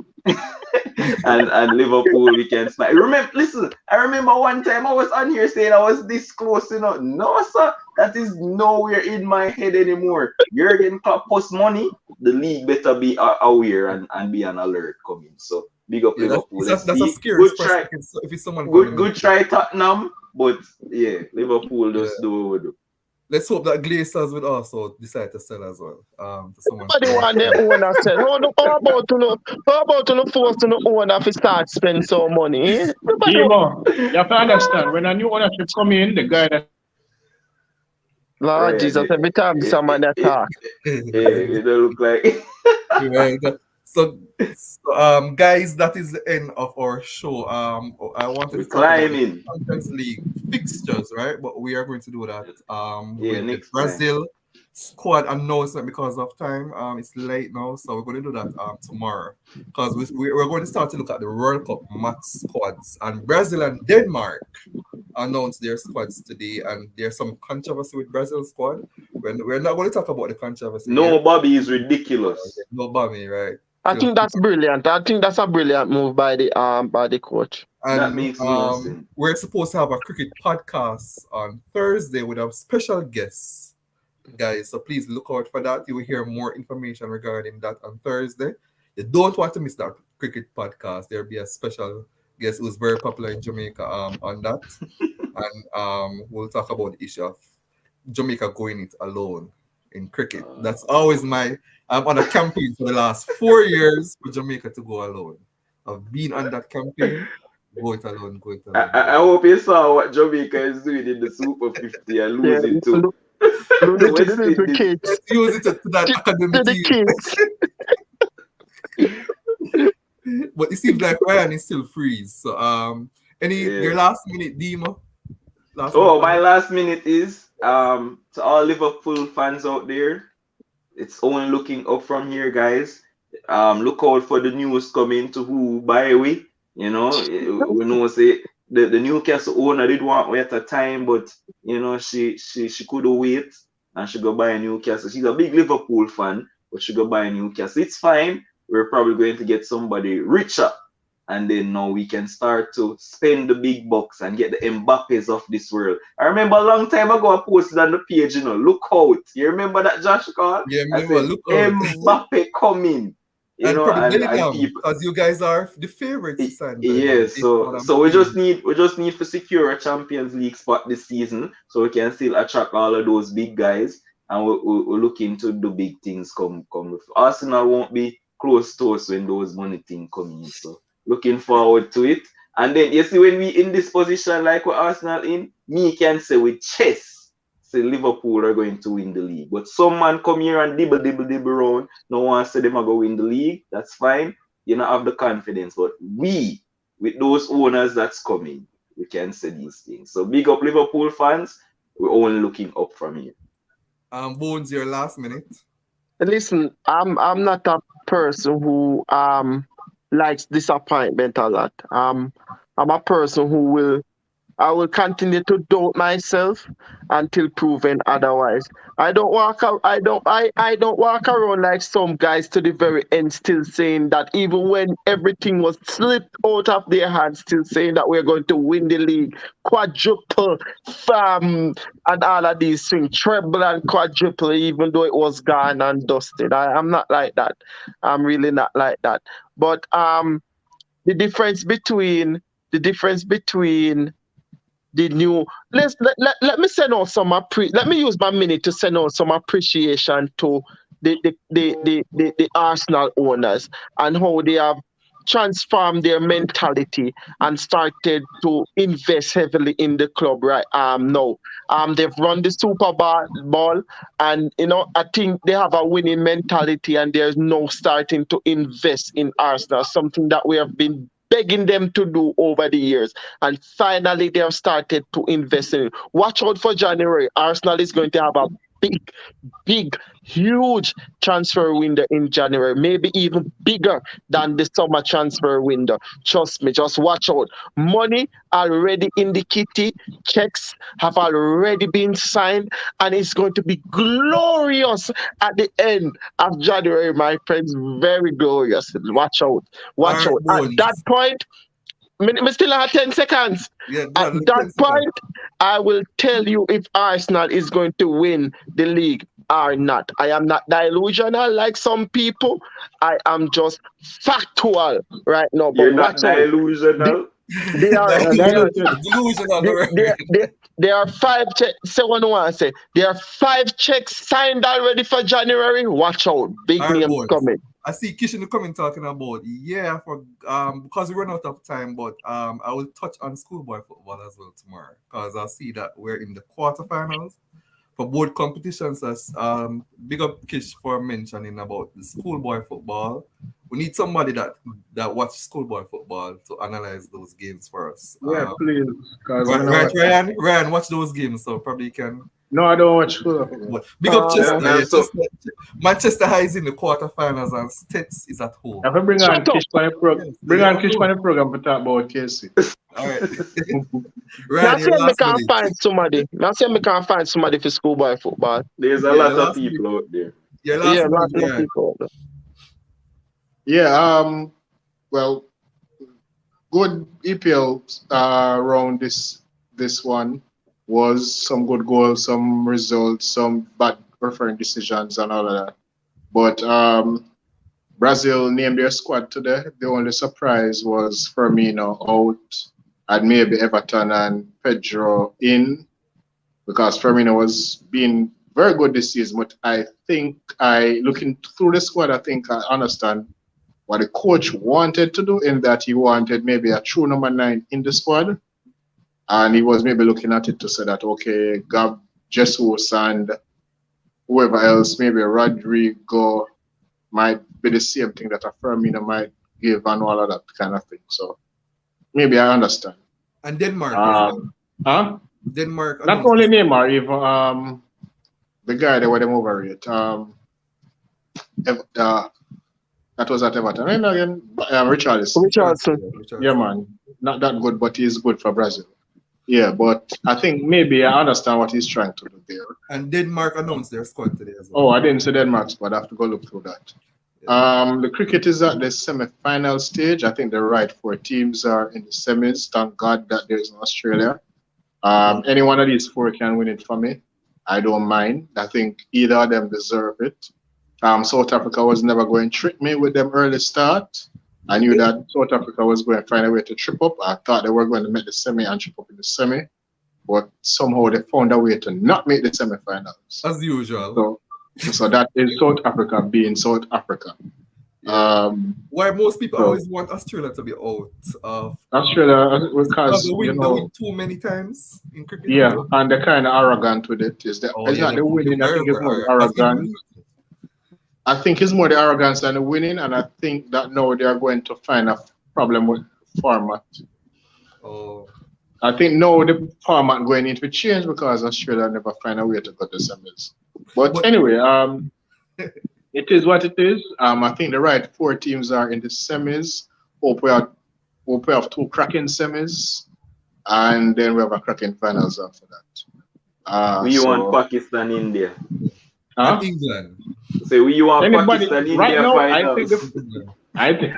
and Liverpool we can smile. Listen, I remember one time I was on here saying I was this close, No, sir, that is nowhere in my head anymore. Jurgen Klopp post money, the league better be aware and be on alert coming. So big up Yeah, Liverpool. Let's that's a see. scary Good expression try, if it's someone from the good media. try Tottenham, but yeah, Liverpool Yeah. just do what we do. Let's hope that Glazers would also decide to sell as well. To someone Nobody from the want the owner said, how about to force to the owner if start spend some money? Eh? Nobody want, Demo, you have to understand when a new ownership come in, the guy that Lord Right. Jesus, every time someone attack. It don't look like Right. So, guys, that is the end of our show. I wanted we're to talk about the climbing. Champions League fixtures, right? But we are going to do that Yeah, with the next time. Brazil squad announcement because of time. It's late now, so we're going to do that tomorrow because we're going to start to look at the World Cup match squads, and Brazil and Denmark announced their squads today, and there's some controversy with Brazil squad. We're not going to talk about the controversy No, here. Bobby is ridiculous. No Bami, right? I think that's brilliant. I think that's a brilliant move by the coach. That And makes no sense. we're supposed to have a cricket podcast on Thursday with a special guest, guys. So please look out for that. You will hear more information regarding that on Thursday. You don't want to miss that cricket podcast. There'll be a special guest who's very popular in Jamaica on that. And we'll talk about the issue of Jamaica going it alone in cricket. That's always I'm on a campaign for the last 4 years for Jamaica to go alone. I've been on that campaign. Go it alone, go it alone. I hope you saw what Jamaica is doing in the Super 50 and Yeah, losing to look to West the little Indies. kids. Let's use it to that To academy the team. kids. But it seems like Ryan is still freeze. So your Yeah. last minute demo? Last minute Oh, my comment? last minute is to all Liverpool fans out there. It's only looking up from here, guys. Look out for the news coming to who buy we. We know say the Newcastle owner did want wait a time, but she couldn't wait and she go buy a Newcastle. She's a big Liverpool fan, but she go buy a Newcastle. It's fine. We're probably going to get somebody richer, and then now we can start to spend the big bucks and get the Mbappes of this world. I remember a long time ago I posted on the page, look out. You remember that Josh call? Yeah, I remember, said look out. Mbappe coming. And probably And Bellingham, people because you guys are the favorites to sign yeah, Bellingham. Based on what I'm so we just seeing. need to secure a Champions League spot this season so we can still attract all of those big guys, and we're looking to do big things come. Arsenal won't be close to us when those money things come in. So looking forward to it. And then you see when we in this position like what Arsenal in, me can say with chess, say Liverpool are going to win the league. But some man come here and dibble around. No one say them are going to win the league. That's fine. You don't have the confidence. But we, with those owners that's coming, we can say these things. So big up Liverpool fans. We're only looking up from here. Bones, your last minute. Listen, I'm not a person who likes disappointment a lot. I'm a person I will continue to doubt myself until proven otherwise. I don't walk out, I don't walk around like some guys to the very end still saying that even when everything was slipped out of their hands, still saying that we're going to win the league, quadruple, and all of these things, treble and quadruple, even though it was gone and dusted. I'm not like that. I'm really not like that. But the difference between the new. Let me send out some let me use my minute to send out some appreciation to the Arsenal owners and how they have transformed their mentality and started to invest heavily in the club right now. They've run the Super Bowl, and I think they have a winning mentality, and they're now starting to invest in Arsenal, something that we have been begging them to do over the years. And finally, they have started to invest in it. Watch out for January. Arsenal is going to have a big, big, huge transfer window in January, maybe even bigger than the summer transfer window. Trust me, just watch out. Money already in the kitty, checks have already been signed, and it's going to be glorious at the end of January, my friends. Very glorious. Watch out. All Watch right, out. At that Bones. point, me still have 10 seconds. Yeah, go At on, that 10 seconds. point, I will tell you if Arsenal is going to win the league or not. I am not delusional like some people. I am just factual right now. But You're not watch out. They, delusional. they are they are Delusional, they, right? they, they, there are 5 checks. Say what I want to say. There are 5 checks signed already for January. Watch out. Big All right, names Bones. coming. I see Kish in the comment talking about for because we run out of time, but I will touch on schoolboy football as well tomorrow because I see that we're in the quarterfinals for both competitions. As big up Kish for mentioning about the schoolboy football. We need somebody that watch schoolboy football to analyze those games for us. Yeah, please, because Right, I know right, what. Ryan, watch those games, so probably you can. No, I don't watch football. But big up Uh, Chester. Yeah, So Manchester High is in the quarterfinals and Stets is at home. If I bring on Shut up. Kish for the program, Yes, bring yeah, on Kish for the program to talk about Casey. All right. Now Ryan, see your if me last can minute. find somebody. Now see if me can find somebody for schoolboy football. there's a Yeah, lot of people out there. your Yeah, last minute, lots of Ryan. people. Yeah, well, good EPL round this one was some good goals, some results, some bad refereeing decisions and all of that. But Brazil named their squad today. The only surprise was Firmino out and maybe Everton and Pedro in because Firmino was being very good this season. But I think looking through the squad, I think I understand what the coach wanted to do in that he wanted maybe a true number 9 in the squad. And he was maybe looking at it to say that, okay, Gab, Jesus, and whoever else, maybe Rodrigo might be the same thing that a Firmino might give and all of that kind of thing. So maybe I understand. And Denmark as well. Huh? Denmark. Not only Neymar, even the guy that were them overrate. That was at Everton. And again, Richarlison. Richardson. Yeah, man. Not that good, but he's good for Brazil. Yeah, but I think maybe I understand what he's trying to do there. And Denmark announced their squad today as well. Oh, I didn't see Denmark's, but I have to go look through that. The cricket is at the semi-final stage. I think the right 4 teams are in the semis. Thank God that there's Australia. Any one of these 4 can win it for me. I don't mind. I think either of them deserve it. South Africa was never going to trick me with them early start. I knew that South Africa was going to find a way to trip up. I thought they were going to make the semi and trip up in the semi. But somehow they found a way to not make the semi-finals. As usual. So that is South Africa being South Africa. Yeah. Why most people always want Australia to be out of Australia because they win too many times in cricket. Yeah, and they're kind of arrogant with it. It's not the winning. I think it's more the arrogance. I think it's more the arrogance than the winning, and I think that now they are going to find a problem with format. Oh. I think now the format going into change because Australia never find a way to go to semis. But anyway, it is what it is. I think the right 4 teams are in the semis. Hope we have 2 cracking semis, and then we have a cracking finals after that. We want Pakistan, India. Huh? England. So we want Pakistan, India right now, finals. I think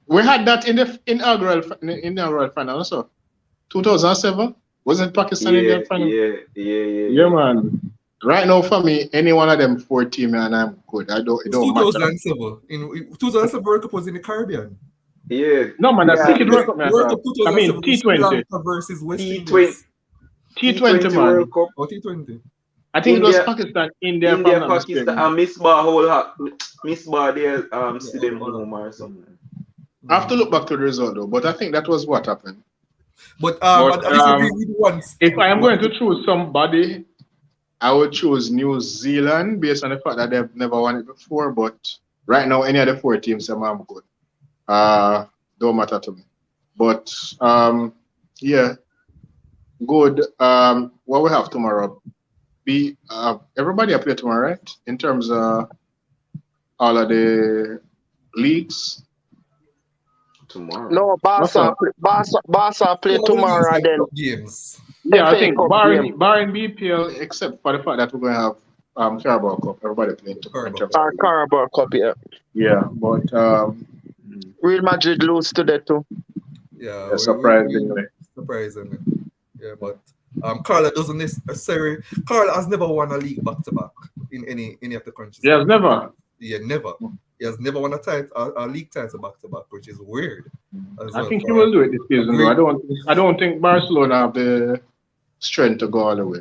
we had that in the inaugural final also. 2007 wasn't Pakistan India final? Yeah, man. Right now, for me, any one of them 4 teams, and I'm good. It don't matter. 2007. In 2007, World Cup was in the Caribbean. Yeah, No, man, that's Yeah. Cricket World Cup, man. World Cup I mean, 2007 Sri T20. Lanka versus West T20 Indies. T20, World man. Cup. Or T20. I think it was India, Pakistan, India, if I'm India, not Pakistan, mistaken. and Miss Bar whole Miss Bar there Yeah, see them hold on. home or something. I have to look back to the result, though, but I think that was what happened. But But I disagree with one. if I am going to choose somebody, I would choose New Zealand based on the fact that they've never won it before. But right now, any of the four teams, I'm good. Don't matter to me. But yeah, good. What we have tomorrow? Be everybody up here tomorrow, right? In terms of all of the leagues. Tomorrow. No, What's up? Barca play Some of the leagues tomorrow and have then top games. Yeah, I FA think Cup game. barring BPL, except for the fact that we're going to have Carabao Cup. Everybody playing tomorrow. In Carabao. terms of Or Carabao Cup, yeah. yeah, but Real Madrid lose today too. Yeah, surprisingly. surprisingly. Yeah, but Carla doesn't necessarily. Carla has never won a league back to back in any of the countries. Yes, never. Yeah, never. He has never won a league title back to back, which is weird. As I well think he for will do it this season, though. great- I don't think Barcelona have the strength to go all the way.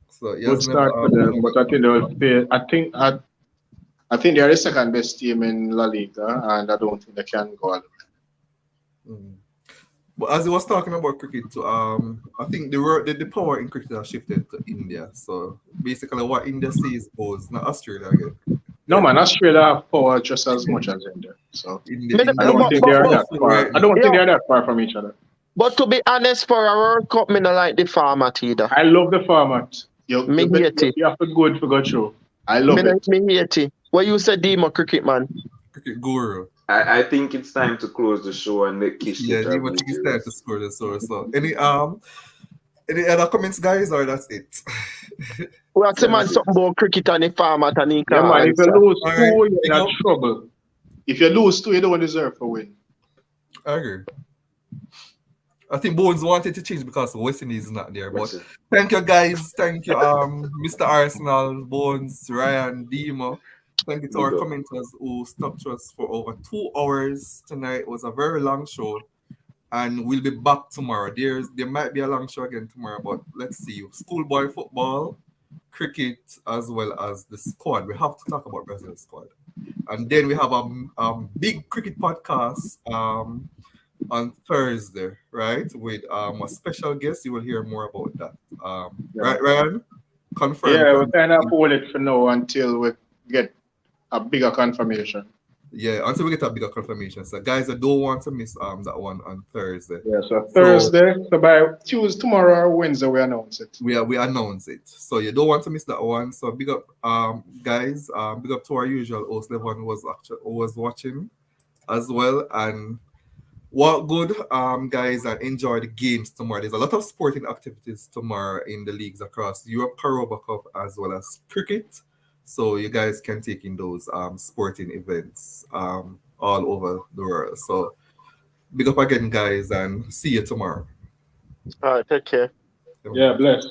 So he Good has never start for them, but I think they will fail. I think they are the second best team in La Liga, and I don't think they can go all the way. Mm. But as he was talking about cricket, too, I think the power in cricket has shifted to India. So basically, what India sees goes, not Australia again. No, man, Australia have power just as much as India. So India, Me- I India don't think they are that powerful far. right I now. don't think Yeah. they are that far from each other. But to be honest, for a World Cup, me not like the format either. I love the format. Me hate it. You have to go for go through. I love it. Me hate it. What you say, Demo cricket man? Cricket guru. I think it's time to close the show and let Kish Yeah, get he her will take his time to rest. score the source. So any other comments, guys, or that's it? We have to man That's it. something about cricket and the format and he Yeah, can't man, if you answer. lose All two, right, you're big in up. trouble. If you lose two, you don't deserve to win. I agree. I think Bones wanted to change because West Indies is not there. But thank you, guys. Thank you, Mr. Arsenal, Bones, Ryan, Demo. Thank you to our commenters who stuck to us for over 2 hours tonight. It was a very long show. And we'll be back tomorrow. There might be a long show again tomorrow, but let's see. Schoolboy football, cricket, as well as the squad. We have to talk about Brazil's squad. And then we have a big cricket podcast on Thursday, right? With a special guest. You will hear more about that. Right, Ryan? Confirm. Yeah, we're kind of hold it for now until we get a bigger confirmation. Yeah, until we get a bigger confirmation. So, guys, I don't want to miss that one on Thursday. Yeah, so Thursday. So by Tuesday, tomorrow or Wednesday, we announce it. We announce it. So you don't want to miss that one. So big up, guys. Big up to our usual host. Everyone was watching as well. And what good, guys, and enjoy the games tomorrow. There's a lot of sporting activities tomorrow in the leagues across Europe, Carabao Cup, as well as cricket. So you guys can take in those sporting events all over the world. So big up again, guys, and see you tomorrow. All right, take care. Yeah, bless.